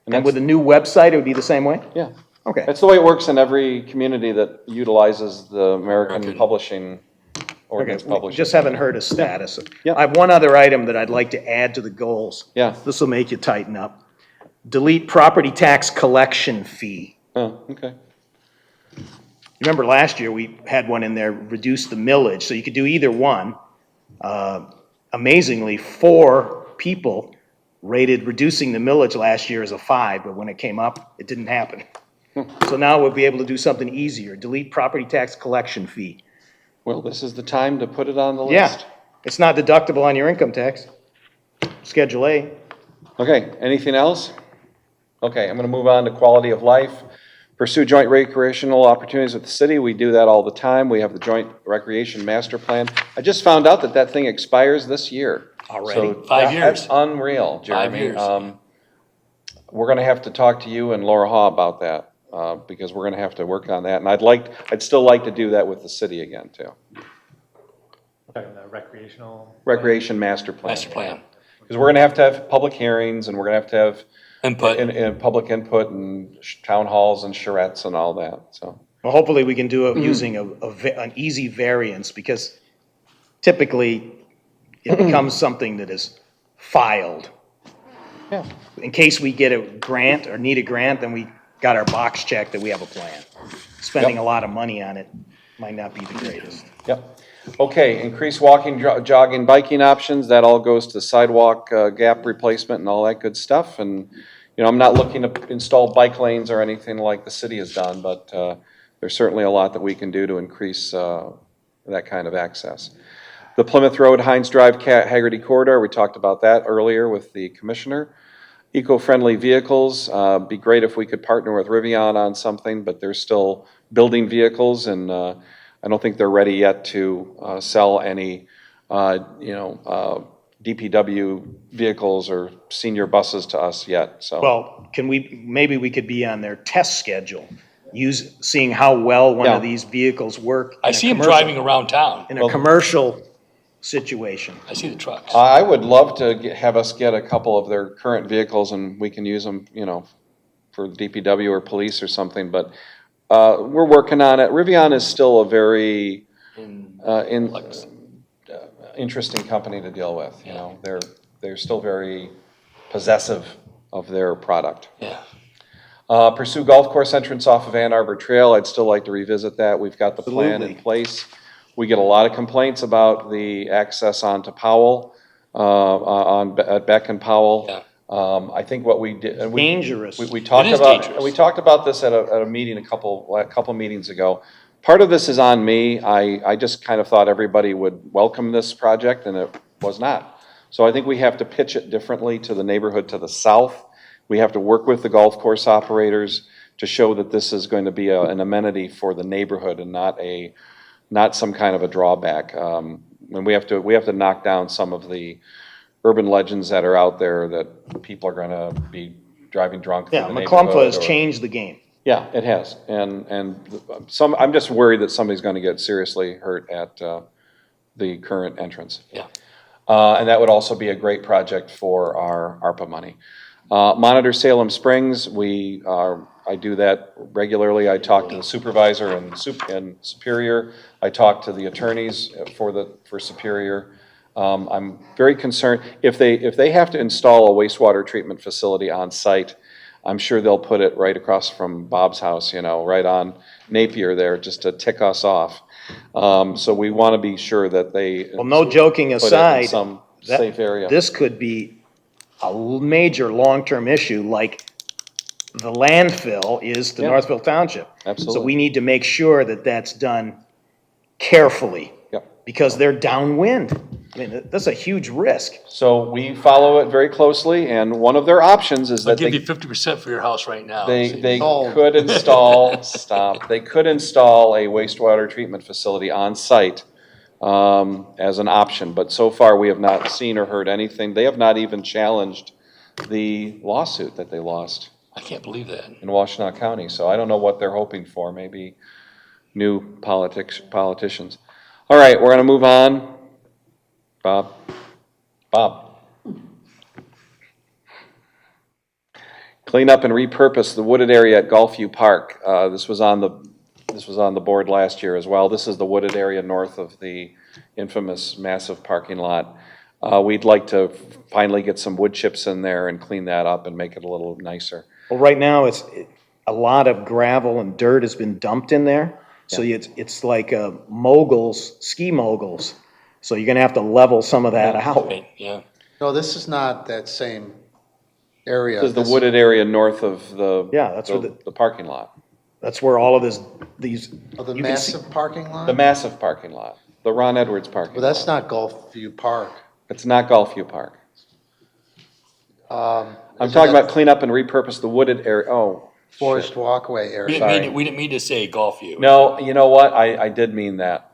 And with the new website, it would be the same way? Yeah. Okay. That's the way it works in every community that utilizes the American publishing, Okay, ordinance we publishing. just haven't heard a status. Yeah. I have one other item that I'd like to add to the goals. Yeah. This will make you tighten up. Delete property tax collection fee. Oh, okay. You remember last year, we had one in there, reduce the millage, so you could do either one. Amazingly, 4 people rated reducing the millage last year as a 5, but when it came up, it didn't happen. So now we'll be able to do something easier, delete property tax collection fee. Well, this is the time to put it on the Yeah, list. it's not deductible on your income tax. Schedule A. Okay, anything else? Okay, I'm gonna move on to quality of life. Pursue joint recreational opportunities with the city. We do that all the time. We have the joint recreation master plan. I just found out that thing expires this year. Already? So 5 That's years. unreal, 5 Jeremy. years. We're gonna have to talk to you and Laura Haw about that, because we're gonna have to work on that. And I'd still like to do that with the city again, too. Recreational. Recreation master plan. Master plan. Because we're gonna have public hearings, and we're gonna have Input. and public input, and town halls, and charrettes, and all that, so. Well, hopefully we can do it using an easy variance, because typically it becomes something that is filed. Yeah. In case we get a grant or need a grant, then we got our box check that we have a plan. Spending a lot of money on it might not be the greatest. Yep. Okay, increase walking, jogging, biking options, that all goes to sidewalk gap replacement and all that good stuff. And, you know, I'm not looking to install bike lanes or anything like the city has done, but there's certainly a lot that we can do to increase that kind of access. The Plymouth Road, Hines Drive, Haggerty Corridor, we talked about that earlier with the commissioner. Eco-friendly vehicles, be great if we could partner with Rivian on something, but they're still building vehicles, and I don't think they're ready yet to sell any, DPW vehicles or senior buses to us yet, so. Well, maybe we could be on their test schedule, seeing how well one Yeah. of these vehicles work. I see them driving around town. In a commercial situation. I see the trucks. I would love to have us get a couple of their current vehicles, and we can use them, for DPW or police or something, but we're working on it. Rivian is still a very interesting company to deal with, They're still very possessive of their product. Yeah. Pursue golf course entrance off of Ann Arbor Trail, I'd still like to revisit that. We've got the plan in Absolutely. place. We get a lot of complaints about the access onto Powell, at Beck and Powell. Yeah. I think what we did. and we- Dangerous. We talked It is about, dangerous. we talked about this at a meeting a couple meetings ago. Part of this is on me. I just kind of thought everybody would welcome this project, and it was not. So I think we have to pitch it differently to the neighborhood to the south. We have to work with the golf course operators to show that this is going to be an amenity for the neighborhood and not some kind of a drawback. And we have to knock down some of the urban legends that are out there that people are gonna be driving drunk through Yeah, the McClumpha neighborhood has or- changed the game. Yeah, it has, and I'm just worried that somebody's gonna get seriously hurt at, the current entrance. Yeah. And that would also be a great project for our ARPA money. Monitor Salem Springs, I do that regularly. I talk to the supervisor and Superior. I talk to the attorneys for Superior. I'm very concerned, if they have to install a wastewater treatment facility on site, I'm sure they'll put it right across from Bob's house, right on Napier there, just to tick us off. So we want to be sure that they. Well, no joking put it in aside, some that- safe area. this could be a major long-term issue, like the landfill is to Yeah. Northville Township. Absolutely. So we need to make sure that that's done carefully. Yep. Because they're downwind. I mean, that's a huge risk. So we follow it very closely, and one of their options is I'll that give they. you 50% for your house right now. They Sold. could install, they could install a wastewater treatment facility on site as an option, but so far we have not seen or heard anything. They have not even challenged the lawsuit that they lost I can't believe that. in Washtenaw County, so I don't know what they're hoping for, maybe new politicians. All right, we're gonna move on. Bob? Clean up and repurpose the wooded area at Gulfview Park. This was on the board last year as well. This is the wooded area north of the infamous massive parking lot. We'd like to finally get some wood chips in there and clean that up and make it a little nicer. Well, right now, a lot of gravel and dirt has been dumped in there. So it's like ski moguls. So you're gonna have to level some of that out. Right, yeah. No, this is not that same area. This is the wooded area north of the. Yeah, that's where the parking lot. That's where all of these, Oh, the you can see- massive parking lot? The massive parking lot, the Ron Edwards parking Well, lot. that's not Gulfview Park. It's not Gulfview Park. I'm Isn't talking that about clean up and repurpose the wooded area, Forest Walkway area. We didn't mean to say Gulfview. No, you know what, I did mean that.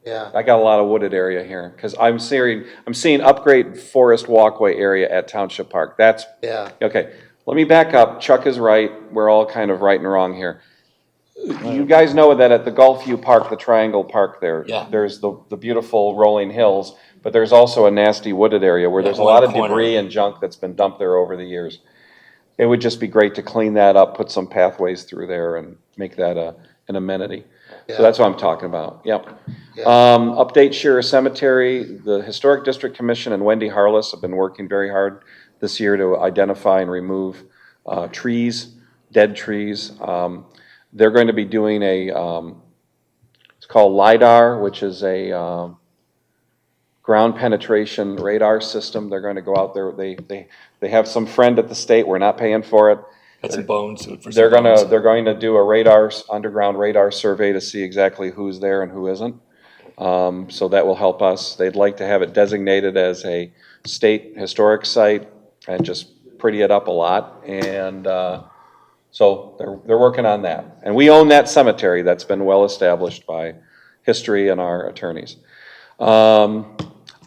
Yeah. I got a lot of wooded area here, because I'm seeing upgrade forest walkway area at Township Park, that's, Yeah. okay. Let me back up, Chuck is right, we're all kind of right and wrong here. You guys know that at the Gulfview Park, the Triangle Park there, Yeah. there's the beautiful rolling hills, but there's also a nasty wooded area where there's a lot of one corner. debris and junk that's been dumped there over the years. It would just be great to clean that up, put some pathways through there and make that an amenity. So Yeah. that's what I'm talking about, yep. Yeah. Update Shearer Cemetery, the Historic District Commission and Wendy Harless have been working very hard this year to identify and remove trees, dead trees. They're going to be doing it's called LiDAR, which is a ground penetration radar system. They're going to go out there, they have some friend at the state, we're not paying for it. Got some bones. For some They're bones. going to do a underground radar survey to see exactly who's there and who isn't. So that will help us. They'd like to have it designated as a state historic site and just pretty it up a lot. And so they're working on that. And we own that cemetery. That's been well established by history and our attorneys.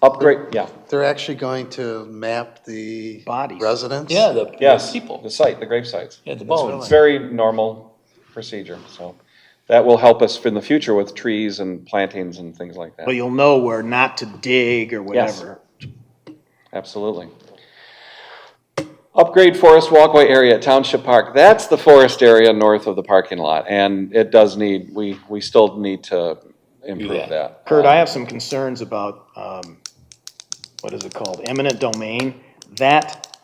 Upgrade, yeah. They're actually going to map the Bodies. residents? Yeah, the Yes, people. the site, the grave sites. Yeah, the It's bones. very normal procedure, so that will help us in the future with trees and plantings and things like but that. you'll know where not to dig or whatever. Absolutely. Upgrade forest walkway area at Township Park. That's the forest area north of the parking lot, and it does need, we still need to improve that. Kurt, I have some concerns about, what is it called, eminent domain. That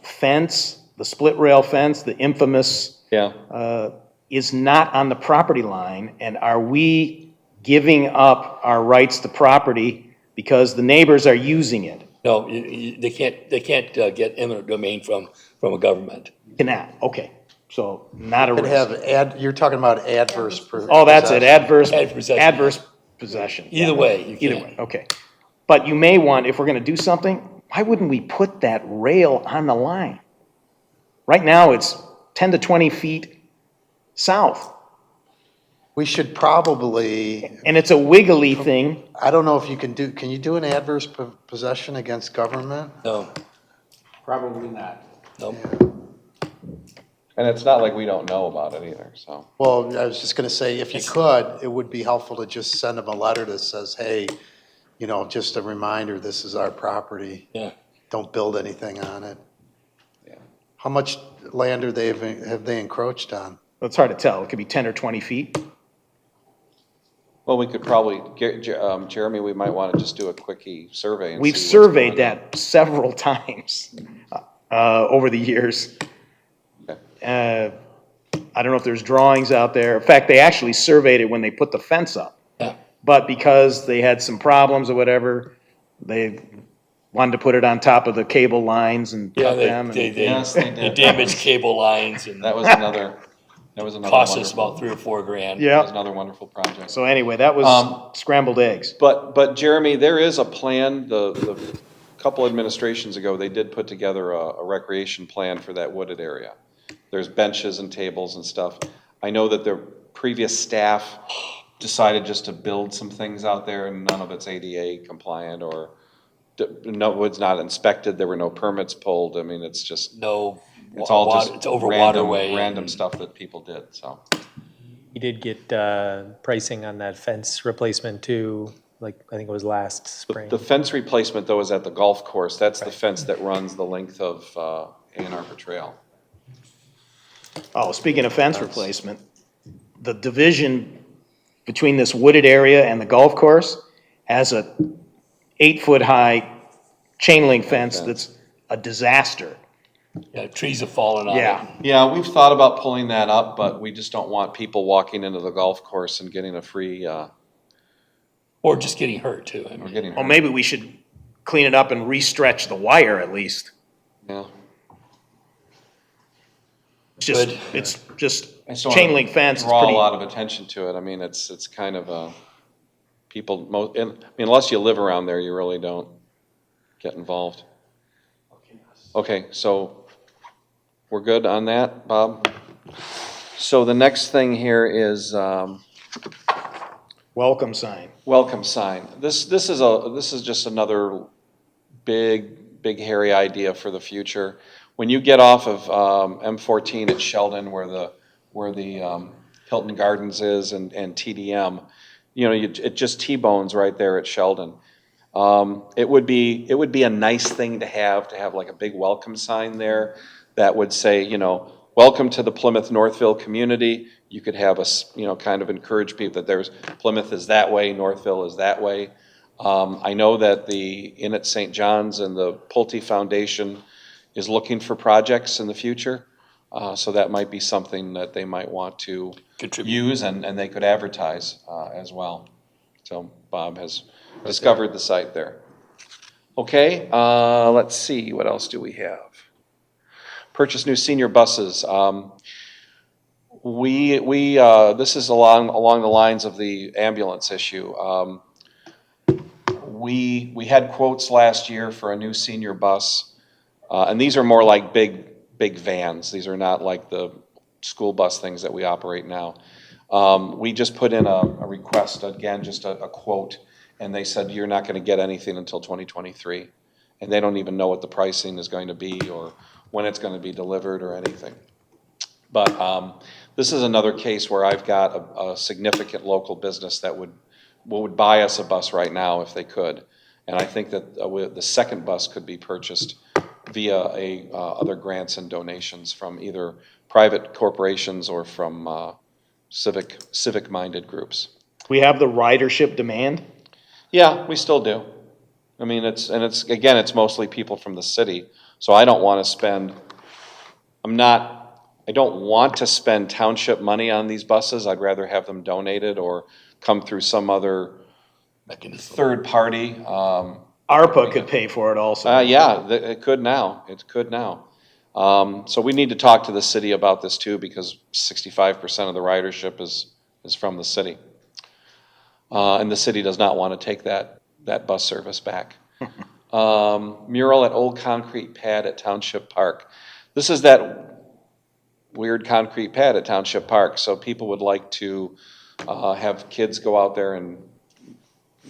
fence, the split rail fence, the infamous, Yeah, is not on the property line, and are we giving up our rights to property because the neighbors are using it? No, they can't get eminent domain from a government. Cannot, okay. So not a Could risk. have you're talking about adverse. Oh, that's it, possession. adverse possession. Either way, you Either can. way, okay. But you may want, if we're gonna do something, why wouldn't we put that rail on the line? Right now, it's 10 to 20 feet south, We should probably, and it's a wiggly thing. I don't know if can you do an adverse possession against government? No, Probably not. no. And it's not like we don't know about it either, so. Well, I was just gonna say, if you could, it would be helpful to just send them a letter that says, hey, just a reminder, this is our property. Yeah. Don't build anything on it. Yeah. How much land have they encroached on? It's hard to tell, it could be 10 or 20 feet. Well, we could probably, Jeremy, we might want to just do a quickie survey and We've see what's surveyed going on. that several times over the years. I don't know if there's drawings out there. In fact, they actually surveyed it when they put the fence up. Yeah. But because they had some problems or whatever, they wanted to put it on top of the cable lines and Yeah, cut them. and- Yes, they they did. damaged cable lines and That was another cost us wonderful, about $3 or $4 grand. that Yeah, was another wonderful project. so anyway, that was scrambled eggs. But Jeremy, there is a plan, the couple administrations ago, they did put together a recreation plan for that wooded area. There's benches and tables and stuff. I know that the previous staff decided just to build some things out there and none of it's ADA compliant or no, wood's not inspected, there were no permits pulled, I mean, it's just, No, it's all just it's over random, waterway. random stuff that people did, so. We did get pricing on that fence replacement too, like, I think it was last spring. The fence replacement though is at the golf course, that's the fence that runs the length of Ann Arbor Trail. Oh, speaking of fence replacement, the division between this wooded area and the golf course has a 8-foot-high chain link fence that's a disaster. Yeah, trees have fallen on it. Yeah, Yeah, we've thought about pulling that up, but we just don't want people walking into the golf course and getting a free, Or just getting hurt too. I or mean, getting well, hurt. maybe we should clean it up and re-stretch the wire at least. Yeah. Good. It's just I just don't chain wanna link fence, it's Draw a pretty, lot of attention to it. I mean, it's kind of a, I mean, unless you live around there, you really don't get involved. Okay, so we're good on that, Bob? So the next thing here is, welcome sign. welcome sign. This is just another big hairy idea for the future. When you get off of M14 at Sheldon, where the Hilton Gardens is and TDM, it just T-bones right there at Sheldon. It would be a nice thing to have like a big welcome sign there that would say, welcome to the Plymouth Northville community. You could have us, kind of encourage people that there's Plymouth is that way, Northville is that way. I know that the Inn at St. John's and the Pulte Foundation is looking for projects in the future. So that might be something that they might want to use and they could advertise as well. So Bob has discovered the site there. Okay, let's see, what else do we have? Purchase new senior buses. This is along the lines of the ambulance issue. We had quotes last year for a new senior bus, and these are more like big vans. These are not like the school bus things that we operate now. We just put in a request, again, just a quote, and they said you're not going to get anything until 2023, and they don't even know what the pricing is going to be or when it's going to be delivered or anything. But this is another case where I've got a significant local business that would buy us a bus right now if they could. And I think that the second bus could be purchased via other grants and donations from either private corporations or from civic-minded groups. We have the ridership demand. Yeah, we still do. I mean, it's mostly people from the city. So I don't want to spend, I don't want to spend township money on these buses. I'd rather have them donated or come through some other third party. ARPA could pay for it also. Yeah, it could now, it could now. So we need to talk to the city about this too, because 65% of the ridership is from the city. And the city does not want to take that bus service back. Mural at old concrete pad at Township Park. This is that weird concrete pad at Township Park, so people would like to have kids go out there and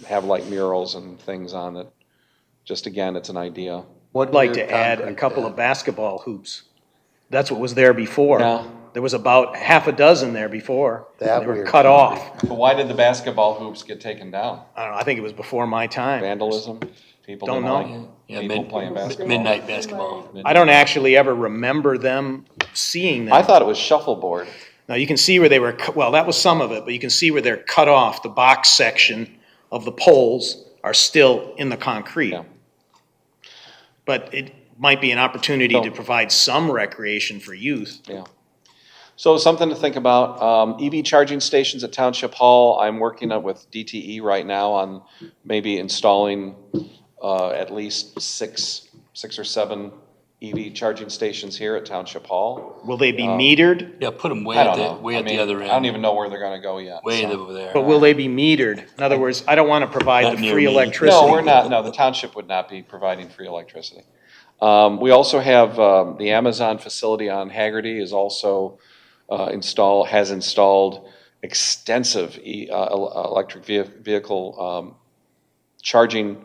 have like murals and things on it. Just again, it's an idea. Would like to add a couple of basketball hoops. That's what was there before. Yeah. There was about half a dozen there before. That They were weird cut off. But why did the basketball hoops get taken down? I don't know, I think it was before my time. Vandalism? People Don't didn't know. like people playing basketball. Midnight basketball. I don't actually ever remember them seeing them. I thought it was shuffleboard. Now, you can see where they were, well, that was some of it, but you can see where they're cut off. The box section of the poles are still in the concrete. Yeah. But it might be an opportunity to provide some recreation for youth. Yeah. So something to think about. EV charging stations at Township Hall. I'm working with DTE right now on maybe installing at least six or seven EV charging stations here at Township Hall. Will they be metered? Yeah, put them way I at don't the, know. way I at mean, the other end. I don't even know where they're gonna go yet. Way so. over there. But will they be metered? In other words, I don't want to provide Not the near free me. electricity. No, we're not. No, the township would not be providing free electricity. We also have the Amazon facility on Haggerty is also has installed extensive electric vehicle charging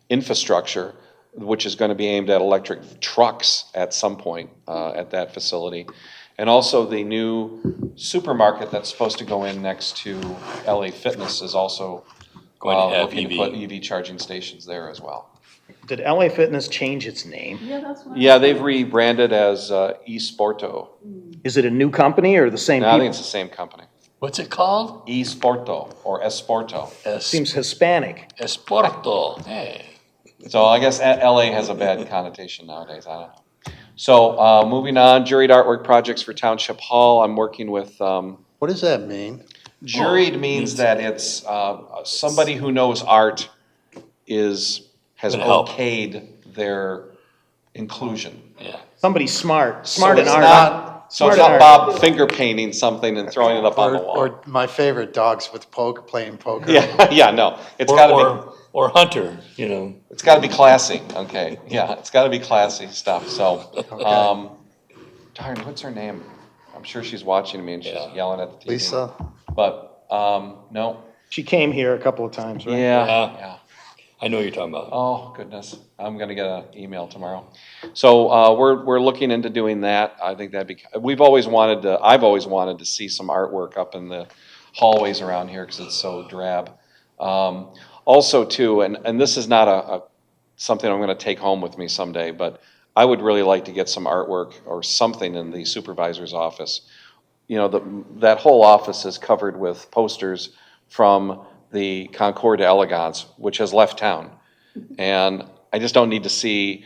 infrastructure, which is going to be aimed at electric trucks at some point at that facility. And also the new supermarket that's supposed to go in next to LA Fitness is also Going to have looking to EV. put EV charging stations there as well. Did LA Fitness change its name? Yeah, that's what. Yeah, they've rebranded as eSporto. Is it a new company or the same No, I think people? it's the same company. What's it called? eSporto or Esporto. Seems Hispanic. Esporto. Hey. So I guess LA has a bad connotation nowadays. I don't know. So moving on, juried artwork projects for Township Hall. I'm working with. What does that mean? Juried means that it's somebody who knows art has Gonna help. okayed their inclusion. Yeah. Somebody smart So in it's art. not, so Smart it's in not art. Bob finger painting something and throwing it up on the wall. Or my favorite, dogs with playing poker. Yeah, no, it's gotta be, Or Hunter, you know. it's gotta be classy, okay, yeah, it's gotta be classy stuff, so, darn, what's her name? I'm sure she's watching me and she's yelling at the TV. Lisa? But, no, She came here a couple of times, right? yeah. I know what you're talking about. Oh, goodness. I'm gonna get an email tomorrow. So, we're looking into doing that. I think that'd be, I've always wanted to see some artwork up in the hallways around here because it's so drab. Also too, and this is not something I'm gonna take home with me someday, but I would really like to get some artwork or something in the supervisor's office. You know, that whole office is covered with posters from the Concours d'Elegance, which has left town. And I just don't need to see,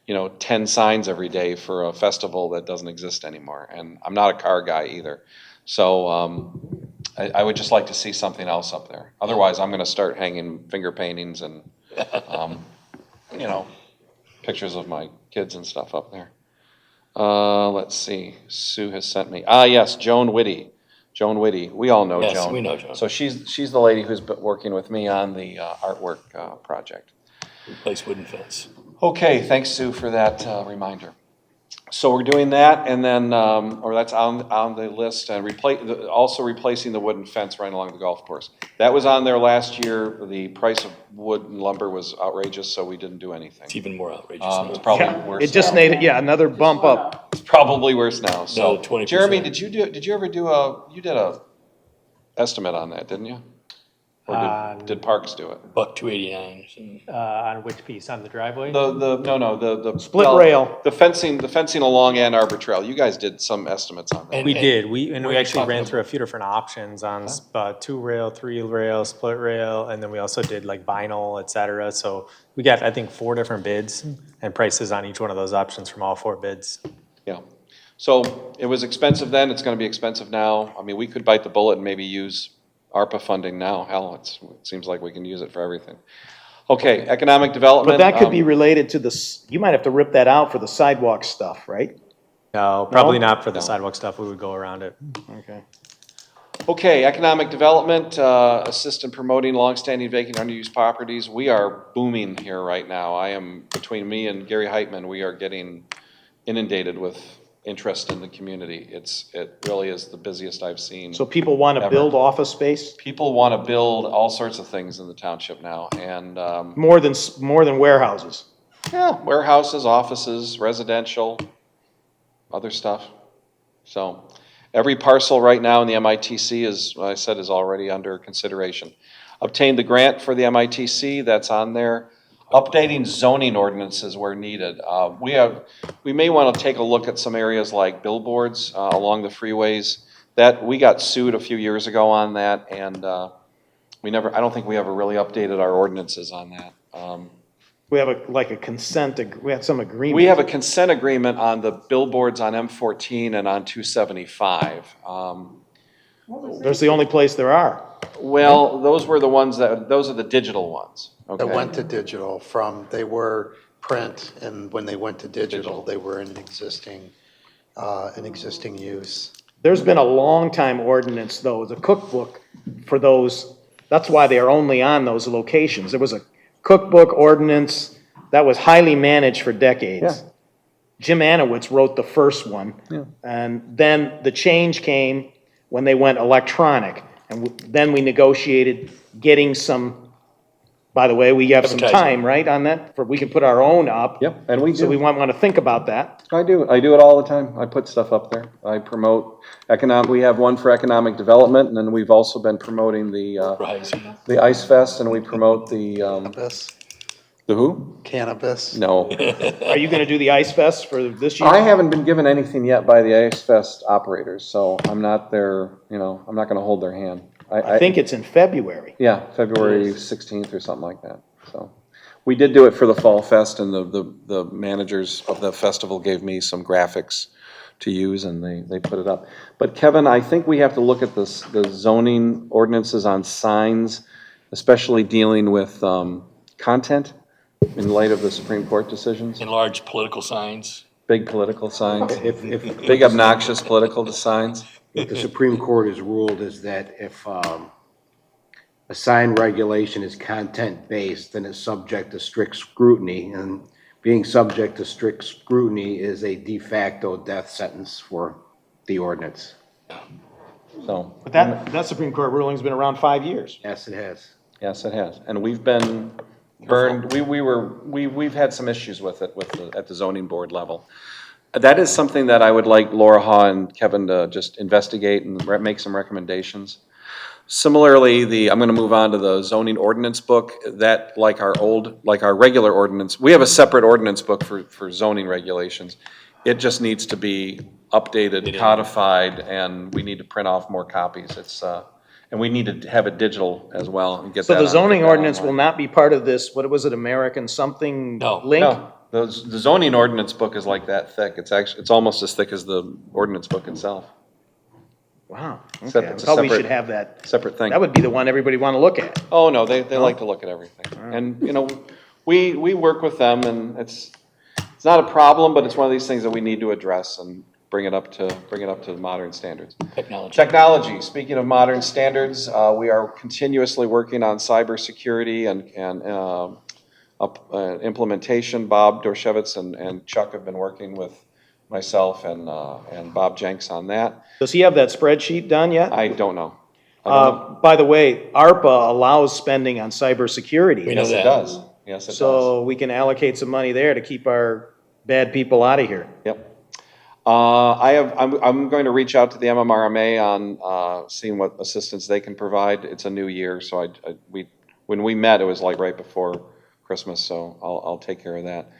10 signs every day for a festival that doesn't exist anymore. And I'm not a car guy either. So I would just like to see something else up there. Otherwise, I'm gonna start hanging finger paintings and, pictures of my kids and stuff up there. Let's see, Sue has sent me, yes, Joan Whitty. Joan Whitty, we all know Joan. Yes, we know Joan. So she's the lady who's been working with me on the artwork project. Replace wooden fence. Okay, thanks Sue for that reminder. So we're doing that, and then, or that's on the list, and also replacing the wooden fence right along the golf course. That was on there last year. The price of wood and lumber was outrageous, so we didn't do anything. It's even more outrageous It's now. probably Yeah, worse it just now. needed, another bump up. It's probably worse now, so. No, 20%. Jeremy, did you ever do you did a estimate on that, didn't you? Or did Parks do it? $1,289. On which piece? On the driveway? The Split rail. The fencing along Ann Arbor Trail. You guys did some estimates on that. We did. We What are you actually talking ran about? through a few different options on 2-rail, 3-rail, split rail, and then we also did like vinyl, et cetera. So we got, I think, 4 different bids and prices on each one of those options from all 4 bids. Yeah. So it was expensive then. It's going to be expensive now. I mean, we could bite the bullet and maybe use ARPA funding now. Hell, it seems like we can use it for everything. Okay, economic development. But that could be related to you might have to rip that out for the sidewalk stuff, right? No, probably No? not for the No. sidewalk stuff. We would go around it. Okay. Okay, economic development, assist in promoting longstanding vacant unused properties. We are booming here right now. Between me and Gary Heitman, we are getting inundated with interest in the community. It really is the busiest I've seen. So people want to ever. build office space? People want to build all sorts of things in the township now, and, More than warehouses? yeah, warehouses, offices, residential, other stuff. So, every parcel right now in the MITC is already under consideration. Obtained the grant for the MITC, that's on there. Updating zoning ordinances where needed. We may want to take a look at some areas like billboards along the freeways. We got sued a few years ago on that, and I don't think we ever really updated our ordinances on that. We have we have some agreement. We have a consent agreement on the billboards on M14 and on 275. That's the only place there are. Well, those were the ones those are the digital ones. Okay. That went to digital they were print, and when they went to digital, they were in an existing use. There's been a long time ordinance, though, the cookbook for those, that's why they are only on those locations. There was a cookbook ordinance that was highly managed for decades. Yeah. Jim Anowitz wrote the first one. Yeah. And then the change came when they went electronic. And then we negotiated getting some, by the way, we have some time, right, on that? We can put our own up. Yep, and we do. So we might want to think about that. I do it all the time. I put stuff up there. I promote we have one for economic development, and then we've also been promoting the Ice Fest, and we promote the who? Cannabis. No. Are you gonna do the Ice Fest for this year? I haven't been given anything yet by the Ice Fest operators, so I'm not their, I'm not gonna hold their hand. I think it's in February. Yeah, February 16th or something like that, so. We did do it for the Fall Fest, and the managers of the festival gave me some graphics to use, and they put it up. But Kevin, I think we have to look at the zoning ordinances on signs, especially dealing with content in light of the Supreme Court decisions. In large political signs. Big political signs. If Big obnoxious political signs. What the Supreme Court has ruled is that if a sign regulation is content-based, then it's subject to strict scrutiny, and being subject to strict scrutiny is a de facto death sentence for the ordinance. So. But that Supreme Court ruling's been around 5 years. Yes, it has. Yes, it has. And we've been burned, we've had some issues with it at the zoning board level. That is something that I would like Laura Haw and Kevin to just investigate and make some recommendations. Similarly, I'm gonna move on to the zoning ordinance book, that like our regular ordinance, we have a separate ordinance book for zoning regulations. It just needs to be updated, codified, and we need to print off more copies. And we need to have it digital as well and get that. So the zoning get that ordinance will online. not be part of this, what was it, American something link? No, the zoning ordinance book is like that thick. It's almost as thick as the ordinance book itself. Wow, Except okay, I it's a thought we separate- should have that. Separate thing. That would be the one everybody want to look at. Oh, no, they like to look at everything. And, we work with them, and it's not a problem, but it's one of these things that we need to address and bring it up to modern standards. Technology, speaking of modern standards, we are continuously working on cybersecurity and implementation. Bob Dorshevitz and Chuck have been working with myself and Bob Jenks on that. Does he have that spreadsheet done yet? I don't know. By the way, ARPA allows spending on cybersecurity. Yes, it does. Yes, it does. So we can allocate some money there to keep our bad people out of here. Yep. I'm going to reach out to the MMRMA on seeing what assistance they can provide. It's a new year, so when we met, it was like right before Christmas, so I'll take care of that.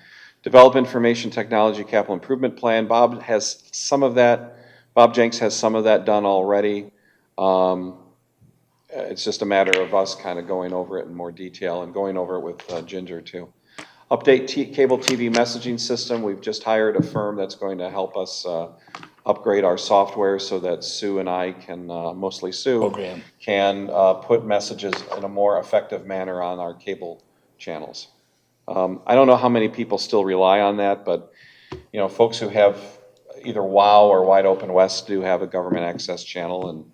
Develop information technology capital improvement plan. Bob has some of that. Bob Jenks has some of that done already. It's just a matter of us kind of going over it in more detail and going over it with Ginger too. Update cable TV messaging system. We've just hired a firm that's going to help us upgrade our software so that Sue and I can, mostly Sue, can put messages in a more effective manner on our cable channels. I don't know how many people still rely on that, but, you know, folks who have either WOW or Wide Open West do have a government access channel, and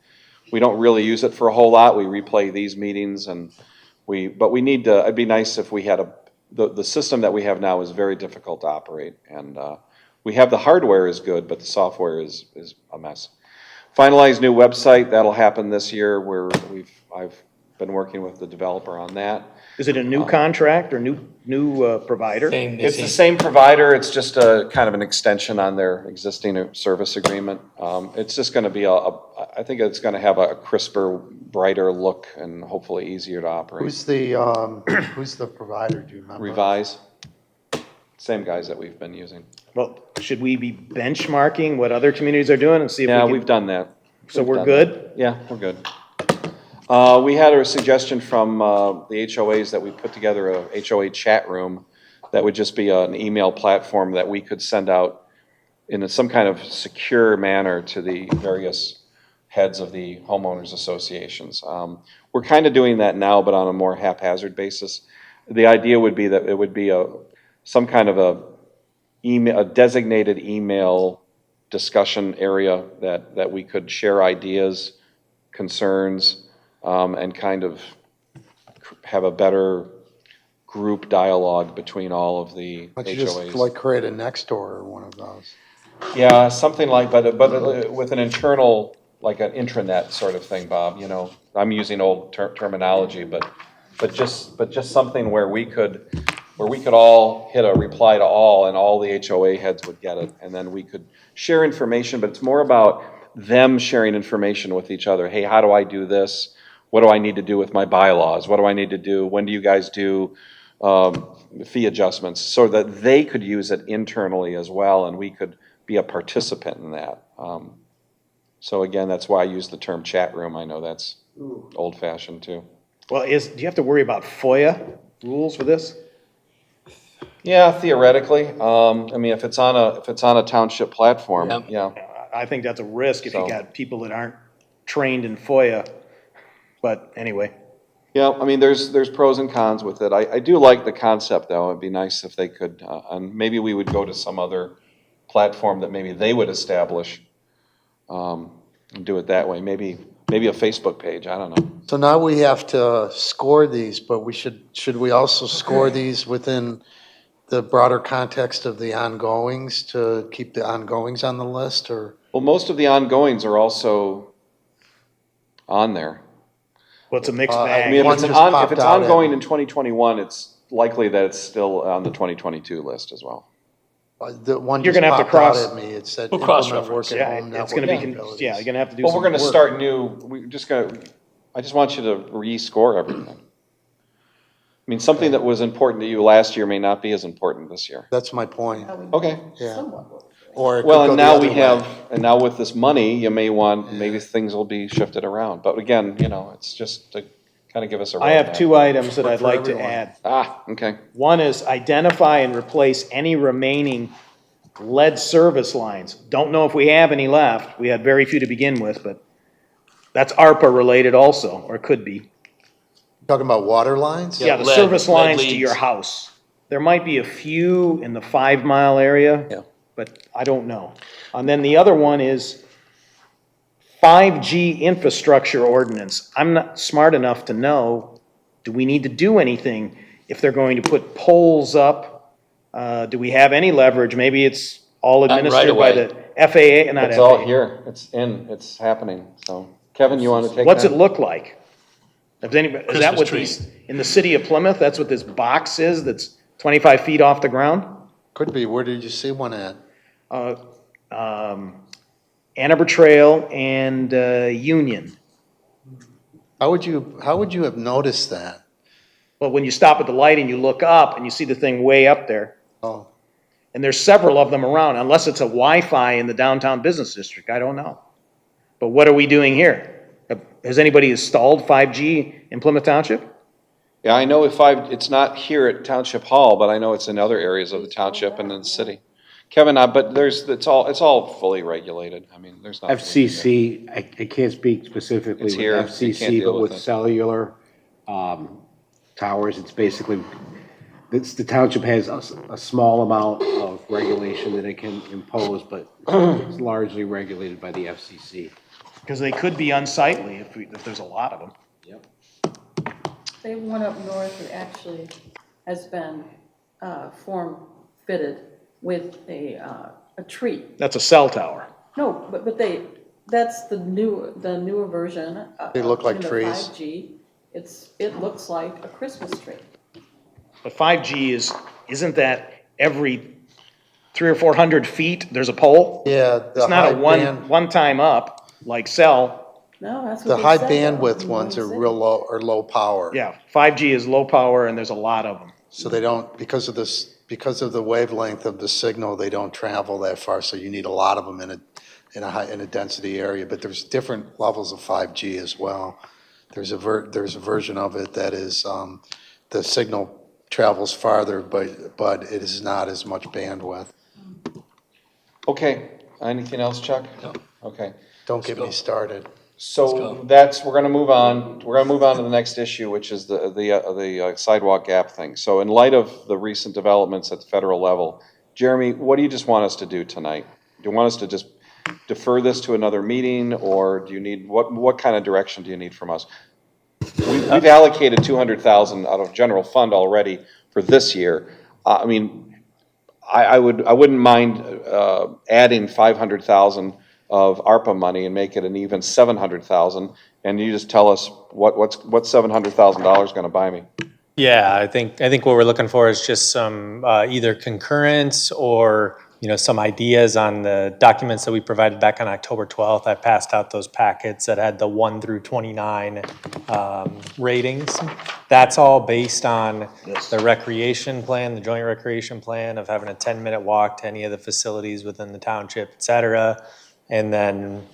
we don't really use it for a whole lot. We replay these meetings, and but we need to, it'd be nice if we had the system that we have now is very difficult to operate, and we have the hardware is good, but the software is a mess. Finalize new website, that'll happen this year, where I've been working with the developer on that. Is it a new contract or new provider? It's the same provider, it's just a kind of an extension on their existing service agreement. It's just gonna be I think it's gonna have a crisper, brighter look and hopefully easier to operate. Who's the provider, do you remember? Revise, same guys that we've been using. Well, should we be benchmarking what other communities are doing and see if we Yeah, can? we've done that. So we're good? Yeah, we're good. We had a suggestion from the HOAs that we put together a HOA chat room that would just be an email platform that we could send out in some kind of secure manner to the various heads of the homeowners associations. We're kind of doing that now, but on a more haphazard basis. The idea would be that it would be some kind of a designated email discussion area that we could share ideas, concerns, and kind of have a better group dialogue between all of the Why don't HOAs. you just like create a Nextdoor or one of those? Yeah, something like, but with an internal, like an intranet sort of thing, Bob, you know. I'm using old terminology, but just something where we could all hit a reply to all, and all the HOA heads would get it, and then we could share information, but it's more about them sharing information with each other. Hey, how do I do this? What do I need to do with my bylaws? What do I need to do? When do you guys do fee adjustments? So that they could use it internally as well, and we could be a participant in that. So again, that's why I use the term chat room. I know that's old-fashioned too. Well, do you have to worry about FOIA rules for this? Yeah, theoretically. I mean, if it's on a township platform, yeah. I think that's a risk if you So- got people that aren't trained in FOIA, but anyway. Yeah, I mean, there's pros and cons with it. I do like the concept, though. It'd be nice if they could, and maybe we would go to some other platform that maybe they would establish, and do it that way. Maybe a Facebook page, I don't know. So now we have to score these, but should we also score these within the broader context of the ongoings to keep the ongoings on the list, or? Well, most of the ongoings are also on there. Well, it's a mixed I bag. mean, One if just popped it's out at ongoing me. in 2021, it's likely that it's still on the 2022 list as well. The one You're just gonna have to popped out cross- at me, it said We'll implement cross-reference. work Yeah, at home it's gonna be, network capabilities. yeah, you're gonna have to do Well, some we're gonna work. start new, I just want you to rescore everything. I mean, something that was important to you last year may not be as important this year. That's my point, Okay. yeah. Or it Well, could and go now the we other have, way. and now with this money, you may want, maybe things will be shifted around. But again, you know, it's just to kind of give us a roadmap. I have two items that I'd For like to everyone. add. Okay. One is identify and replace any remaining lead service lines. Don't know if we have any left. We had very few to begin with, but that's ARPA related also, or could be. Talking about water lines? Yeah, the lead- service lead lines to leads. your house. There might be a few in the 5 mile area. Yeah. But I don't know. And then the other one is 5G infrastructure ordinance. I'm not smart enough to know, do we need to do anything if they're going to put poles up? Do we have any leverage? Maybe it's all Not right administered by away. the FAA, not It's all FAA. here. It's happening. So Kevin, you want to take that? What's it look like? Is that Christmas what tree. these, in the city of Plymouth, that's what this box is that's 25 feet off the ground? Could be, where did you see one at? Ann Arbor Trail and Union. How would you have noticed that? Well, when you stop at the light and you look up and you see the thing way up there, Oh, and there's several of them around, unless it's a Wi-Fi in the downtown business district, I don't know. But what are we doing here? Has anybody installed 5G in Plymouth Township? Yeah, I know it's not here at Township Hall, but I know it's in other areas of the township and in the city. Kevin, but it's all fully regulated. I mean, there's not. FCC, I can't speak specifically It's with here. You can't FCC, deal but with with it. cellular towers, it's basically the township has a small amount of regulation that it can impose, but it's largely regulated by the FCC. Because they could be unsightly if there's a lot of them. Yep. They have one up north that actually has been form fitted with a tree. That's a cell tower. No, but that's the newer version. They look like in the trees. 5G. It looks like a Christmas tree. But 5G isn't that every 300 or 400 feet, there's a pole? Yeah. It's not a one time up, like cell. No, that's The what they high said, though, bandwidth in ones are one city. real low, or low power. Yeah, 5G is low power and there's a lot of them. So they don't, because of the wavelength of the signal, they don't travel that far, so you need a lot of them in a density area. But there's different levels of 5G as well. There's a version of it that is, the signal travels farther, but it is not as much bandwidth. Okay, anything else, Chuck? No. Okay. Don't get me started. So we're gonna move on to the next issue, which is the sidewalk gap thing. So in light of the recent developments at the federal level, Jeremy, what do you just want us to do tonight? Do you want us to just defer this to another meeting, or do you need, what kind of direction do you need from us? We've allocated 200,000 out of general fund already for this year. I mean, I wouldn't mind adding 500,000 of ARPA money and make it an even 700,000. And you just tell us what's $700,000 going to buy me? Yeah, I think what we're looking for is just some either concurrence or some ideas on the documents that we provided back on October 12th. I passed out those packets that had the 1 through 29 ratings. That's all based on the recreation plan, the joint recreation plan of having a 10-minute walk to any of the facilities within the township, et cetera. And then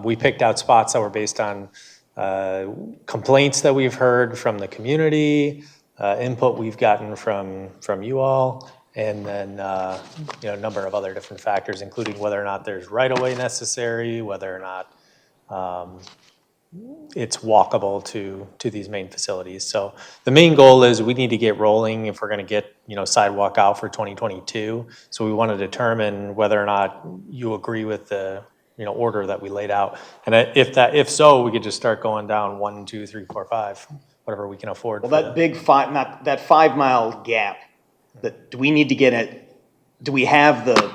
we picked out spots that were based on complaints that we've heard from the community, input we've gotten from you all, and then a number of other different factors, including whether or not there's right-of-way necessary, whether or not it's walkable to these main facilities. So the main goal is we need to get rolling if we're going to get sidewalk out for 2022. So we want to determine whether or not you agree with the order that we laid out. And if so, we could just start going down 1, 2, 3, 4, 5, whatever we can afford. Well, that big that 5 mile gap, do we need to get it? Do we have the,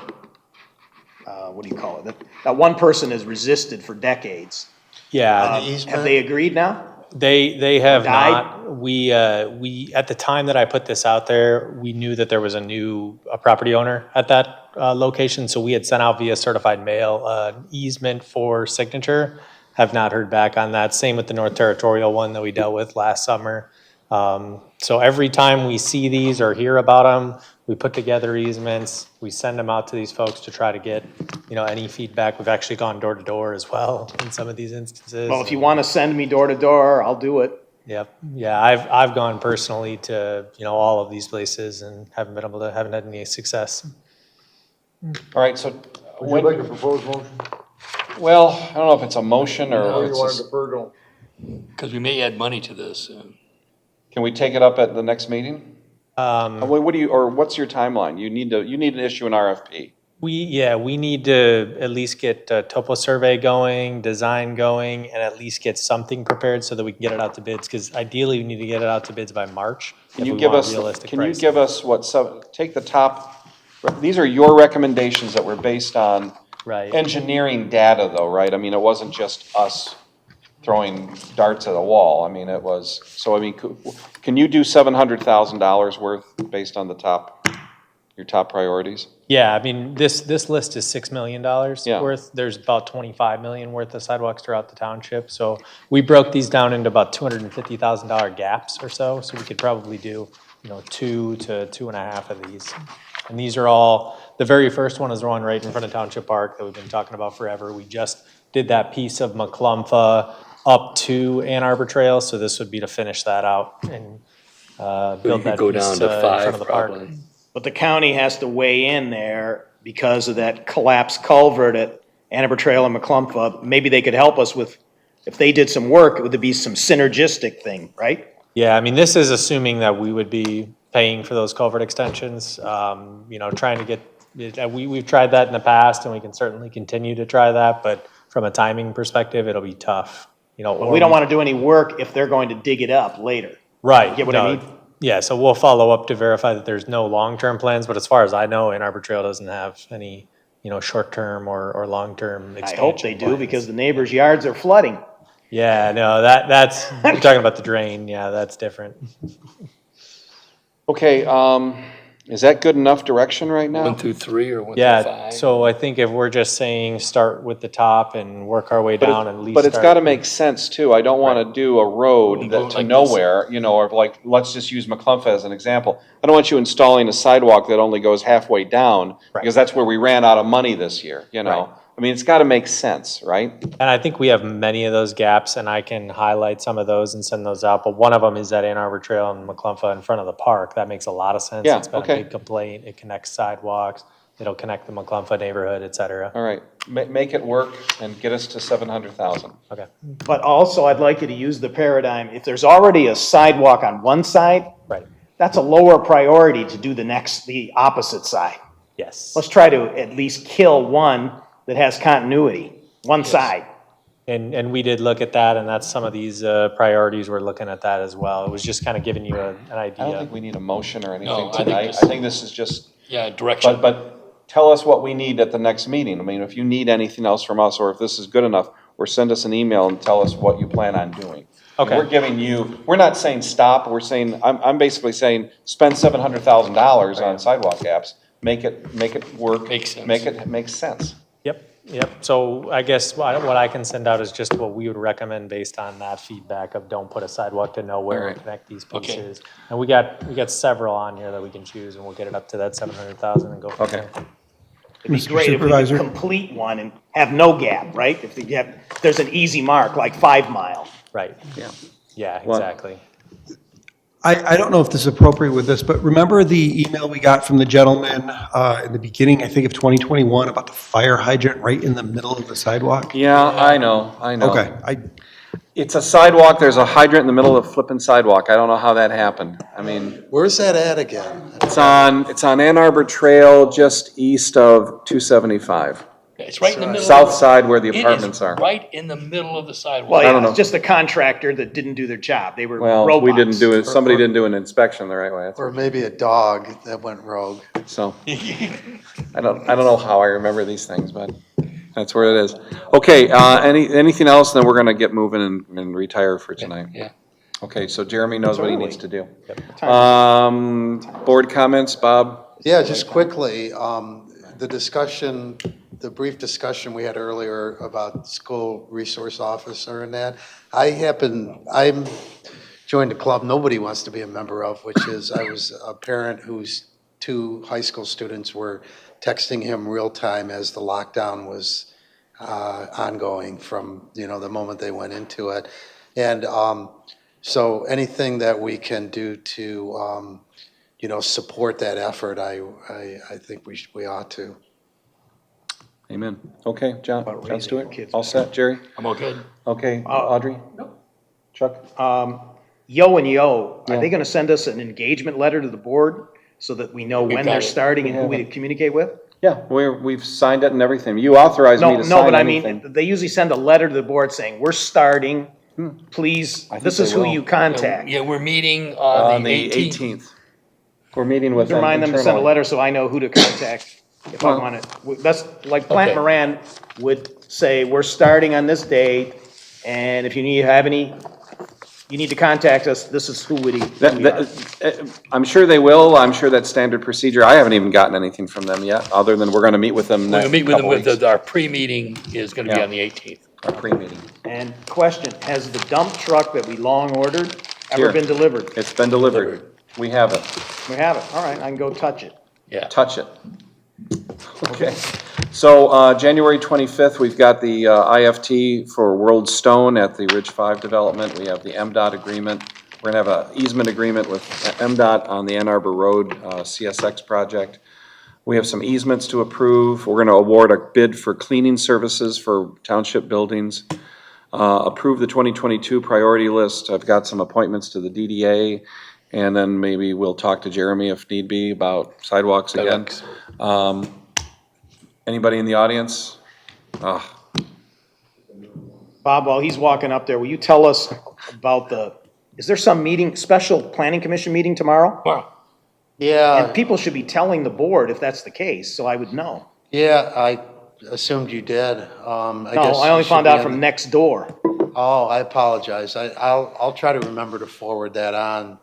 what do you call it? That one person has resisted for decades. Yeah. Have they agreed now? They have Died? not. We at the time that I put this out there, we knew that there was a property owner at that location, so we had sent out via certified mail easement for signature. Have not heard back on that. Same with the North Territorial one that we dealt with last summer. So every time we see these or hear about them, we put together easements. We send them out to these folks to try to get any feedback. We've actually gone door to door as well in some of these instances. Well, if you want to send me door to door, I'll do it. Yep. Yeah, I've gone personally to all of these places and haven't had any success. All right, so Would you like a proposed motion? well, I don't know if it's a motion or Or you it's want to just, defer to? Because we may add money to this. can we take it up at the next meeting? What's your timeline? You need to issue an RFP. We need to at least get a topo survey going, design going, and at least get something prepared so that we can get it out to bids, because ideally we need to get it out to bids by March. Can you give us take the top, these are your recommendations that were based on Right. engineering data though, right? I mean, it wasn't just us throwing darts at a wall. I mean, it was, so I mean, can you do $700,000 worth based on your top priorities? Yeah, I mean, this list is $6 million Yeah. worth. There's about 25 million worth of sidewalks throughout the township. So we broke these down into about $250,000 gaps or so. So we could probably do, 2 to 2.5 of these. And these are all, the very first one is the one right in front of Township Park that we've been talking about forever. We just did that piece of McClumpha up to Ann Arbor Trail. So this would be to finish that out and build that go piece down to in 5 front of the park. probably. But the county has to weigh in there because of that collapsed culvert at Ann Arbor Trail and McClumpha. Maybe they could help us with, if they did some work, it would be some synergistic thing, right? Yeah, I mean, this is assuming that we would be paying for those culvert extensions. You know, trying to get, we've tried that in the past, and we can certainly continue to try that, but from a timing perspective, it'll be tough, you know. But we don't want to do any work if they're going to dig it up later. Right. Get what I no, mean? Yeah, so we'll follow up to verify that there's no long-term plans, but as far as I know, Ann Arbor Trail doesn't have any, you know, short-term or long-term I expansion hope they do, plans. because the neighbors' yards are flooding. Yeah, no, that's, you're talking about the drain, yeah, that's different. Okay, is that good enough direction right now? 1 through 3 or 1 through Yeah, 5? so I think if we're just saying start with the top and work our way down and at least But it's start- gotta make sense too. I don't wanna do a road Go that to like this. nowhere, you know, or like, let's just use McClumph as an example. I don't want you installing a sidewalk that only goes halfway down, because that's where we ran out of money this year, you know? I mean, it's gotta make sense, right? And I think we have many of those gaps, and I can highlight some of those and send those out. But one of them is that Ann Arbor Trail and McClumpha in front of the park. That makes a lot of sense. Yeah, It's been okay. a big complaint. It connects sidewalks. It'll connect the McClumpha neighborhood, et cetera. All right, make it work and get us to 700,000. Okay. But also, I'd like you to use the paradigm, if there's already a sidewalk on one side, Right. that's a lower priority to do the opposite side. Yes. Let's try to at least kill one that has continuity, one side. And we did look at that, and that's some of these priorities. We're looking at that as well. It was just kind of giving you an I don't idea. think we need a motion or anything No, I think tonight. this- I think this is just, Yeah, direction. but tell us what we need at the next meeting. I mean, if you need anything else from us, or if this is good enough, or send us an email and tell us what you plan on doing. Okay. We're giving you, we're not saying stop, we're saying, I'm basically saying, spend $700,000 on sidewalk gaps. Make it work. Makes sense. Make it make sense. Yep. So I guess what I can send out is just what we would recommend based on that feedback of don't put a sidewalk to nowhere and Alright. connect these Okay. pieces. And we got several on here that we can choose, and we'll get it up to that 700,000 and go from Okay. there. It'd be Mr. great if we Supervisor? could complete one and have no gap, right? If there's an easy mark, like 5 Mile. Right. Yeah. Yeah, Well- exactly. I don't know if this is appropriate with this, but remember the email we got from the gentleman in the beginning, I think of 2021, about the fire hydrant right in the middle of the sidewalk? Yeah, I know. Okay, It's a sidewalk, there's a hydrant in the middle of the flipping sidewalk. I don't know how that happened. I mean, Where's that at again? it's on Ann Arbor Trail, just east of 275. It's right in the middle. South side where the It is apartments are. right in the middle of the sidewalk. Well, I don't yeah, know. it's just a contractor that didn't do their job. They were Well, robots. we didn't do it, somebody didn't do an inspection the right way, that's Or maybe a dog that went rogue. so. I don't know how I remember these things, but that's where it is. Okay, anything else, then we're gonna get moving and retire for tonight. Yeah. Okay, so Jeremy knows what he needs to do. Time. Board comments, Bob? Yeah, just quickly, the brief discussion we had earlier about school resource officer and that, I'm joined a club nobody wants to be a member of, which is, I was a parent whose 2 high school students were texting him real time as the lockdown was ongoing from, the moment they went into it. And so anything that we can do to, support that effort, I think we ought to. Amen. Okay, John raising Stewart, kids. all set, Jerry? I'm all good. Okay, Audrey? Chuck? Yo and Yo, Yeah. are they gonna send us an engagement letter to the board so that we know We when got they're it. starting and who We we have communicate with? Yeah, we've signed it and everything. You authorized me No, to no, sign but I anything. mean, they usually send a letter to the board saying, we're starting, please, I think this is they who will. you contact. Yeah, we're meeting on the 18th. We're meeting with them Remind them to send a internally. letter so I know who to contact if I Well- want it. That's like Plant Okay. Moran would say, we're starting on this date, and if you need to contact us, this is who we are. I'm sure they will. I'm sure that's standard procedure. I haven't even gotten anything from them yet, other than we're gonna meet with them We'll next meet with them couple with, weeks. our pre-meeting is gonna be Yeah. on the 18th. Our pre-meeting. And question, has the dump truck that we long ordered ever Here. been delivered? It's been delivered. We have it. We have it, all right, I can go touch it. Yeah. Touch it. Okay. So, January 25th, we've got the IFT for World Stone at the Ridge 5 development. We have the MDOT agreement. We're gonna have an easement agreement with MDOT on the Ann Arbor Road CSX project. We have some easements to approve. We're gonna award a bid for cleaning services for township buildings. Approve the 2022 priority list. I've got some appointments to the DDA And then maybe we'll talk to Jeremy if need be about sidewalks again. Anybody in the audience? Bob, while he's walking up there, will you tell us about is there some meeting, special planning commission meeting tomorrow? Wow. Yeah. And people should be telling the board if that's the case, so I would know. Yeah, I assumed you did. No, I only found out from next door. Oh, I apologize. I'll try to remember to forward that on.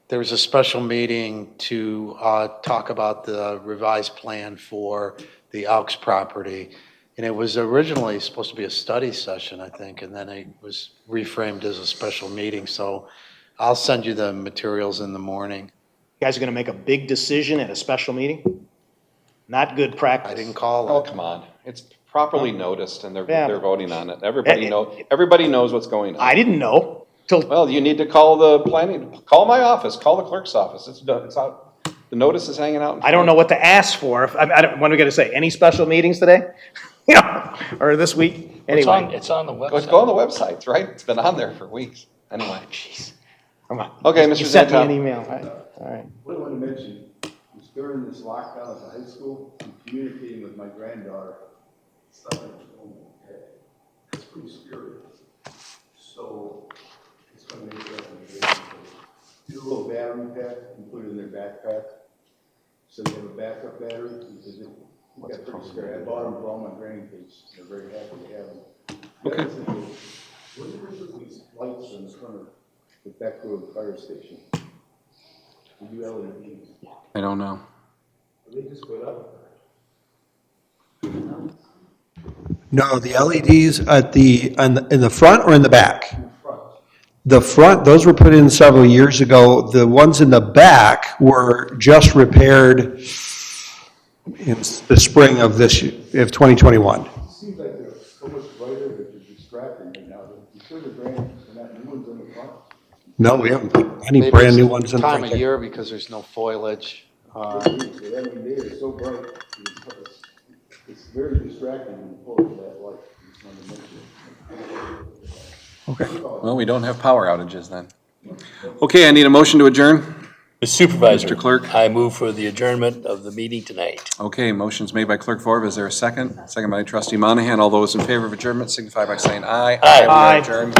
There was a special meeting to talk about the revised plan for the Elks property. And it was originally supposed to be a study session, I think, and then it was reframed as a special meeting. So I'll send you the materials in the morning. You guys are gonna make a big decision at a special meeting? Not good practice. I didn't call Oh, it. come on. It's properly noticed and Yeah. they're voting on it. Everybody knows what's going on. I didn't know till, Well, you need to call call my office, call the clerk's office. It's out, the notice is hanging out. I don't know what to ask for. What are we gonna say? Any special meetings today? Yeah, or this week? Anyway. It's on the website. Go on the websites, right? It's been on there for weeks. Anyway. Jeez. Come on. Okay, Mr. You sent me an Zantown. email. All right. What I want to mention is during this lockdown at the high school, I'm communicating with my granddaughter. Stuff like, oh, okay. It's pretty scary. So it's going to make a recommendation. Do a little battery pack and put it in their backpack. So they have a backup battery. Because it got pretty scary. I bought them for all my grandkids. They're very happy to have them. Okay. What do they put these lights in the front of the back row of the fire station? The new LEDs. I don't know. They just put up. No, the LEDs in the front or in the back? The front, those were put in several years ago. The ones in the back were just repaired in the spring of 2021. It seems like they're so much brighter that they're distracting right now. You sure the brand, they're not new ones in the front? No, we haven't put any Maybe brand it's new the ones in. time right of there. year because there's no foliage. They are so bright, it's very distracting when you pull it that light. Just wanted to mention it. Okay. Well, we don't have power outages then. Okay, I need a motion to adjourn. The supervisor. Mr. Clerk. I move for the adjournment of the meeting tonight. Okay, motion's made by Clerk Vorba. Is there a second? Second by Trustee Monahan. All those in favor of adjournment signify by saying aye. Aye. We are adjourned.